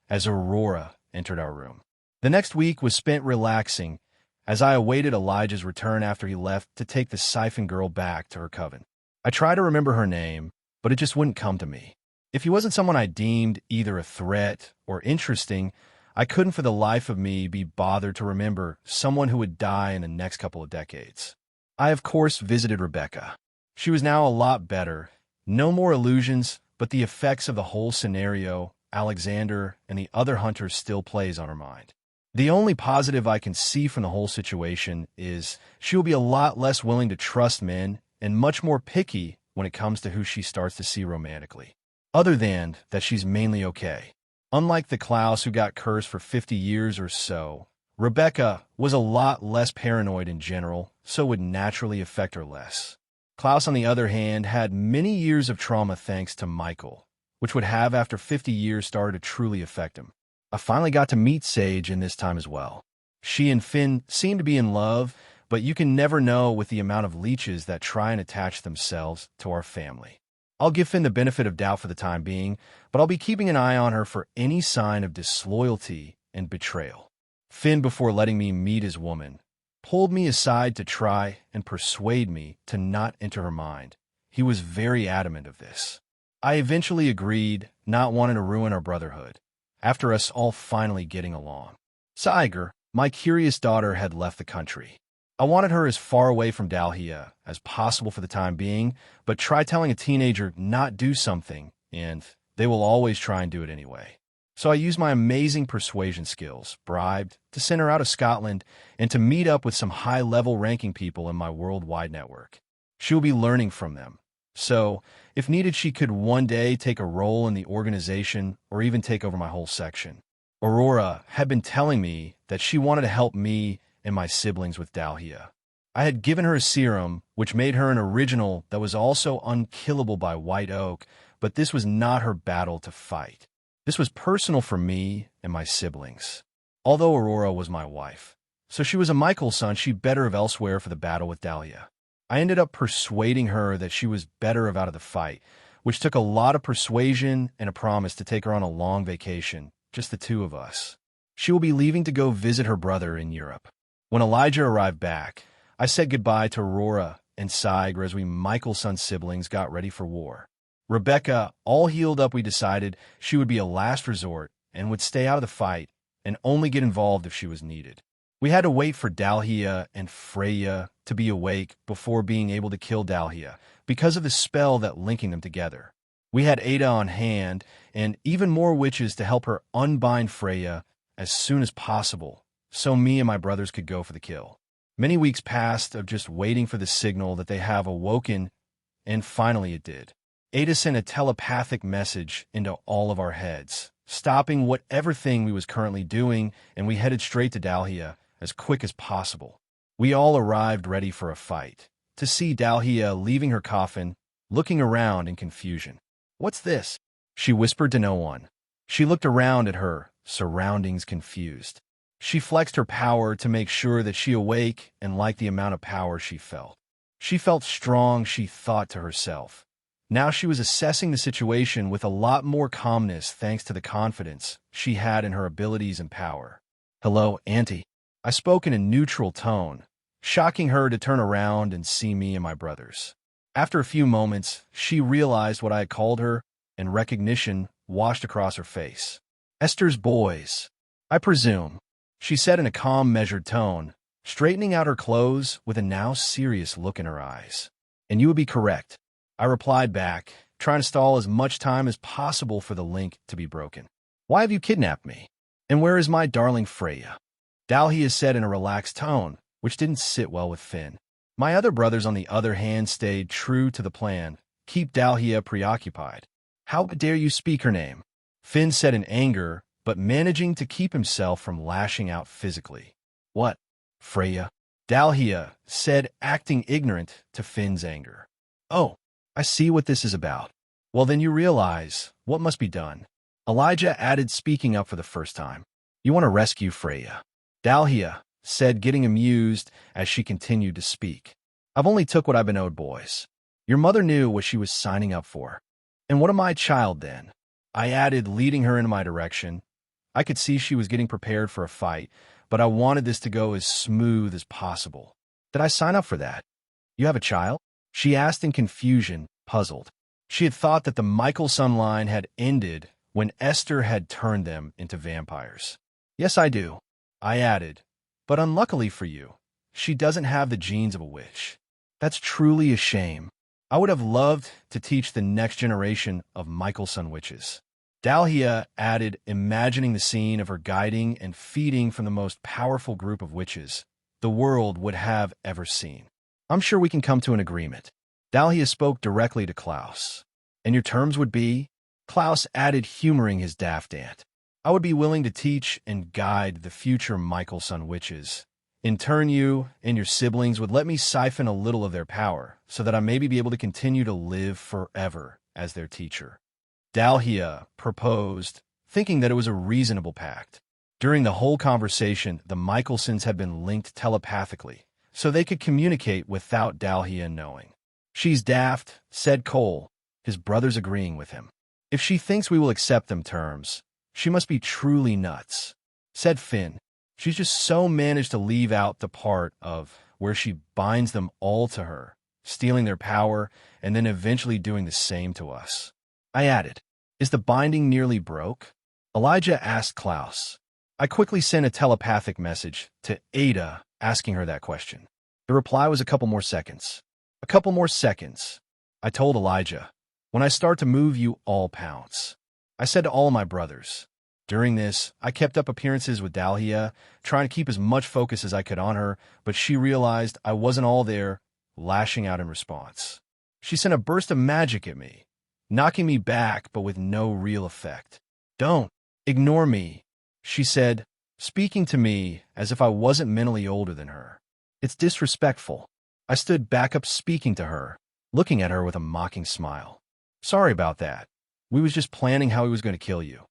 S1: as Aurora entered our room. The next week was spent relaxing as I awaited Elijah's return after he left to take the Siphon girl back to her coven. I tried to remember her name, but it just wouldn't come to me. If he wasn't someone I deemed either a threat or interesting, I couldn't for the life of me be bothered to remember someone who would die in the next couple of decades. I, of course, visited Rebecca. She was now a lot better. No more illusions, but the effects of the whole scenario, Alexander, and the other hunters still plays on her mind. The only positive I can see from the whole situation is she will be a lot less willing to trust men and much more picky when it comes to who she starts to see romantically. Other than that, she's mainly okay. Unlike the Klaus who got cursed for 50 years or so, Rebecca was a lot less paranoid in general, so would naturally affect her less. Klaus, on the other hand, had many years of trauma thanks to Michael, which would have, after 50 years, started to truly affect him. I finally got to meet Sage in this time as well. She and Finn seem to be in love, but you can never know with the amount of leeches that try and attach themselves to our family. I'll give Finn the benefit of doubt for the time being, but I'll be keeping an eye on her for any sign of disloyalty and betrayal. Finn, before letting me meet his woman, pulled me aside to try and persuade me to not enter her mind. He was very adamant of this. I eventually agreed, not wanting to ruin our brotherhood, after us all finally getting along. Saiger, my curious daughter, had left the country. I wanted her as far away from Dalhia as possible for the time being, but try telling a teenager not do something, and they will always try and do it anyway. So I used my amazing persuasion skills, bribed, to send her out of Scotland and to meet up with some high-level ranking people in my worldwide network. She will be learning from them. So, if needed, she could one day take a role in the organization or even take over my whole section. Aurora had been telling me that she wanted to help me and my siblings with Dalhia. I had given her a serum, which made her an original that was also unkillable by White Oak, but this was not her battle to fight. This was personal for me and my siblings. Although Aurora was my wife, so she was a Mikaelson, she'd better have elsewhere for the battle with Dalhia. I ended up persuading her that she was better of out of the fight, which took a lot of persuasion and a promise to take her on a long vacation, just the two of us. She will be leaving to go visit her brother in Europe. When Elijah arrived back, I said goodbye to Aurora and Sigur as we Mikaelson siblings got ready for war. Rebecca, all healed up, we decided she would be a last resort and would stay out of the fight and only get involved if she was needed. We had to wait for Dalhia and Freya to be awake before being able to kill Dalhia because of the spell that linking them together. We had Ada on hand and even more witches to help her unbind Freya as soon as possible, so me and my brothers could go for the kill. Many weeks passed of just waiting for the signal that they have awoken, and finally it did. Ada sent a telepathic message into all of our heads, stopping whatever thing we was currently doing, and we headed straight to Dalhia as quick as possible. We all arrived ready for a fight, to see Dalhia leaving her coffin, looking around in confusion. "What's this?" she whispered to no one. She looked around at her surroundings confused. She flexed her power to make sure that she awake and liked the amount of power she felt. She felt strong, she thought to herself. Now she was assessing the situation with a lot more calmness thanks to the confidence she had in her abilities and power. "Hello, Auntie." I spoke in a neutral tone, shocking her to turn around and see me and my brothers. After a few moments, she realized what I had called her, and recognition washed across her face. "Esther's boys, I presume," she said in a calm, measured tone, straightening out her clothes with a now serious look in her eyes. "And you would be correct," I replied back, trying to stall as much time as possible for the link to be broken. "Why have you kidnapped me? And where is my darling Freya?" Dalhia said in a relaxed tone, which didn't sit well with Finn. My other brothers, on the other hand, stayed true to the plan, keep Dalhia preoccupied. "How dare you speak her name?" Finn said in anger, but managing to keep himself from lashing out physically. "What, Freya?" Dalhia said, acting ignorant to Finn's anger. "Oh, I see what this is about. Well, then you realize what must be done." Elijah added, speaking up for the first time. "You want to rescue Freya," Dalhia said, getting amused as she continued to speak. "I've only took what I've been owed, boys. Your mother knew what she was signing up for. And what am I, child, then?" I added, leading her in my direction. I could see she was getting prepared for a fight, but I wanted this to go as smooth as possible. "Did I sign up for that? You have a child?" she asked in confusion, puzzled. She had thought that the Mikaelson line had ended when Esther had turned them into vampires. "Yes, I do," I added, "but unluckily for you, she doesn't have the genes of a witch. That's truly a shame. I would have loved to teach the next generation of Mikaelson witches." Dalhia added, imagining the scene of her guiding and feeding from the most powerful group of witches the world would have ever seen. "I'm sure we can come to an agreement." Dalhia spoke directly to Klaus. "And your terms would be?" Klaus added, humoring his daft aunt. "I would be willing to teach and guide the future Mikaelson witches. In turn, you and your siblings would let me siphon a little of their power so that I maybe be able to continue to live forever as their teacher." Dalhia proposed, thinking that it was a reasonable pact. During the whole conversation, the Mikaelsons had been linked telepathically, so they could communicate without Dalhia knowing. "She's daft," said Cole, his brothers agreeing with him. "If she thinks we will accept them terms, she must be truly nuts," said Finn. "She's just so managed to leave out the part of where she binds them all to her, stealing their power, and then eventually doing the same to us." I added, "Is the binding nearly broke?" Elijah asked Klaus. I quickly sent a telepathic message to Ada asking her that question. The reply was a couple more seconds. "A couple more seconds," I told Elijah. "When I start to move, you all pounce," I said to all of my brothers. During this, I kept up appearances with Dalhia, trying to keep as much focus as I could on her, but she realized I wasn't all there, lashing out in response. She sent a burst of magic at me, knocking me back but with no real effect. "Don't ignore me," she said, speaking to me as if I wasn't mentally older than her. "It's disrespectful." I stood back up speaking to her, looking at her with a mocking smile. "Sorry about that. We was just planning how he was going to kill you.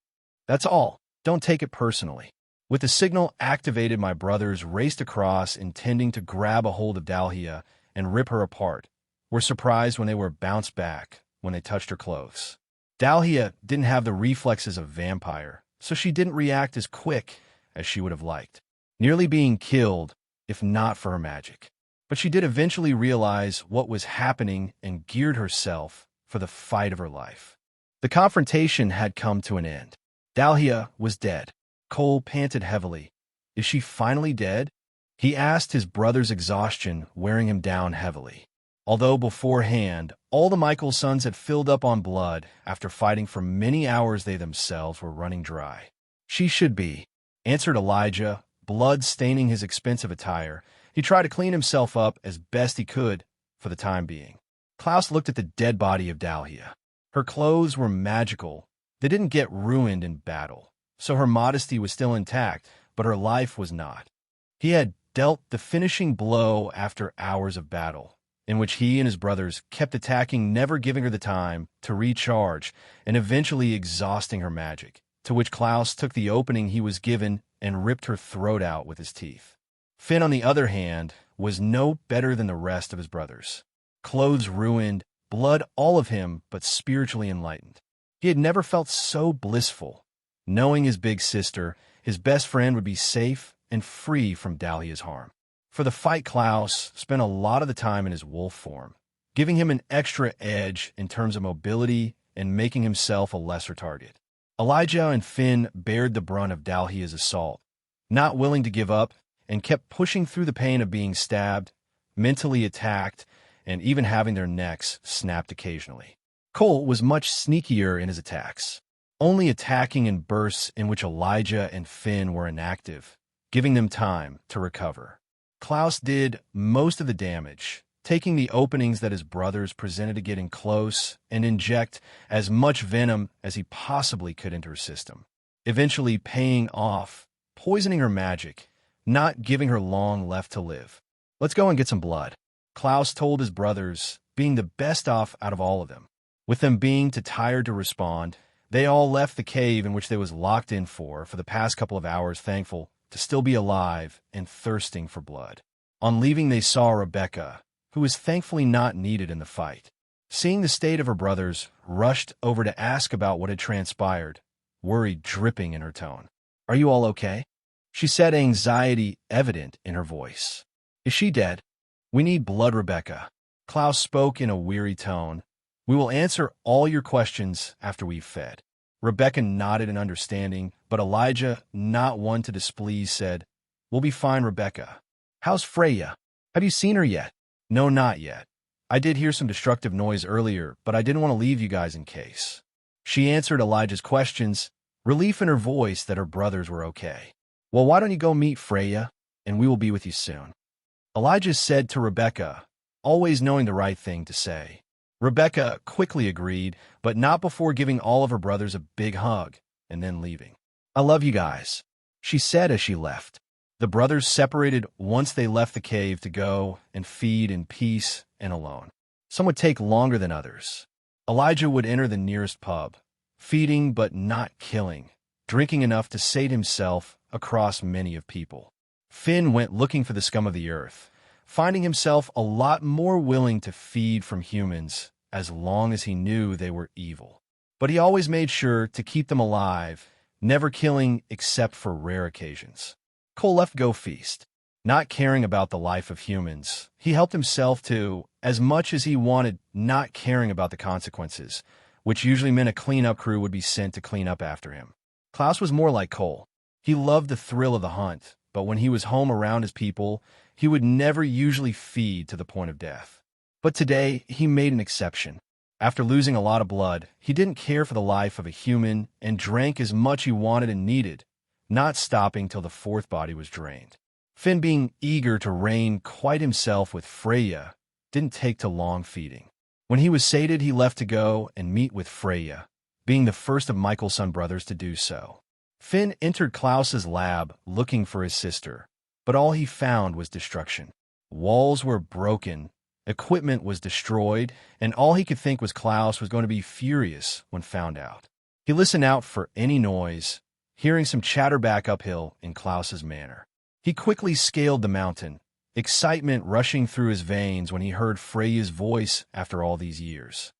S1: That's all. Don't take it personally." With the signal activated, my brothers raced across, intending to grab a hold of Dalhia and rip her apart. Were surprised when they were bounced back when they touched her clothes. Dahlia didn't have the reflexes of vampire, so she didn't react as quick as she would have liked, nearly being killed if not for her magic. But she did eventually realize what was happening and geared herself for the fight of her life. The confrontation had come to an end. Dahlia was dead. Cole panted heavily. Is she finally dead? He asked, his brother's exhaustion wearing him down heavily. Although beforehand, all the Mikaelsons had filled up on blood after fighting for many hours, they themselves were running dry. She should be, answered Elijah, blood staining his expensive attire. He tried to clean himself up as best he could for the time being. Klaus looked at the dead body of Dahlia. Her clothes were magical. They didn't get ruined in battle, so her modesty was still intact, but her life was not. He had dealt the finishing blow after hours of battle, in which he and his brothers kept attacking, never giving her the time to recharge, and eventually exhausting her magic, to which Klaus took the opening he was given and ripped her throat out with his teeth. Finn, on the other hand, was no better than the rest of his brothers. Clothes ruined, blood all of him, but spiritually enlightened. He had never felt so blissful, knowing his big sister, his best friend, would be safe and free from Dahlia's harm. For the fight, Klaus spent a lot of the time in his wolf form, giving him an extra edge in terms of mobility and making himself a lesser target. Elijah and Finn bared the brunt of Dahlia's assault, not willing to give up, and kept pushing through the pain of being stabbed, mentally attacked, and even having their necks snapped occasionally. Cole was much sneakier in his attacks, only attacking in bursts in which Elijah and Finn were inactive, giving them time to recover. Klaus did most of the damage, taking the openings that his brothers presented to get in close and inject as much venom as he possibly could into her system, eventually paying off, poisoning her magic, not giving her long left to live. Let's go and get some blood, Klaus told his brothers, being the best off out of all of them. With them being too tired to respond, they all left the cave in which they was locked in for the past couple of hours, thankful to still be alive and thirsting for blood. On leaving, they saw Rebecca, who was thankfully not needed in the fight. Seeing the state of her brothers, rushed over to ask about what had transpired, worry dripping in her tone. Are you all okay? She said, anxiety evident in her voice. Is she dead? We need blood, Rebecca. Klaus spoke in a weary tone. We will answer all your questions after we've fed. Rebecca nodded in understanding, but Elijah, not one to displease, said, We'll be fine, Rebecca. How's Freya? Have you seen her yet? No, not yet. I did hear some destructive noise earlier, but I didn't want to leave you guys in case. She answered Elijah's questions, relief in her voice that her brothers were okay. Well, why don't you go meet Freya, and we will be with you soon. Elijah said to Rebecca, always knowing the right thing to say. Rebecca quickly agreed, but not before giving all of her brothers a big hug and then leaving. I love you guys, she said as she left. The brothers separated once they left the cave to go and feed in peace and alone. Some would take longer than others. Elijah would enter the nearest pub, feeding but not killing, drinking enough to sate himself across many of people. Finn went looking for the scum of the earth, finding himself a lot more willing to feed from humans as long as he knew they were evil. But he always made sure to keep them alive, never killing except for rare occasions. Cole left go feast. Not caring about the life of humans, he helped himself to as much as he wanted, not caring about the consequences, which usually meant a cleanup crew would be sent to clean up after him. Klaus was more like Cole. He loved the thrill of the hunt, but when he was home around his people, he would never usually feed to the point of death. But today, he made an exception. After losing a lot of blood, he didn't care for the life of a human and drank as much he wanted and needed, not stopping till the fourth body was drained. Finn, being eager to reign quite himself with Freya, didn't take to long feeding. When he was sated, he left to go and meet with Freya, being the first of Mikaelson brothers to do so. Finn entered Klaus's lab looking for his sister, but all he found was destruction. Walls were broken, equipment was destroyed, and all he could think was Klaus was going to be furious when found out. He listened out for any noise, hearing some chatter back uphill in Klaus's manor. He quickly scaled the mountain, excitement rushing through his veins when he heard Freya's voice after all these years.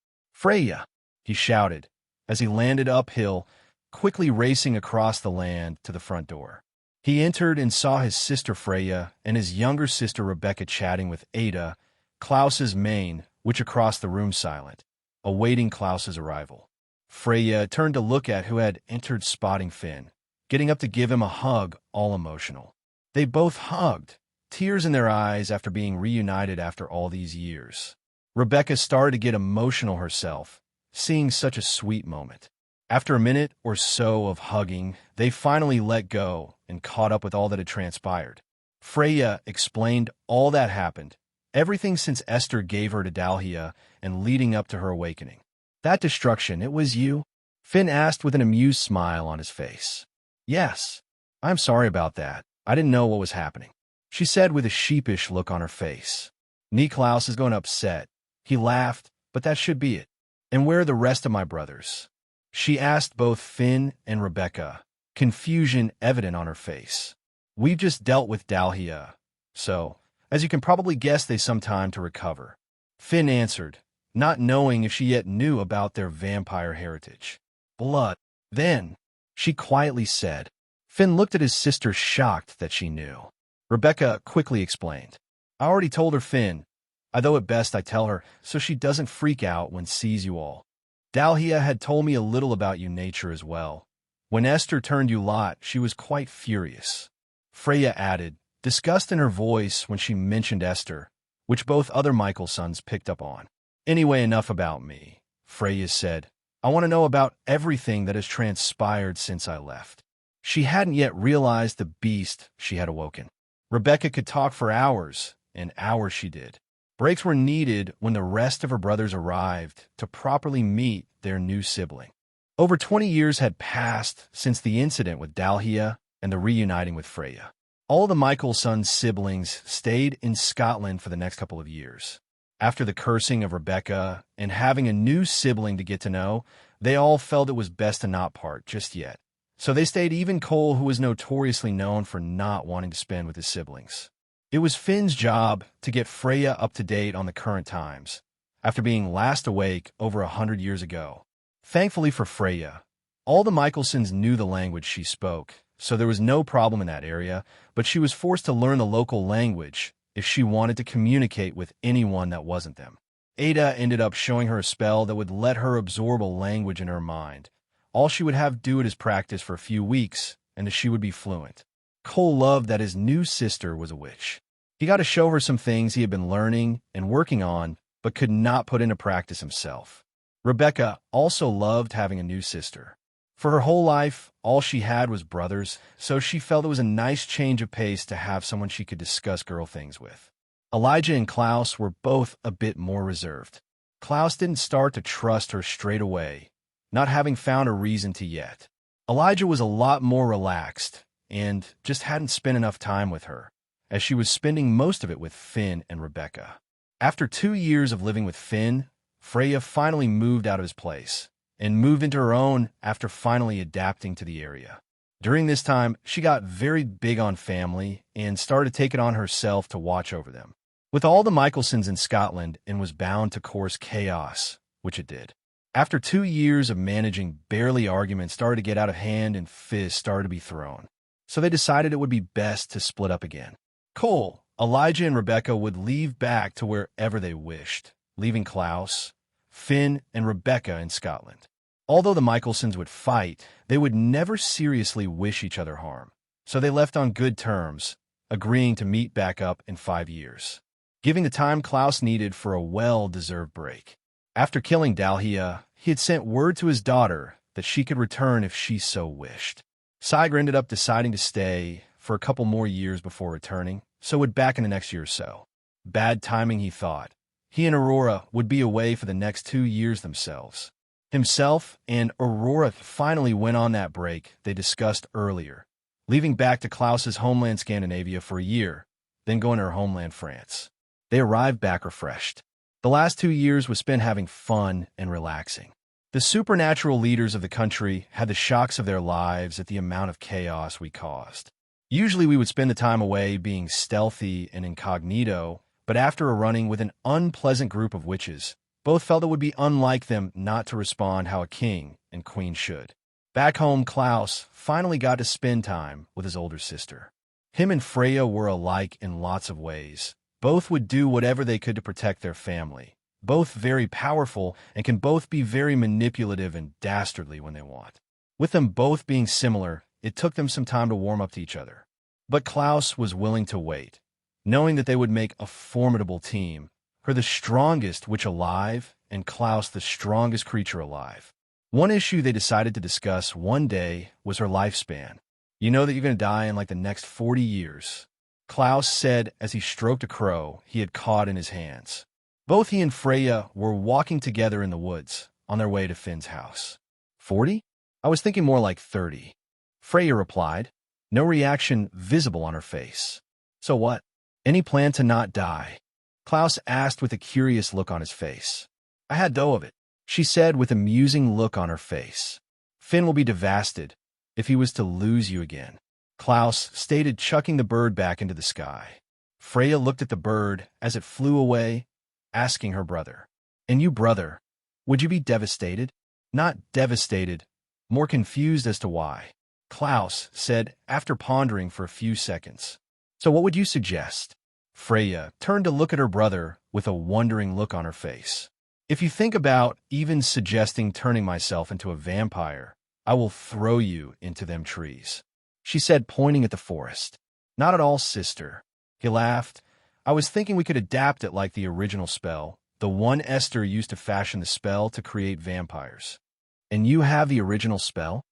S1: Freya, he shouted, as he landed uphill, quickly racing across the land to the front door. He entered and saw his sister Freya and his younger sister Rebecca chatting with Ada, Klaus's maid, which across the room silent, awaiting Klaus's arrival. Freya turned to look at who had entered, spotting Finn, getting up to give him a hug, all emotional. They both hugged, tears in their eyes after being reunited after all these years. Rebecca started to get emotional herself, seeing such a sweet moment. After a minute or so of hugging, they finally let go and caught up with all that had transpired. Freya explained all that happened, everything since Esther gave her to Dalhia and leading up to her awakening. That destruction, it was you? Finn asked with an amused smile on his face. Yes. I'm sorry about that. I didn't know what was happening, she said with a sheepish look on her face. Niklaus is going upset. He laughed, but that should be it. And where are the rest of my brothers? She asked both Finn and Rebecca, confusion evident on her face. We've just dealt with Dalhia, so, as you can probably guess, they some time to recover. Finn answered, not knowing if she yet knew about their vampire heritage. Blood, then, she quietly said. Finn looked at his sister, shocked that she knew. Rebecca quickly explained. I already told her, Finn. I thought it best I tell her so she doesn't freak out when sees you all. Dalhia had told me a little about you nature as well. When Esther turned you lot, she was quite furious. Freya added, disgust in her voice when she mentioned Esther, which both other Mikaelsons picked up on. Anyway, enough about me, Freya said. I want to know about everything that has transpired since I left. She hadn't yet realized the beast she had awoken. Rebecca could talk for hours, and hours she did. Breaks were needed when the rest of her brothers arrived to properly meet their new sibling. Over 20 years had passed since the incident with Dalhia and the reuniting with Freya. All the Mikaelson's siblings stayed in Scotland for the next couple of years. After the cursing of Rebecca and having a new sibling to get to know, they all felt it was best to not part just yet. So they stayed, even Cole, who was notoriously known for not wanting to spend with his siblings. It was Finn's job to get Freya up to date on the current times, after being last awake over 100 years ago. Thankfully for Freya, all the Mikaelsons knew the language she spoke, so there was no problem in that area, but she was forced to learn the local language if she wanted to communicate with anyone that wasn't them. Ada ended up showing her a spell that would let her absorb a language in her mind. All she would have to do it is practice for a few weeks, and she would be fluent. Cole loved that his new sister was a witch. He got to show her some things he had been learning and working on, but could not put into practice himself. Rebecca also loved having a new sister. For her whole life, all she had was brothers, so she felt it was a nice change of pace to have someone she could discuss girl things with. Elijah and Klaus were both a bit more reserved. Klaus didn't start to trust her straight away, not having found a reason to yet. Elijah was a lot more relaxed and just hadn't spent enough time with her, as she was spending most of it with Finn and Rebecca. After 2 years of living with Finn, Freya finally moved out of his place and moved into her own after finally adapting to the area. During this time, she got very big on family and started to take it on herself to watch over them. With all the Mikaelsons in Scotland, and was bound to course chaos, which it did. After 2 years of managing, barely arguments started to get out of hand and fists started to be thrown. So they decided it would be best to split up again. Cole, Elijah, and Rebecca would leave back to wherever they wished, leaving Klaus, Finn, and Rebecca in Scotland. Although the Mikaelsons would fight, they would never seriously wish each other harm. So they left on good terms, agreeing to meet back up in 5 years, giving the time Klaus needed for a well-deserved break. After killing Dalhia, he had sent word to his daughter that she could return if she so wished. Sigurd ended up deciding to stay for a couple more years before returning, so would back in the next year or so. Bad timing, he thought. He and Aurora would be away for the next 2 years themselves. Himself and Aurora finally went on that break they discussed earlier, leaving back to Klaus's homeland Scandinavia for a year, then going to her homeland France. They arrived back refreshed. The last 2 years was spent having fun and relaxing. The supernatural leaders of the country had the shocks of their lives at the amount of chaos we caused. Usually we would spend the time away being stealthy and incognito, but after a running with an unpleasant group of witches, Both felt it would be unlike them not to respond how a king and queen should. Back home, Klaus finally got to spend time with his older sister. Him and Freya were alike in lots of ways. Both would do whatever they could to protect their family. Both very powerful and can both be very manipulative and dastardly when they want. With them both being similar, it took them some time to warm up to each other. But Klaus was willing to wait, knowing that they would make a formidable team. Her the strongest witch alive, and Klaus the strongest creature alive. One issue they decided to discuss one day was her lifespan. You know that you're going to die in like the next 40 years. Klaus said as he stroked a crow he had caught in his hands. Both he and Freya were walking together in the woods, on their way to Finn's house. 40? I was thinking more like 30. Freya replied, no reaction visible on her face. So what? Any plan to not die? Klaus asked with a curious look on his face. I had dough of it, she said with a musing look on her face. Finn will be devastated if he was to lose you again, Klaus stated, chucking the bird back into the sky. Freya looked at the bird as it flew away, asking her brother, and you, brother, would you be devastated? Not devastated, more confused as to why. Klaus said after pondering for a few seconds. So what would you suggest? Freya turned to look at her brother with a wondering look on her face. If you think about even suggesting turning myself into a vampire, I will throw you into them trees, she said, pointing at the forest. Not at all, sister. He laughed. I was thinking we could adapt it like the original spell, the one Esther used to fashion the spell to create vampires. And you have the original spell?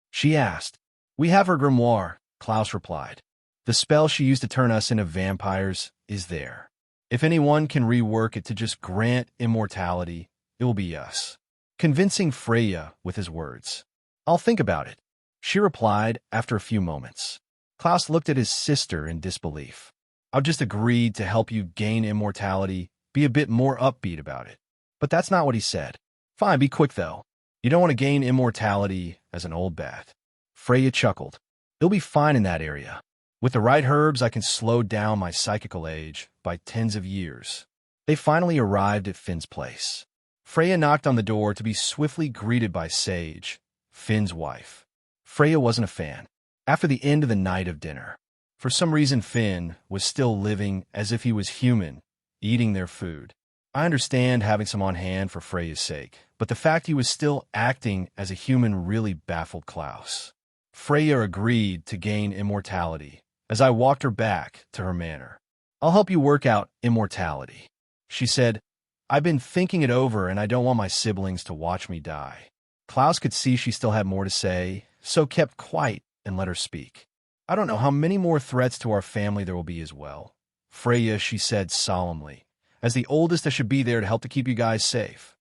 S1: She asked. We have her grimoire, Klaus replied. The spell she used to turn us into vampires is there. If anyone can rework it to just grant immortality, it will be us. Convincing Freya with his words. I'll think about it, she replied after a few moments. Klaus looked at his sister in disbelief. I've just agreed to help you gain immortality, be a bit more upbeat about it. But that's not what he said. Fine, be quick though. You don't want to gain immortality as an old bat. Freya chuckled. It'll be fine in that area. With the right herbs, I can slow down my psychical age by tens of years. They finally arrived at Finn's place. Freya knocked on the door to be swiftly greeted by Sage, Finn's wife. Freya wasn't a fan. After the end of the night of dinner, for some reason Finn was still living as if he was human, eating their food. I understand having some on hand for Freya's sake, but the fact he was still acting as a human really baffled Klaus. Freya agreed to gain immortality as I walked her back to her manor. I'll help you work out immortality, she said. I've been thinking it over and I don't want my siblings to watch me die. Klaus could see she still had more to say, so kept quiet and let her speak. I don't know how many more threats to our family there will be as well. Freya, she said solemnly. As the oldest, I should be there to help to keep you guys safe.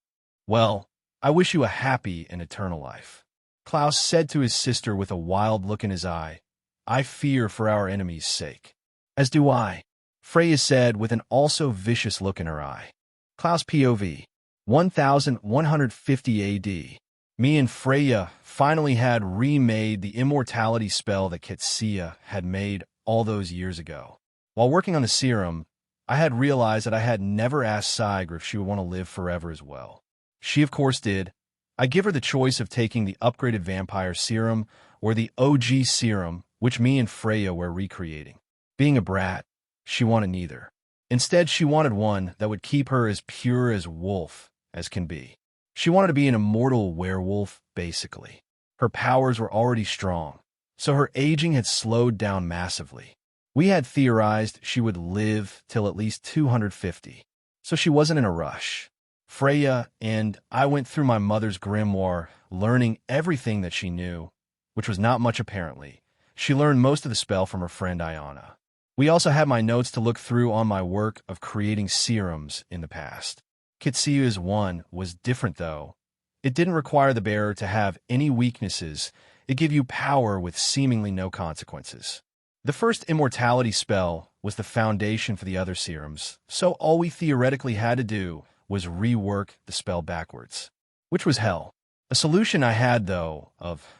S1: Well, I wish you a happy and eternal life, Klaus said to his sister with a wild look in his eye. I fear for our enemies' sake. As do I, Freya said with an also vicious look in her eye. Klaus POV, 1150 AD. Me and Freya finally had remade the immortality spell that Ketsia had made all those years ago. While working on the serum, I had realized that I had never asked Sigrid if she would want to live forever as well. She of course did. I give her the choice of taking the upgraded vampire serum or the OG serum, which me and Freya were recreating. Being a brat, she wanted neither. Instead, she wanted one that would keep her as pure as wolf as can be. She wanted to be an immortal werewolf, basically. Her powers were already strong, so her aging had slowed down massively. We had theorized she would live till at least 250, so she wasn't in a rush. Freya and I went through my mother's grimoire, learning everything that she knew, which was not much apparently. She learned most of the spell from her friend Iana. We also had my notes to look through on my work of creating serums in the past. Kitsia's one was different though. It didn't require the bearer to have any weaknesses. It gave you power with seemingly no consequences. The first immortality spell was the foundation for the other serums, so all we theoretically had to do was rework the spell backwards, which was hell. A solution I had, though,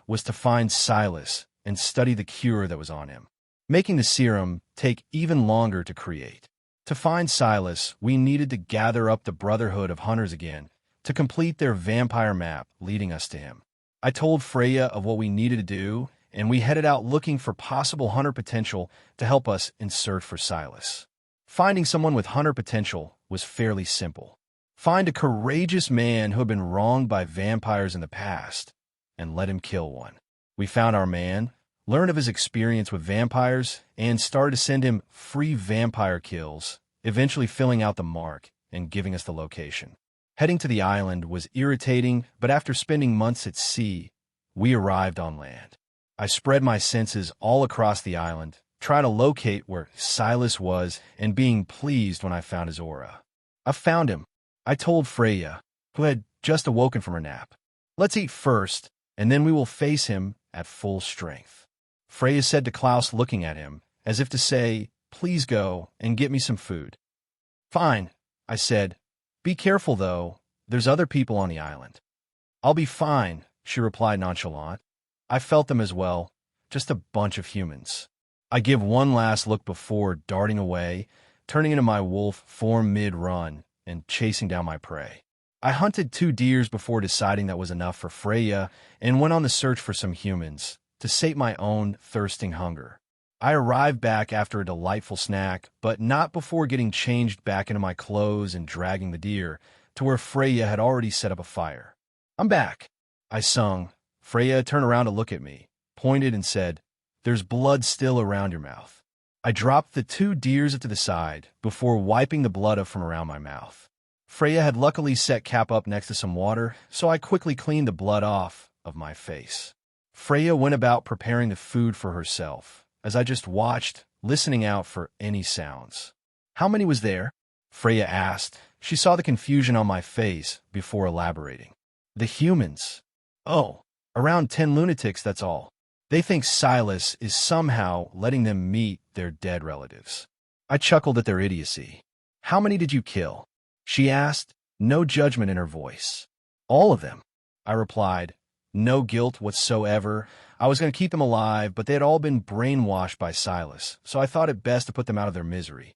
S1: was to find Silas and study the cure that was on him, making the serum take even longer to create. To find Silas, we needed to gather up the Brotherhood of Hunters again to complete their vampire map leading us to him. I told Freya of what we needed to do, and we headed out looking for possible hunter potential to help us in search for Silas. Finding someone with hunter potential was fairly simple. Find a courageous man who had been wronged by vampires in the past, and let him kill one. We found our man, learned of his experience with vampires, and started to send him free vampire kills, eventually filling out the mark and giving us the location. Heading to the island was irritating, but after spending months at sea, we arrived on land. I spread my senses all across the island, trying to locate where Silas was and being pleased when I found his aura. I found him, I told Freya, who had just awoken from her nap. Let's eat first, and then we will face him at full strength. Freya said to Klaus, looking at him, as if to say, please go and get me some food. Fine, I said. Be careful, though. There's other people on the island. I'll be fine, she replied nonchalant. I felt them as well, just a bunch of humans. I give one last look before darting away, turning into my wolf form mid-run and chasing down my prey. I hunted 2 deers before deciding that was enough for Freya and went on the search for some humans to sate my own thirsting hunger. I arrived back after a delightful snack, but not before getting changed back into my clothes and dragging the deer to where Freya had already set up a fire. I'm back, I sung. Freya turned around to look at me, pointed and said, there's blood still around your mouth. I dropped the 2 deers to the side before wiping the blood up from around my mouth. Freya had luckily set Cap up next to some water, so I quickly cleaned the blood off of my face. Freya went about preparing the food for herself, as I just watched, listening out for any sounds. How many was there? Freya asked. She saw the confusion on my face before elaborating. The humans. Oh, around 10 lunatics, that's all. They think Silas is somehow letting them meet their dead relatives. I chuckled at their idiocy. How many did you kill? She asked, no judgment in her voice. All of them, I replied. No guilt whatsoever. I was going to keep them alive, but they had all been brainwashed by Silas, so I thought it best to put them out of their misery.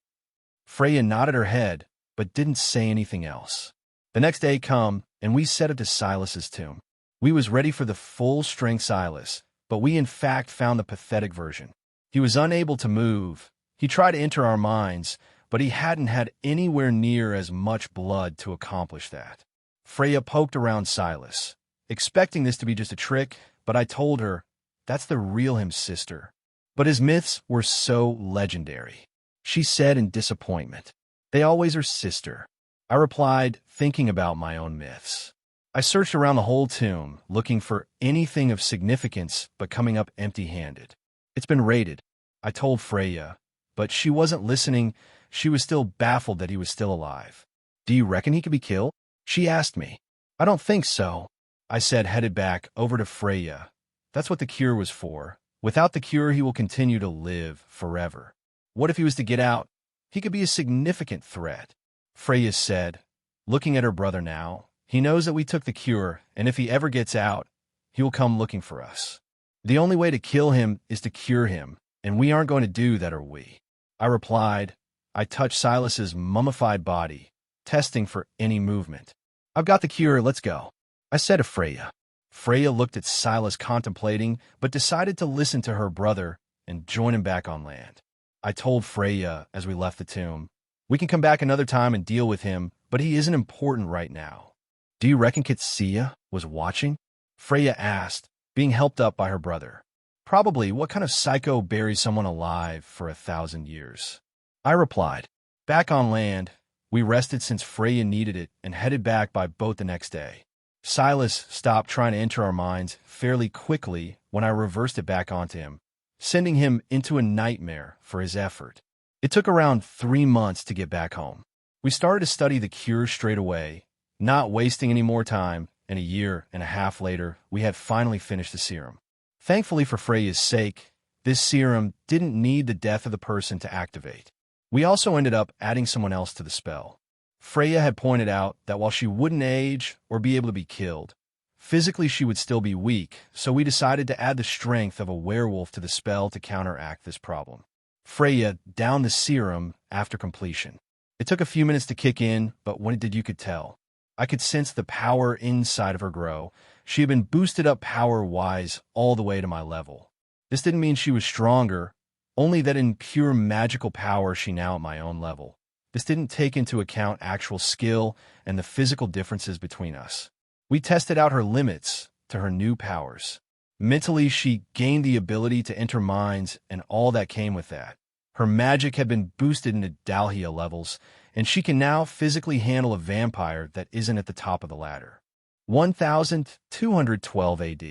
S1: Freya nodded her head, but didn't say anything else. The next day come, and we set it to Silas's tomb. We was ready for the full-strength Silas, but we in fact found the pathetic version. He was unable to move. He tried to enter our minds, but he hadn't had anywhere near as much blood to accomplish that. Freya poked around Silas, expecting this to be just a trick, but I told her, that's the real him, sister. But his myths were so legendary. She said in disappointment, they always are, sister. I replied, thinking about my own myths. I searched around the whole tomb, looking for anything of significance, but coming up empty-handed. It's been raided, I told Freya, but she wasn't listening. She was still baffled that he was still alive. Do you reckon he could be killed? She asked me. I don't think so, I said, headed back over to Freya. That's what the cure was for. Without the cure, he will continue to live forever. What if he was to get out? He could be a significant threat, Freya said, looking at her brother now. He knows that we took the cure, and if he ever gets out, he will come looking for us. The only way to kill him is to cure him, and we aren't going to do that, are we? I replied. I touched Silas's mummified body, testing for any movement. I've got the cure, let's go, I said to Freya. Freya looked at Silas contemplating, but decided to listen to her brother and join him back on land. I told Freya as we left the tomb, we can come back another time and deal with him, but he isn't important right now. Do you reckon Kitsia was watching? Freya asked, being helped up by her brother. Probably. What kind of psycho buries someone alive for 1,000 years? I replied. Back on land, we rested since Freya needed it and headed back by boat the next day. Silas stopped trying to enter our minds fairly quickly when I reversed it back onto him, sending him into a nightmare for his effort. It took around 3 months to get back home. We started to study the cure straight away, not wasting any more time, and 1.5 years later, we had finally finished the serum. Thankfully for Freya's sake, this serum didn't need the death of the person to activate. We also ended up adding someone else to the spell. Freya had pointed out that while she wouldn't age or be able to be killed, physically she would still be weak, so we decided to add the strength of a werewolf to the spell to counteract this problem. Freya downed the serum after completion. It took a few minutes to kick in, but when it did, you could tell. I could sense the power inside of her grow. She had been boosted up power-wise all the way to my level. This didn't mean she was stronger, only that in pure magical power she now at my own level. This didn't take into account actual skill and the physical differences between us. We tested out her limits to her new powers. Mentally, she gained the ability to enter minds and all that came with that. Her magic had been boosted into Dalhia levels, and she can now physically handle a vampire that isn't at the top of the ladder. 1212 AD.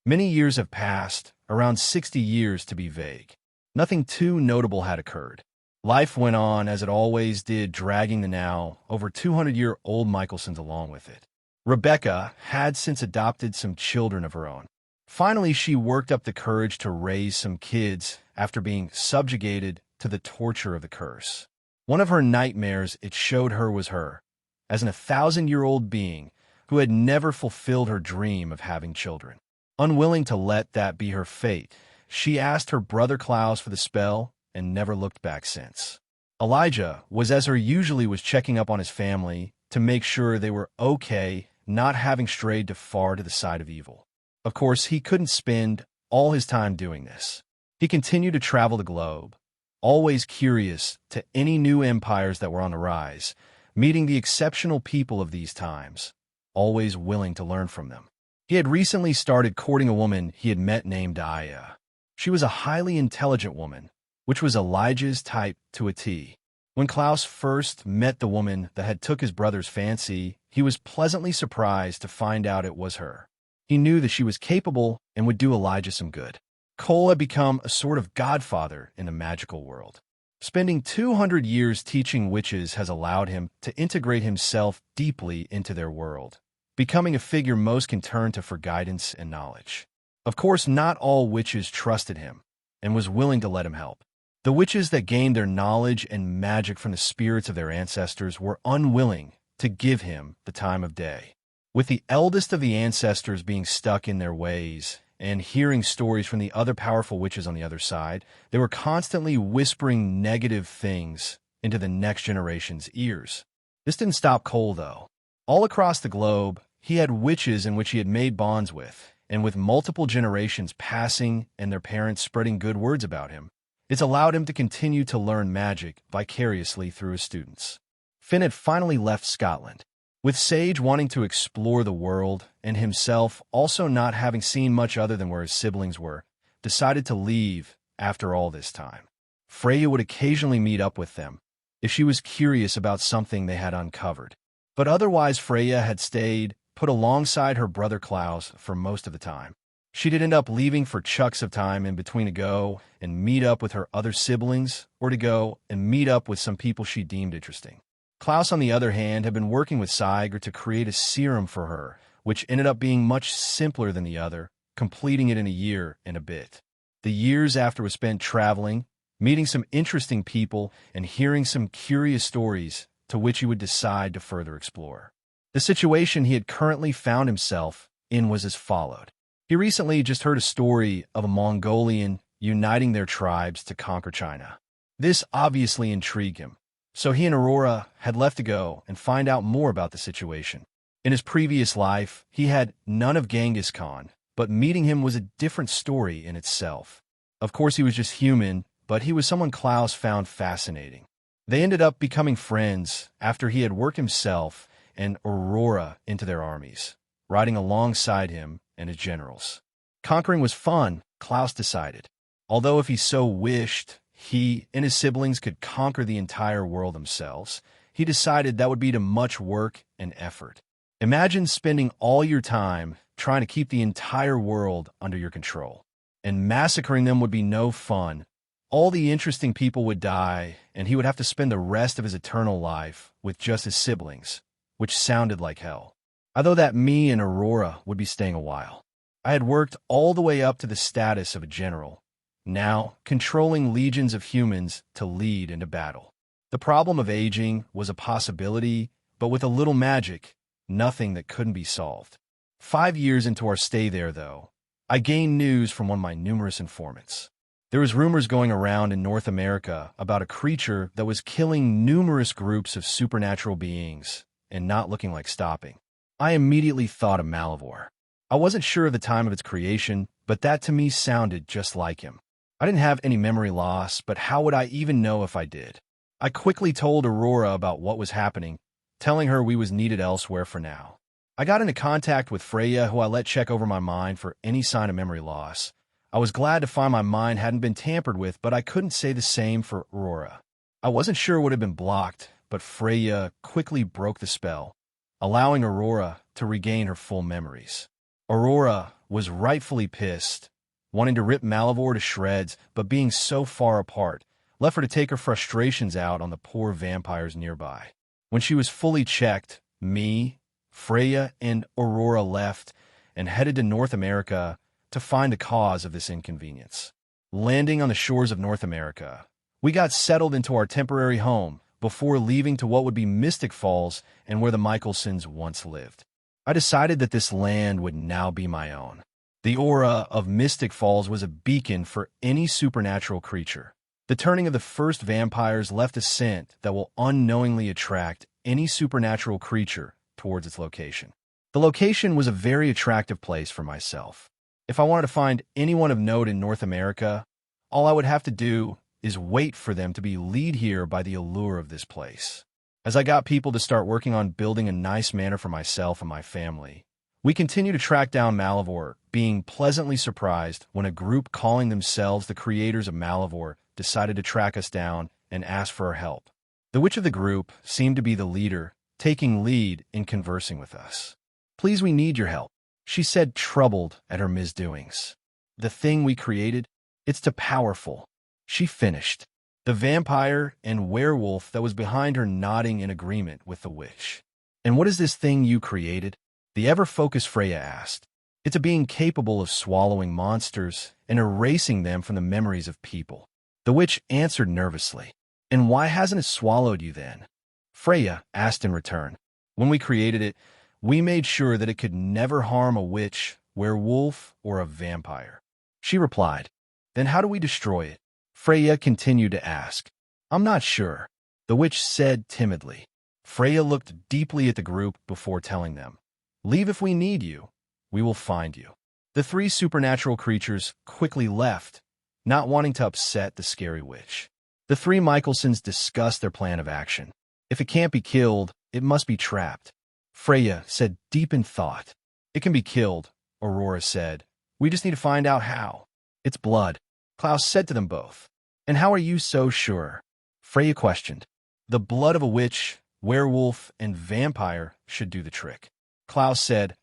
S1: Many years have passed, around 60 years to be vague. Nothing too notable had occurred. Life went on as it always did, dragging the now over 200-year-old Mikaelsons along with it. Rebecca had since adopted some children of her own. Finally, she worked up the courage to raise some kids after being subjugated to the torture of the curse. One of her nightmares it showed her was her, as an 1,000-year-old being who had never fulfilled her dream of having children. Unwilling to let that be her fate, she asked her brother Klaus for the spell and never looked back since. Elijah was, as her usually, was checking up on his family to make sure they were okay, not having strayed too far to the side of evil. Of course, he couldn't spend all his time doing this. He continued to travel the globe, always curious to any new empires that were on the rise, meeting the exceptional people of these times, always willing to learn from them. He had recently started courting a woman he had met named Aya. She was a highly intelligent woman, which was Elijah's type to a T. When Klaus first met the woman that had took his brother's fancy, he was pleasantly surprised to find out it was her. He knew that she was capable and would do Elijah some good. Cole had become a sort of godfather in the magical world. Spending 200 years teaching witches has allowed him to integrate himself deeply into their world, becoming a figure most can turn to for guidance and knowledge. Of course, not all witches trusted him and was willing to let him help. The witches that gained their knowledge and magic from the spirits of their ancestors were unwilling to give him the time of day. With the eldest of the ancestors being stuck in their ways and hearing stories from the other powerful witches on the other side, they were constantly whispering negative things into the next generation's ears. This didn't stop Cole, though. All across the globe, he had witches in which he had made bonds with, and with multiple generations passing and their parents spreading good words about him, it's allowed him to continue to learn magic vicariously through his students. Finn had finally left Scotland, with Sage wanting to explore the world and himself also not having seen much other than where his siblings were, decided to leave after all this time. Freya would occasionally meet up with them if she was curious about something they had uncovered. But otherwise, Freya had stayed put alongside her brother Klaus for most of the time. She did end up leaving for chunks of time in between to go and meet up with her other siblings or to go and meet up with some people she deemed interesting. Klaus, on the other hand, had been working with Seiger to create a serum for her, which ended up being much simpler than the other, completing it in a year and a bit. The years after was spent traveling, meeting some interesting people, and hearing some curious stories to which he would decide to further explore. The situation he had currently found himself in was as followed. He recently just heard a story of a Mongolian uniting their tribes to conquer China. This obviously intrigued him, so he and Aurora had left to go and find out more about the situation. In his previous life, he had none of Genghis Khan, but meeting him was a different story in itself. Of course, he was just human, but he was someone Klaus found fascinating. They ended up becoming friends after he had worked himself and Aurora into their armies, riding alongside him and his generals. Conquering was fun, Klaus decided. Although if he so wished, he and his siblings could conquer the entire world themselves, he decided that would be too much work and effort. Imagine spending all your time trying to keep the entire world under your control. And massacring them would be no fun. All the interesting people would die, and he would have to spend the rest of his eternal life with just his siblings, which sounded like hell. Although that me and Aurora would be staying a while. I had worked all the way up to the status of a general, now controlling legions of humans to lead into battle. The problem of aging was a possibility, but with a little magic, nothing that couldn't be solved. 5 years into our stay there, though, I gained news from one of my numerous informants. There was rumors going around in North America about a creature that was killing numerous groups of supernatural beings and not looking like stopping. I immediately thought of Malivore. I wasn't sure of the time of its creation, but that to me sounded just like him. I didn't have any memory loss, but how would I even know if I did? I quickly told Aurora about what was happening, telling her we was needed elsewhere for now. I got into contact with Freya, who I let check over my mind for any sign of memory loss. I was glad to find my mind hadn't been tampered with, but I couldn't say the same for Aurora. I wasn't sure what had been blocked, but Freya quickly broke the spell, allowing Aurora to regain her full memories. Aurora was rightfully pissed, wanting to rip Malivore to shreds, but being so far apart, left her to take her frustrations out on the poor vampires nearby. When she was fully checked, me, Freya, and Aurora left and headed to North America to find the cause of this inconvenience. Landing on the shores of North America, we got settled into our temporary home before leaving to what would be Mystic Falls and where the Mikaelsons once lived. I decided that this land would now be my own. The aura of Mystic Falls was a beacon for any supernatural creature. The turning of the first vampires left a scent that will unknowingly attract any supernatural creature towards its location. The location was a very attractive place for myself. If I wanted to find anyone of note in North America, all I would have to do is wait for them to be lead here by the allure of this place. As I got people to start working on building a nice manor for myself and my family, we continued to track down Malivore, being pleasantly surprised when a group calling themselves the creators of Malivore decided to track us down and ask for our help. The witch of the group seemed to be the leader, taking lead in conversing with us. "Please, we need your help," she said, troubled at her misdoings. "The thing we created, it's too powerful," she finished, the vampire and werewolf that was behind her nodding in agreement with the witch. "And what is this thing you created?" the ever-focused Freya asked. "It's a being capable of swallowing monsters and erasing them from the memories of people." The witch answered nervously. "And why hasn't it swallowed you then?" Freya asked in return. "When we created it, we made sure that it could never harm a witch, werewolf, or a vampire," she replied. "Then how do we destroy it?" Freya continued to ask. "I'm not sure," the witch said timidly. Freya looked deeply at the group before telling them, "Leave if we need you. We will find you." The three supernatural creatures quickly left, not wanting to upset the scary witch. The three Mikaelsons discussed their plan of action. "If it can't be killed, it must be trapped," Freya said, deep in thought. "It can be killed," Aurora said. "We just need to find out how." "It's blood," Klaus said to them both. "And how are you so sure?" Freya questioned. "The blood of a witch, werewolf, and vampire should do the trick," Klaus said.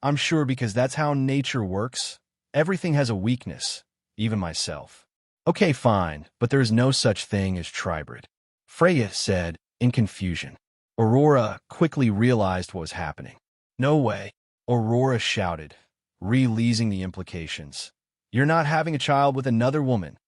S1: "I'm sure because that's how nature works. Everything has a weakness, even myself." "Okay, fine, but there is no such thing as tribrid," Freya said in confusion. Aurora quickly realized what was happening. "No way," Aurora shouted, releasing the implications. "You're not having a child with another woman."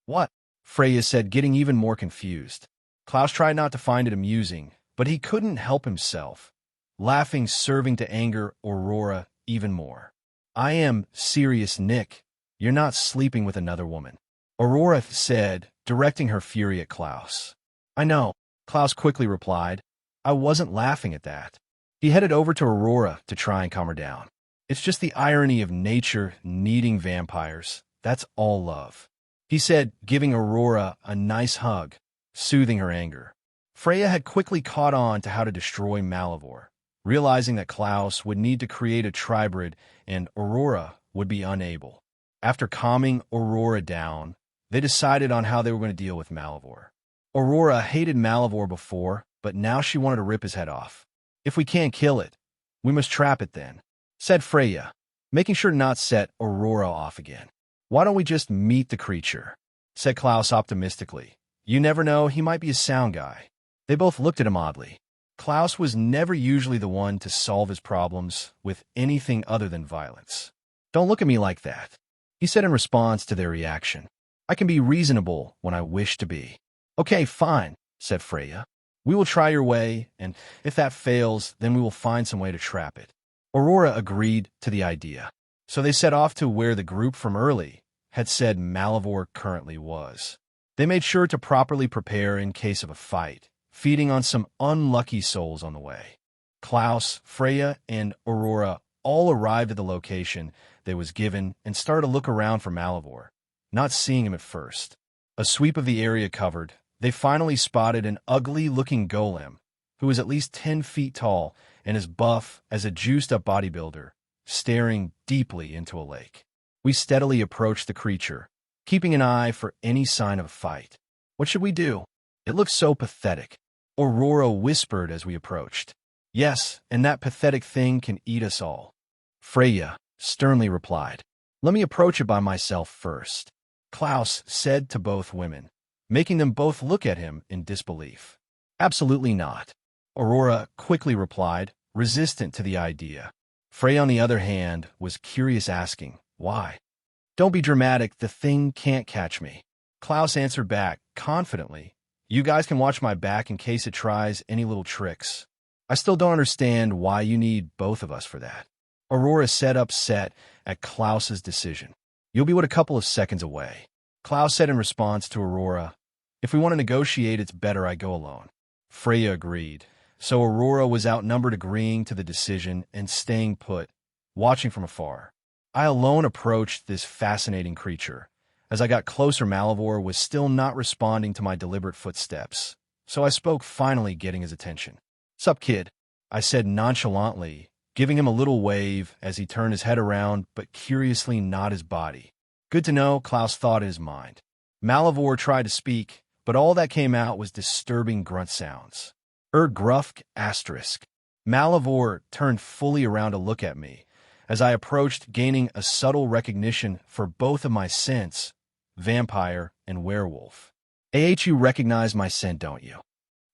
S1: "What?" Freya said, getting even more confused. Klaus tried not to find it amusing, but he couldn't help himself, laughing, serving to anger Aurora even more. "I am serious, Nick. You're not sleeping with another woman," Aurora said, directing her fury at Klaus. "I know," Klaus quickly replied. "I wasn't laughing at that." He headed over to Aurora to try and calm her down. "It's just the irony of nature needing vampires. That's all love," he said, giving Aurora a nice hug, soothing her anger. Freya had quickly caught on to how to destroy Malivore, realizing that Klaus would need to create a tribrid and Aurora would be unable. After calming Aurora down, they decided on how they were going to deal with Malivore. Aurora hated Malivore before, but now she wanted to rip his head off. "If we can't kill it, we must trap it then," said Freya, making sure to not set Aurora off again. "Why don't we just meet the creature?" said Klaus optimistically. "You never know, he might be a sound guy." They both looked at him oddly. Klaus was never usually the one to solve his problems with anything other than violence. "Don't look at me like that," he said in response to their reaction. "I can be reasonable when I wish to be." "Okay, fine," said Freya. "We will try your way, and if that fails, then we will find some way to trap it." Aurora agreed to the idea. So they set off to where the group from early had said Malivore currently was. They made sure to properly prepare in case of a fight, feeding on some unlucky souls on the way. Klaus, Freya, and Aurora all arrived at the location they was given and started to look around for Malivore, not seeing him at first. A sweep of the area covered, they finally spotted an ugly-looking golem who was at least 10 feet tall and as buff as a juiced-up bodybuilder, staring deeply into a lake. We steadily approached the creature, keeping an eye for any sign of a fight. What should we do? It looked so pathetic. Aurora whispered as we approached. Yes, and that pathetic thing can eat us all. Freya sternly replied. Let me approach it by myself first, Klaus said to both women, making them both look at him in disbelief. Absolutely not, Aurora quickly replied, resistant to the idea. Freya, on the other hand, was curious, asking, why? Don't be dramatic, the thing can't catch me. Klaus answered back, confidently, you guys can watch my back in case it tries any little tricks. I still don't understand why you need both of us for that. Aurora said, upset at Klaus's decision. You'll be what, a couple of seconds away. Klaus said in response to Aurora, if we want to negotiate, it's better I go alone. Freya agreed, so Aurora was outnumbered, agreeing to the decision and staying put, watching from afar. I alone approached this fascinating creature. As I got closer, Malivore was still not responding to my deliberate footsteps, so I spoke, finally getting his attention. Sup, kid? I said nonchalantly, giving him a little wave as he turned his head around but curiously not his body. Good to know, Klaus thought in his mind. Malivore tried to speak, but all that came out was disturbing grunt sounds. Grufk asterisk. Malivore turned fully around to look at me as I approached, gaining a subtle recognition for both of my scents, vampire and werewolf. You recognize my scent, don't you?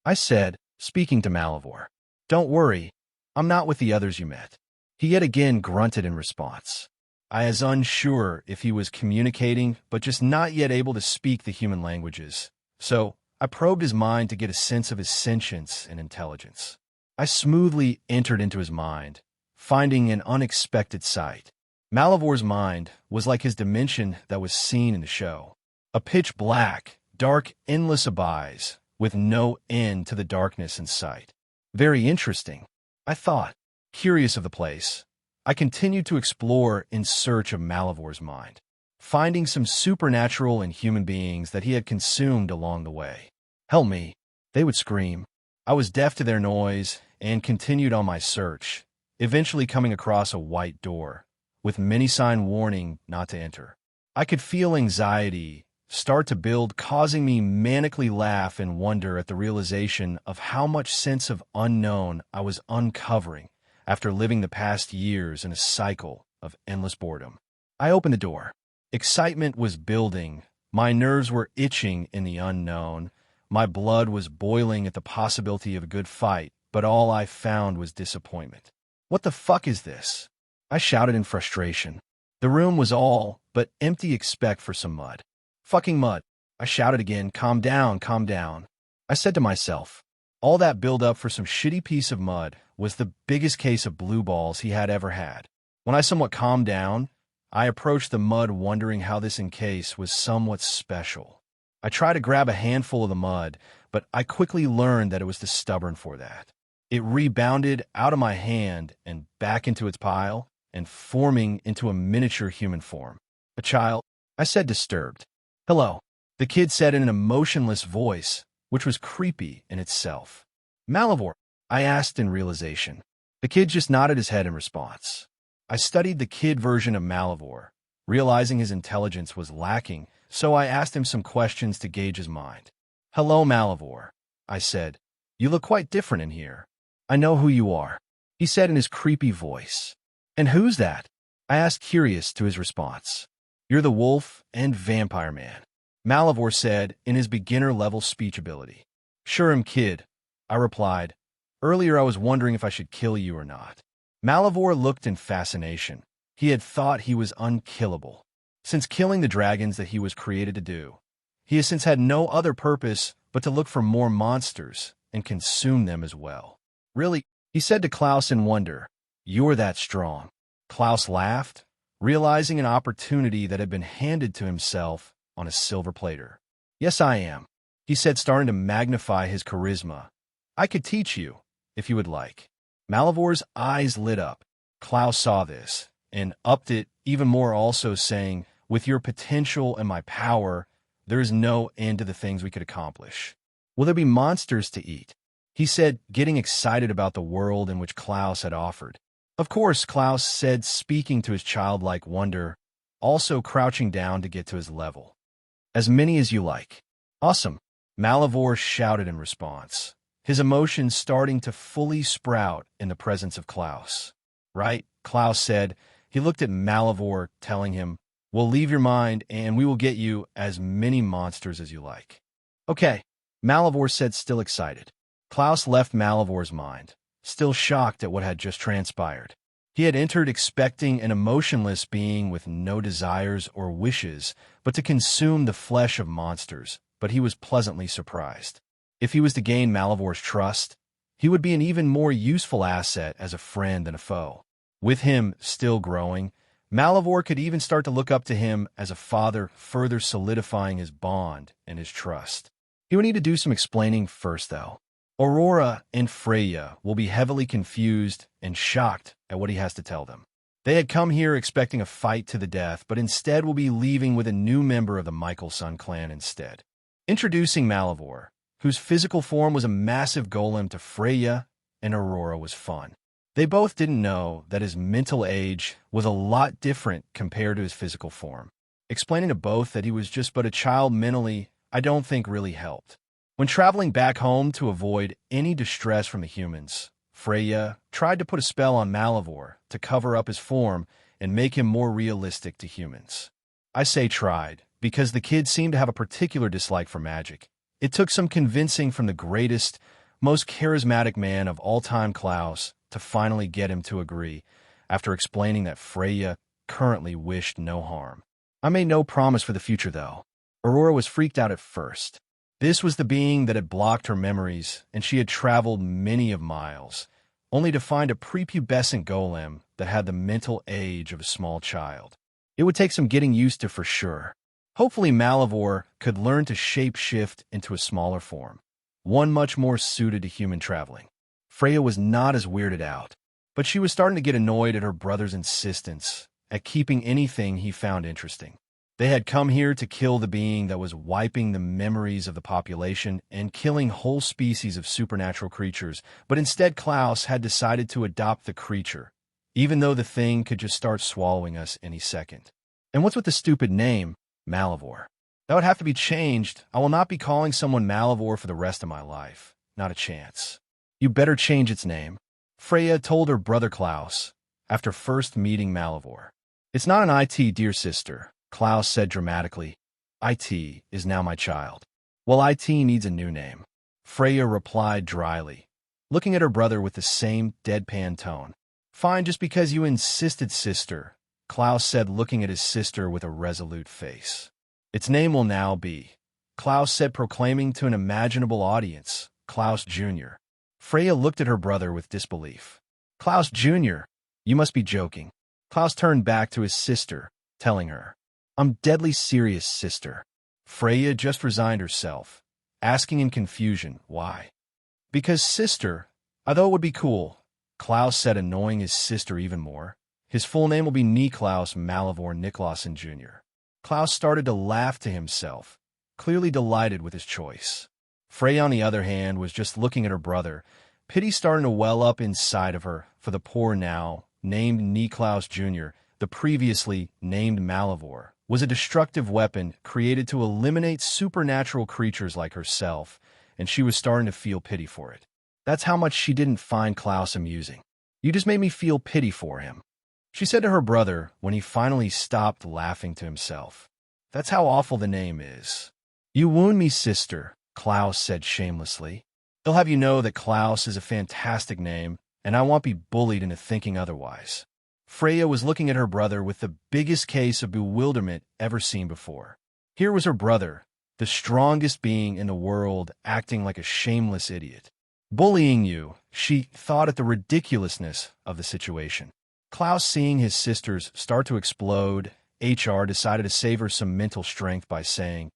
S1: I said, speaking to Malivore. Don't worry, I'm not with the others you met. He yet again grunted in response. I was unsure if he was communicating, but just not yet able to speak the human languages. So I probed his mind to get a sense of his sentience and intelligence. I smoothly entered into his mind, finding an unexpected sight. Malivore's mind was like his dimension that was seen in the show. A pitch black, dark, endless abyss, with no end to the darkness in sight. Very interesting, I thought. Curious of the place, I continued to explore in search of Malivore's mind, finding some supernatural and human beings that he had consumed along the way. Help me, they would scream. I was deaf to their noise and continued on my search, eventually coming across a white door, with many sign warning not to enter. I could feel anxiety start to build, causing me manically laugh and wonder at the realization of how much sense of unknown I was uncovering after living the past years in a cycle of endless boredom. I opened the door. Excitement was building. My nerves were itching in the unknown. My blood was boiling at the possibility of a good fight, but all I found was disappointment. What the fuck is this? I shouted in frustration. The room was all but empty except for some mud. Fucking mud. I shouted again. Calm down, calm down. I said to myself. All that build-up for some shitty piece of mud was the biggest case of blue balls he had ever had. When I somewhat calmed down, I approached the mud, wondering how this encase was somewhat special. I tried to grab a handful of the mud, but I quickly learned that it was too stubborn for that. It rebounded out of my hand and back into its pile, and forming into a miniature human form. A child, I said, disturbed. Hello, the kid said in an emotionless voice, which was creepy in itself. Malivore, I asked in realization. The kid just nodded his head in response. I studied the kid version of Malivore, realizing his intelligence was lacking, so I asked him some questions to gauge his mind. Hello, Malivore, I said. You look quite different in here. I know who you are, he said in his creepy voice. And who's that? I asked, curious to his response. You're the wolf and vampire man, Malivore said in his beginner-level speech ability. Sure am, kid, I replied. Earlier I was wondering if I should kill you or not. Malivore looked in fascination. He had thought he was unkillable. Since killing the dragons that he was created to do, he has since had no other purpose but to look for more monsters and consume them as well. Really, he said to Klaus in wonder, you're that strong. Klaus laughed, realizing an opportunity that had been handed to himself on a silver platter. "Yes, I am," he said, starting to magnify his charisma. "I could teach you, if you would like." Malavor's eyes lit up. Klaus saw this, and upped it even more, also saying, "With your potential and my power, there is no end to the things we could accomplish. Will there be monsters to eat?" he said, getting excited about the world in which Klaus had offered. "Of course," Klaus said, speaking to his childlike wonder, also crouching down to get to his level. "As many as you like." "Awesome," Malavor shouted in response, his emotions starting to fully sprout in the presence of Klaus. "Right," Klaus said. He looked at Malavor, telling him, "We'll leave your mind, and we will get you as many monsters as you like." "Okay," Malavor said, still excited. Klaus left Malavor's mind, still shocked at what had just transpired. He had entered expecting an emotionless being with no desires or wishes but to consume the flesh of monsters, but he was pleasantly surprised. If he was to gain Malavor's trust, he would be an even more useful asset as a friend than a foe. With him still growing, Malavor could even start to look up to him as a father, further solidifying his bond and his trust. He would need to do some explaining first, though. Aurora and Freya will be heavily confused and shocked at what he has to tell them. They had come here expecting a fight to the death, but instead will be leaving with a new member of the Mikaelson clan instead. Introducing Malavor, whose physical form was a massive golem, to Freya and Aurora was fun. They both didn't know that his mental age was a lot different compared to his physical form. Explaining to both that he was just but a child mentally, I don't think really helped. When traveling back home to avoid any distress from the humans, Freya tried to put a spell on Malavor to cover up his form and make him more realistic to humans. I say tried, because the kid seemed to have a particular dislike for magic. It took some convincing from the greatest, most charismatic man of all time, Klaus, to finally get him to agree, after explaining that Freya currently wished no harm. I made no promise for the future, though. Aurora was freaked out at first. This was the being that had blocked her memories, and she had traveled many of miles, only to find a prepubescent golem that had the mental age of a small child. It would take some getting used to for sure. Hopefully Malavor could learn to shape-shift into a smaller form, one much more suited to human traveling. Freya was not as weirded out, but she was starting to get annoyed at her brother's insistence at keeping anything he found interesting. They had come here to kill the being that was wiping the memories of the population and killing whole species of supernatural creatures, but instead Klaus had decided to adopt the creature, even though the thing could just start swallowing us any second. And what's with the stupid name, Malavor? That would have to be changed. I will not be calling someone Malavor for the rest of my life. Not a chance. You better change its name, Freya told her brother Klaus, after first meeting Malavor. It's not an IT, dear sister, Klaus said dramatically. IT is now my child. Well, IT needs a new name, Freya replied dryly, looking at her brother with the same deadpan tone. Fine, just because you insisted, sister, Klaus said, looking at his sister with a resolute face. Its name will now be, Klaus said, proclaiming to an imaginable audience, Klaus Jr. Freya looked at her brother with disbelief. Klaus Jr., you must be joking. Klaus turned back to his sister, telling her, I'm deadly serious, sister. Freya just resigned herself, asking in confusion, why? Because, sister, I thought it would be cool, Klaus said, annoying his sister even more. His full name will be Niklaus Mikaelson Jr. Klaus started to laugh to himself, clearly delighted with his choice. Freya, on the other hand, was just looking at her brother, pity starting to well up inside of her for the poor now named Niklaus Jr. The previously named Malavor was a destructive weapon created to eliminate supernatural creatures like herself, and she was starting to feel pity for it. That's how much she didn't find Klaus amusing. You just made me feel pity for him, she said to her brother when he finally stopped laughing to himself. That's how awful the name is. You wound me, sister, Klaus said shamelessly. He'll have you know that Klaus is a fantastic name, and I won't be bullied into thinking otherwise. Freya was looking at her brother with the biggest case of bewilderment ever seen before. Here was her brother, the strongest being in the world, acting like a shameless idiot. Bullying you, she thought at the ridiculousness of the situation. Klaus, seeing his sisters start to explode, HR decided to save her some mental strength by saying,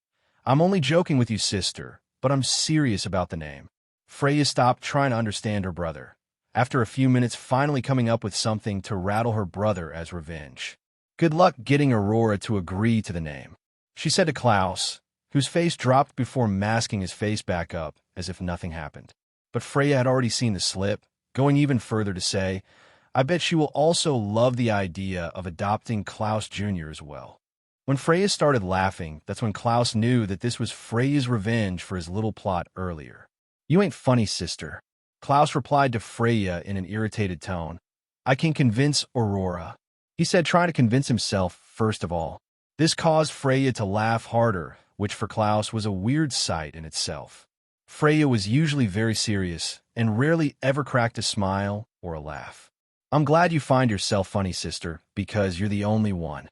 S1: "I'm only joking with you, sister, but I'm serious about the name." Freya stopped trying to understand her brother, after a few minutes finally coming up with something to rattle her brother as revenge. "Good luck getting Aurora to agree to the name," she said to Klaus, whose face dropped before masking his face back up as if nothing happened. But Freya had already seen the slip, going even further to say, "I bet she will also love the idea of adopting Klaus Jr. as well." When Freya started laughing, that's when Klaus knew that this was Freya's revenge for his little plot earlier. "You ain't funny, sister," Klaus replied to Freya in an irritated tone. "I can convince Aurora," he said, trying to convince himself first of all. This caused Freya to laugh harder, which for Klaus was a weird sight in itself. Freya was usually very serious and rarely ever cracked a smile or a laugh. "I'm glad you find yourself funny, sister, because you're the only one,"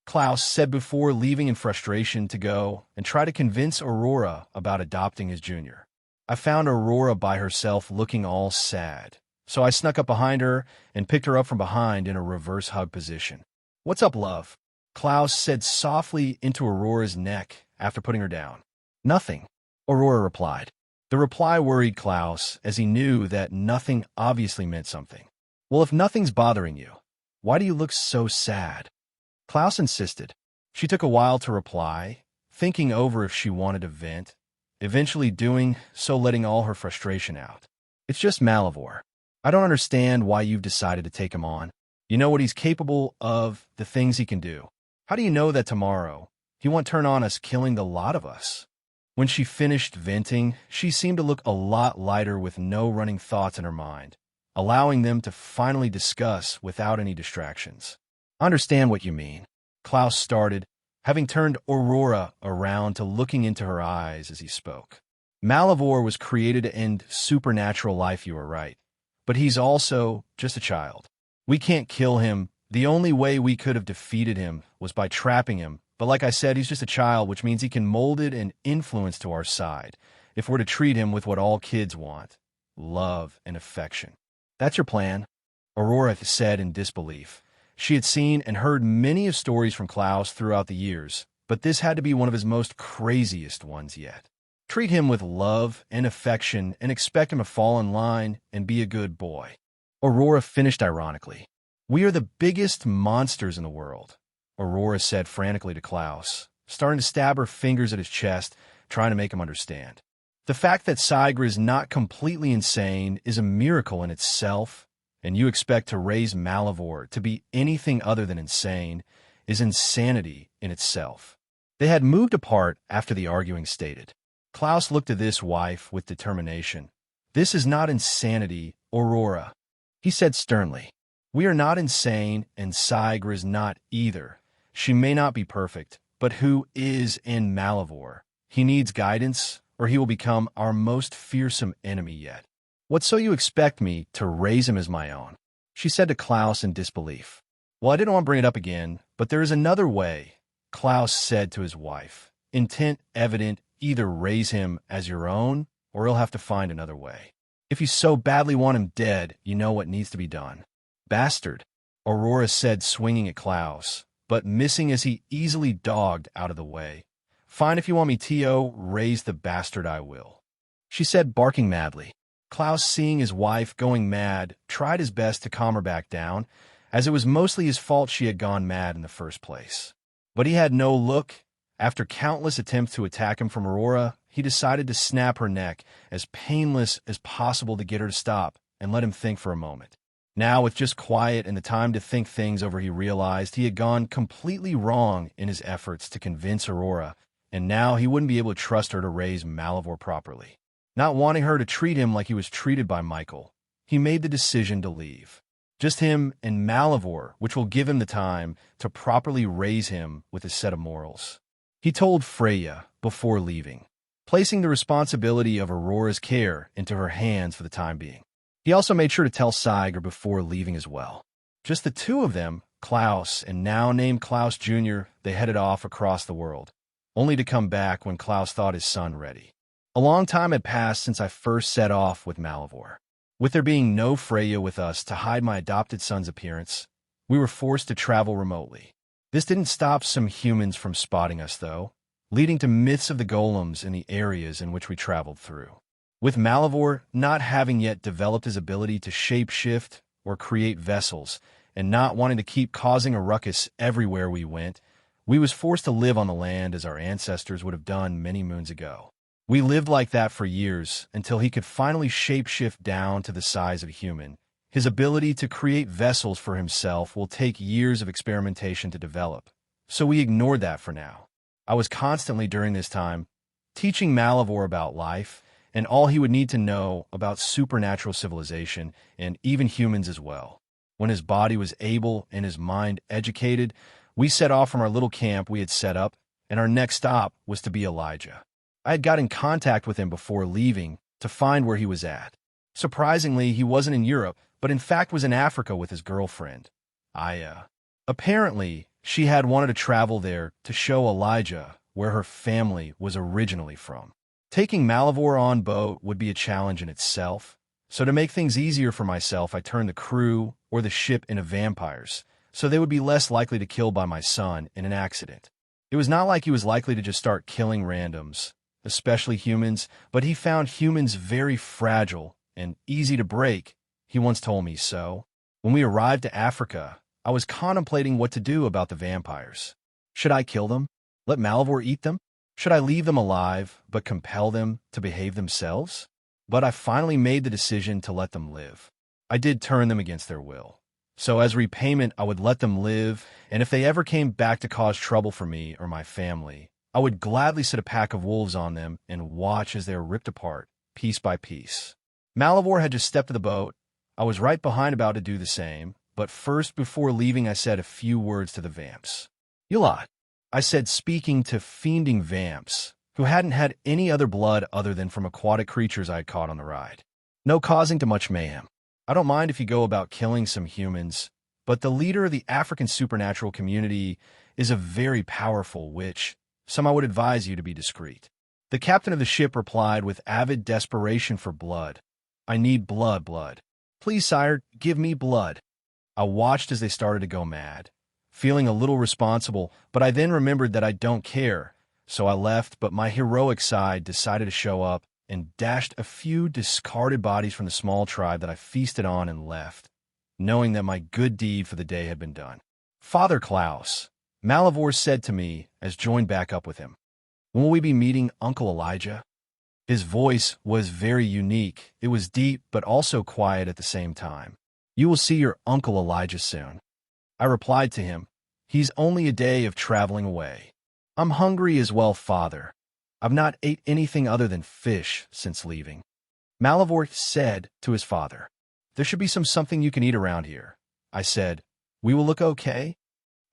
S1: Klaus said before leaving in frustration to go and try to convince Aurora about adopting his junior. "I found Aurora by herself looking all sad, so I snuck up behind her and picked her up from behind in a reverse hug position." "What's up, love?" Klaus said softly into Aurora's neck after putting her down. "Nothing," Aurora replied. The reply worried Klaus, as he knew that nothing obviously meant something. "Well, if nothing's bothering you, why do you look so sad?" Klaus insisted. She took a while to reply, thinking over if she wanted to vent, eventually doing so, letting all her frustration out. "It's just Malavor. I don't understand why you've decided to take him on. You know what he's capable of, the things he can do. How do you know that tomorrow he won't turn on us, killing the lot of us?" When she finished venting, she seemed to look a lot lighter with no running thoughts in her mind, allowing them to finally discuss without any distractions. "I understand what you mean," Klaus started, having turned Aurora around to looking into her eyes as he spoke. "Malavor was created to end supernatural life, you are right, but he's also just a child. We can't kill him. The only way we could have defeated him was by trapping him. But like I said, he's just a child, which means he can mold it and influence to our side if we're to treat him with what all kids want, love and affection." "That's your plan," Aurora said in disbelief. She had seen and heard many of stories from Klaus throughout the years, but this had to be one of his most craziest ones yet. Treat him with love and affection and expect him to fall in line and be a good boy. Aurora finished ironically. "We are the biggest monsters in the world," Aurora said frantically to Klaus, starting to stab her fingers at his chest, trying to make him understand. "The fact that Sigra is not completely insane is a miracle in itself, and you expect to raise Malavor to be anything other than insane is insanity in itself." They had moved apart after the arguing stated. Klaus looked at his wife with determination. "This is not insanity, Aurora," he said sternly. "We are not insane, and Sigra is not either. She may not be perfect, but who is in Malavor? He needs guidance, or he will become our most fearsome enemy yet. What, so you expect me to raise him as my own?" she said to Klaus in disbelief. "Well, I didn't want to bring it up again, but there is another way," Klaus said to his wife, intent evident. "Either raise him as your own, or he'll have to find another way. If you so badly want him dead, you know what needs to be done." "Bastard," Aurora said, swinging at Klaus, but missing as he easily dogged out of the way. "Fine, if you want me to raise the bastard, I will," she said, barking madly. Klaus, seeing his wife going mad, tried his best to calm her back down, as it was mostly his fault she had gone mad in the first place. But he had no look. After countless attempts to attack him from Aurora, he decided to snap her neck as painless as possible to get her to stop and let him think for a moment. Now, with just quiet and the time to think things over, he realized he had gone completely wrong in his efforts to convince Aurora, and now he wouldn't be able to trust her to raise Malavor properly. Not wanting her to treat him like he was treated by Michael, he made the decision to leave. Just him and Malavor, which will give him the time to properly raise him with a set of morals. He told Freya before leaving, placing the responsibility of Aurora's care into her hands for the time being. He also made sure to tell Sigra before leaving as well. Just the two of them, Klaus and now named Klaus Jr., they headed off across the world, only to come back when Klaus thought his son ready. A long time had passed since I first set off with Malavor. With there being no Freya with us to hide my adopted son's appearance, We were forced to travel remotely. This didn't stop some humans from spotting us, though, leading to myths of the golems in the areas in which we traveled through. With Malivore not having yet developed his ability to shapeshift or create vessels, and not wanting to keep causing a ruckus everywhere we went, we was forced to live on the land as our ancestors would have done many moons ago. We lived like that for years until he could finally shapeshift down to the size of a human. His ability to create vessels for himself will take years of experimentation to develop, so we ignored that for now. I was constantly during this time teaching Malivore about life and all he would need to know about supernatural civilization and even humans as well. When his body was able and his mind educated, we set off from our little camp we had set up, and our next stop was to be Elijah. I had got in contact with him before leaving to find where he was at. Surprisingly, he wasn't in Europe, but in fact was in Africa with his girlfriend, Aya. Apparently, she had wanted to travel there to show Elijah where her family was originally from. Taking Malivore on boat would be a challenge in itself, so to make things easier for myself, I turned the crew or the ship into vampires, so they would be less likely to kill by my son in an accident. It was not like he was likely to just start killing randoms, especially humans, but he found humans very fragile and easy to break. He once told me so. When we arrived to Africa, I was contemplating what to do about the vampires. Should I kill them? Let Malivore eat them? Should I leave them alive, but compel them to behave themselves? But I finally made the decision to let them live. I did turn them against their will. So as repayment, I would let them live, and if they ever came back to cause trouble for me or my family, I would gladly set a pack of wolves on them and watch as they were ripped apart, piece by piece. Malivore had just stepped to the boat. I was right behind about to do the same, but first, before leaving, I said a few words to the vamps. "You lot," I said, speaking to fiending vamps, who hadn't had any other blood other than from aquatic creatures I had caught on the ride. "No causing too much mayhem. I don't mind if you go about killing some humans, but the leader of the African supernatural community is a very powerful witch, so I would advise you to be discreet." The captain of the ship replied with avid desperation for blood. "I need blood. Please, sire, give me blood." I watched as they started to go mad, feeling a little responsible, but I then remembered that I don't care, so I left, but my heroic side decided to show up and dashed a few discarded bodies from the small tribe that I feasted on and left, knowing that my good deed for the day had been done. "Father Klaus," Malivore said to me as joined back up with him, "when will we be meeting Uncle Elijah?" His voice was very unique. It was deep, but also quiet at the same time. "You will see your Uncle Elijah soon." I replied to him, "He's only a day of traveling away. I'm hungry as well, father. I've not ate anything other than fish since leaving." Malivore said to his father, "There should be something you can eat around here." I said, "We will look okay?"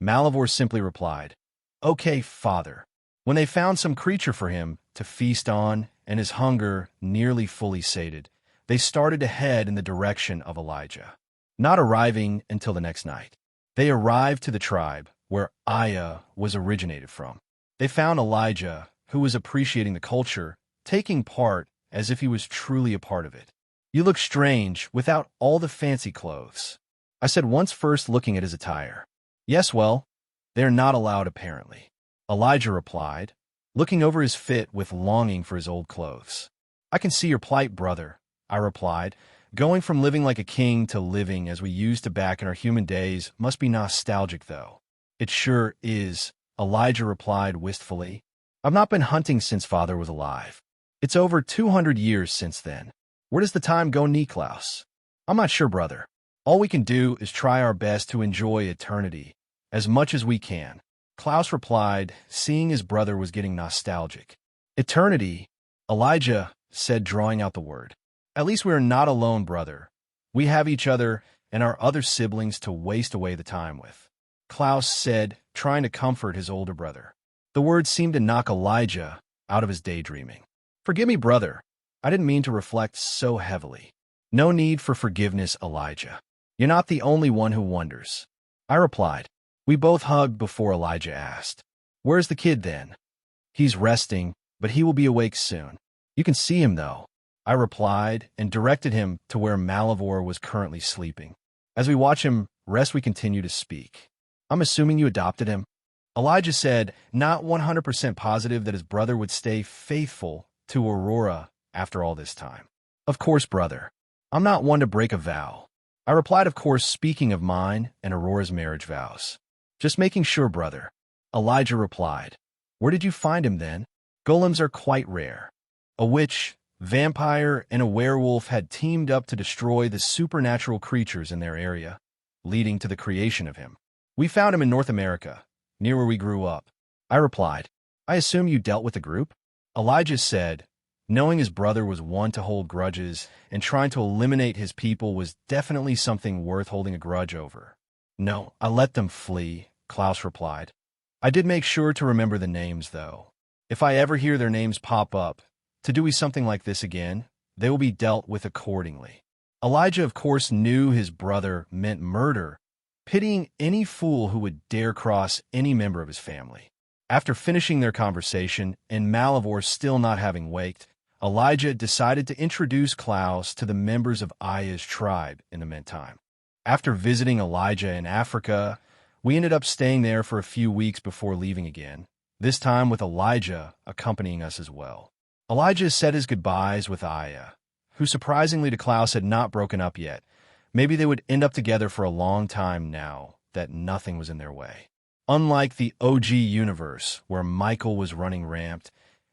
S1: Malivore simply replied, "Okay, father." When they found some creature for him to feast on and his hunger nearly fully sated, they started to head in the direction of Elijah, not arriving until the next night. They arrived to the tribe where Aya was originated from. They found Elijah, who was appreciating the culture, taking part as if he was truly a part of it. "You look strange without all the fancy clothes," I said once, first looking at his attire. "Yes, well, they're not allowed apparently," Elijah replied, looking over his fit with longing for his old clothes. "I can see your plight, brother," I replied. "Going from living like a king to living as we used to back in our human days must be nostalgic, though." "It sure is," Elijah replied wistfully. "I've not been hunting since father was alive. It's over 200 years since then. Where does the time go, Niklaus?" "I'm not sure, brother. All we can do is try our best to enjoy eternity as much as we can," Klaus replied, seeing his brother was getting nostalgic. "Eternity," Elijah said, drawing out the word. "At least we are not alone, brother. We have each other and our other siblings to waste away the time with," Klaus said, trying to comfort his older brother. The words seemed to knock Elijah out of his daydreaming. "Forgive me, brother. I didn't mean to reflect so heavily." "No need for forgiveness, Elijah. You're not the only one who wonders," I replied. We both hugged before Elijah asked, "Where's the kid then?" "He's resting, but he will be awake soon. You can see him, though," I replied and directed him to where Malivore was currently sleeping. As we watched him rest we continue to speak. I'm assuming you adopted him? Elijah said, not 100% positive that his brother would stay faithful to Aurora after all this time. Of course, brother. I'm not one to break a vow. I replied, of course, speaking of mine and Aurora's marriage vows. Just making sure, brother. Elijah replied, where did you find him then? Golems are quite rare. A witch, vampire, and a werewolf had teamed up to destroy the supernatural creatures in their area, leading to the creation of him. We found him in North America, near where we grew up. I replied, I assume you dealt with the group? Elijah said, knowing his brother was one to hold grudges and trying to eliminate his people was definitely something worth holding a grudge over. No, I let them flee, Klaus replied. I did make sure to remember the names, though. If I ever hear their names pop up, to do something like this again, they will be dealt with accordingly. Elijah, of course, knew his brother meant murder, pitying any fool who would dare cross any member of his family. After finishing their conversation and Malavor still not having waked, Elijah decided to introduce Klaus to the members of Aya's tribe in the meantime. After visiting Elijah in Africa, we ended up staying there for a few weeks before leaving again, this time with Elijah accompanying us as well. Elijah said his goodbyes with Aya, who surprisingly to Klaus had not broken up yet. Maybe they would end up together for a long time now that nothing was in their way. Unlike the OG universe, where Michael was running rampant,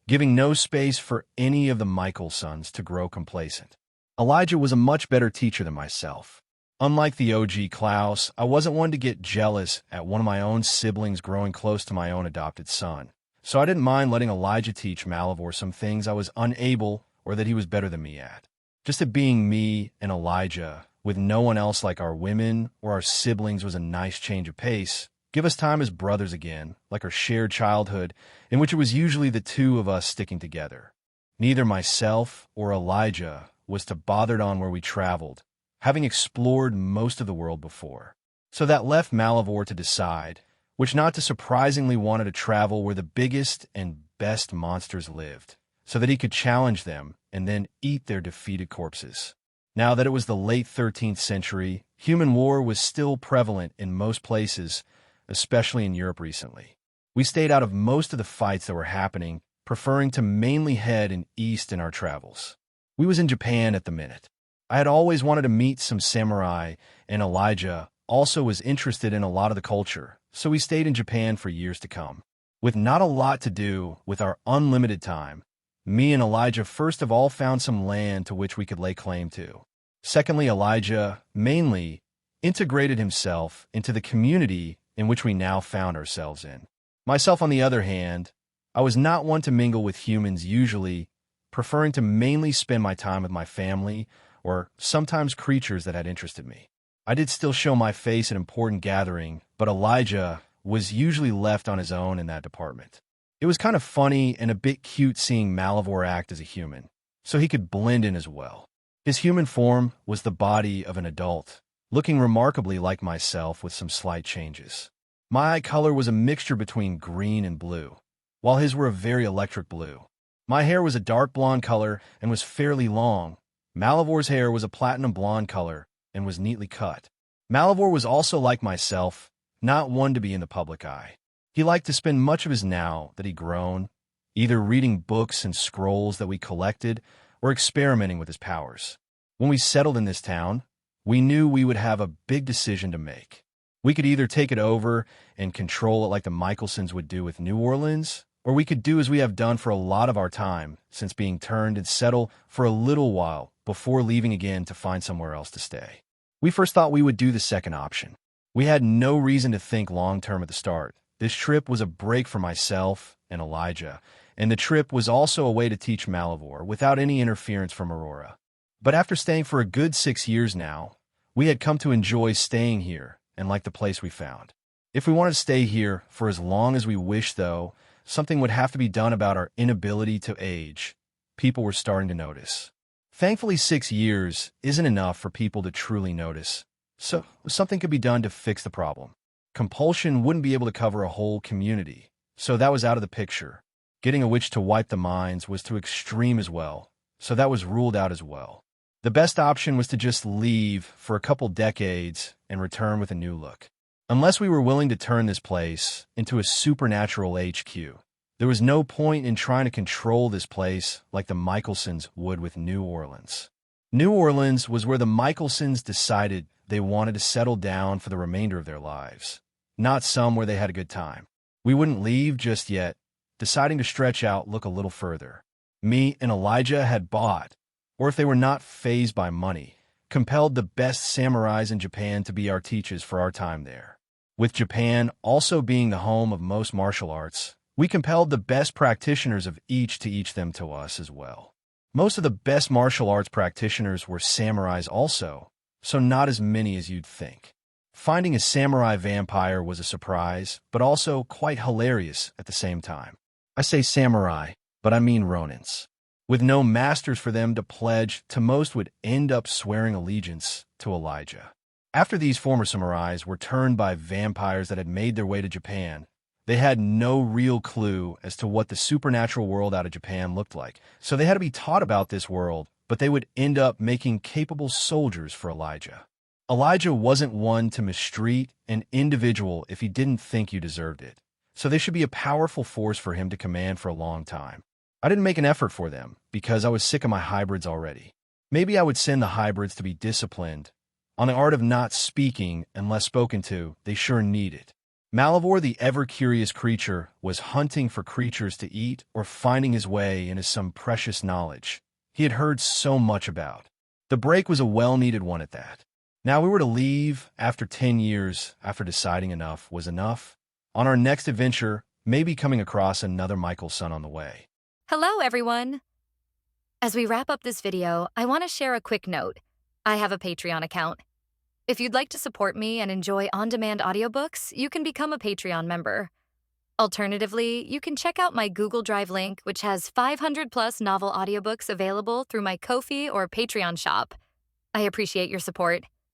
S1: giving no space for any of the Michael sons to grow complacent. Elijah was a much better teacher than myself. Unlike the OG Klaus, I wasn't one to get jealous at one of my own siblings growing close to my own adopted son, so I didn't mind letting Elijah teach Malavor some things I was unable or that he was better than me at. Just it being me and Elijah, with no one else like our women or our siblings, was a nice change of pace. Give us time as brothers again, like our shared childhood, in which it was usually the two of us sticking together. Neither myself or Elijah was too bothered on where we traveled, having explored most of the world before. So that left Malavor to decide, which not too surprisingly wanted to travel where the biggest and best monsters lived, so that he could challenge them and then eat their defeated corpses. Now that it was the late 13th century, human war was still prevalent in most places, especially in Europe recently. We stayed out of most of the fights that were happening, preferring to mainly head east in our travels. We was in Japan at the minute. I had always wanted to meet some samurai, and Elijah also was interested in a lot of the culture, so we stayed in Japan for years to come. With not a lot to do with our unlimited time, me and Elijah first of all found some land to which we could lay claim to. Secondly, Elijah mainly integrated himself into the community in which we now found ourselves in. Myself, on the other hand, I was not one to mingle with humans usually, preferring to mainly spend my time with my family or sometimes creatures that had interested me. I did still show my face at important gathering, but Elijah was usually left on his own in that department. It was kind of funny and a bit cute seeing Malavor act as a human, so he could blend in as well. His human form was the body of an adult, looking remarkably like myself with some slight changes. My eye color was a mixture between green and blue, while his were a very electric blue. My hair was a dark blonde color and was fairly long. Malavor's hair was a platinum blonde color and was neatly cut. Malavor was also like myself, not one to be in the public eye. He liked to spend much of his now that he'd grown, either reading books and scrolls that we collected or experimenting with his powers. When we settled in this town, we knew we would have a big decision to make. We could either take it over and control it like the Mikaelsons would do with New Orleans, or we could do as we have done for a lot of our time since being turned and settle for a little while before leaving again to find somewhere else to stay. We first thought we would do the second option. We had no reason to think long-term at the start. This trip was a break for myself and Elijah, and the trip was also a way to teach Malavor without any interference from Aurora. But after staying for a good 6 years now, we had come to enjoy staying here and like the place we found. If we wanted to stay here for as long as we wished, though, something would have to be done about our inability to age. People were starting to notice. Thankfully, 6 years isn't enough for people to truly notice, so something could be done to fix the problem. Compulsion wouldn't be able to cover a whole community, so that was out of the picture. Getting a witch to wipe the minds was too extreme as well, so that was ruled out as well. The best option was to just leave for a couple decades and return with a new look. Unless we were willing to turn this place into a supernatural HQ, there was no point in trying to control this place like the Mikaelsons would with New Orleans. New Orleans was where the Mikaelsons decided they wanted to settle down for the remainder of their lives, not some where they had a good time. We wouldn't leave just yet, deciding to stretch out, look a little further. Me and Elijah had bought, or if they were not fazed by money, compelled the best samurais in Japan to be our teachers for our time there. With Japan also being the home of most martial arts, we compelled the best practitioners of each to teach them to us as well. Most of the best martial arts practitioners were samurais also, so not as many as you'd think. Finding a samurai vampire was a surprise, but also quite hilarious at the same time. I say samurai, but I mean ronins. With no masters for them to pledge to, most would end up swearing allegiance to Elijah. After these former samurais were turned by vampires that had made their way to Japan, they had no real clue as to what the supernatural world out of Japan looked like, so they had to be taught about this world, but they would end up making capable soldiers for Elijah. Elijah wasn't one to mistreat an individual if he didn't think you deserved it, so they should be a powerful force for him to command for a long time. I didn't make an effort for them because I was sick of my hybrids already. Maybe I would send the hybrids to be disciplined on the art of not speaking unless spoken to. They sure need it. Malivore, the ever-curious creature, was hunting for creatures to eat or finding his way into some precious knowledge he had heard so much about. The break was a well-needed one at that. Now we were to leave after 10 years after deciding enough was enough. On our next adventure, maybe coming across another Mikaelson on the way.
S3: Hello, everyone. As we wrap up this video, I want to share a quick note. I have a Patreon account. If you'd like to support me and enjoy on-demand audiobooks, you can become a Patreon member. Alternatively, you can check out my Google Drive link, which has 500+ novel audiobooks available through my Ko-fi or Patreon shop. I appreciate your support.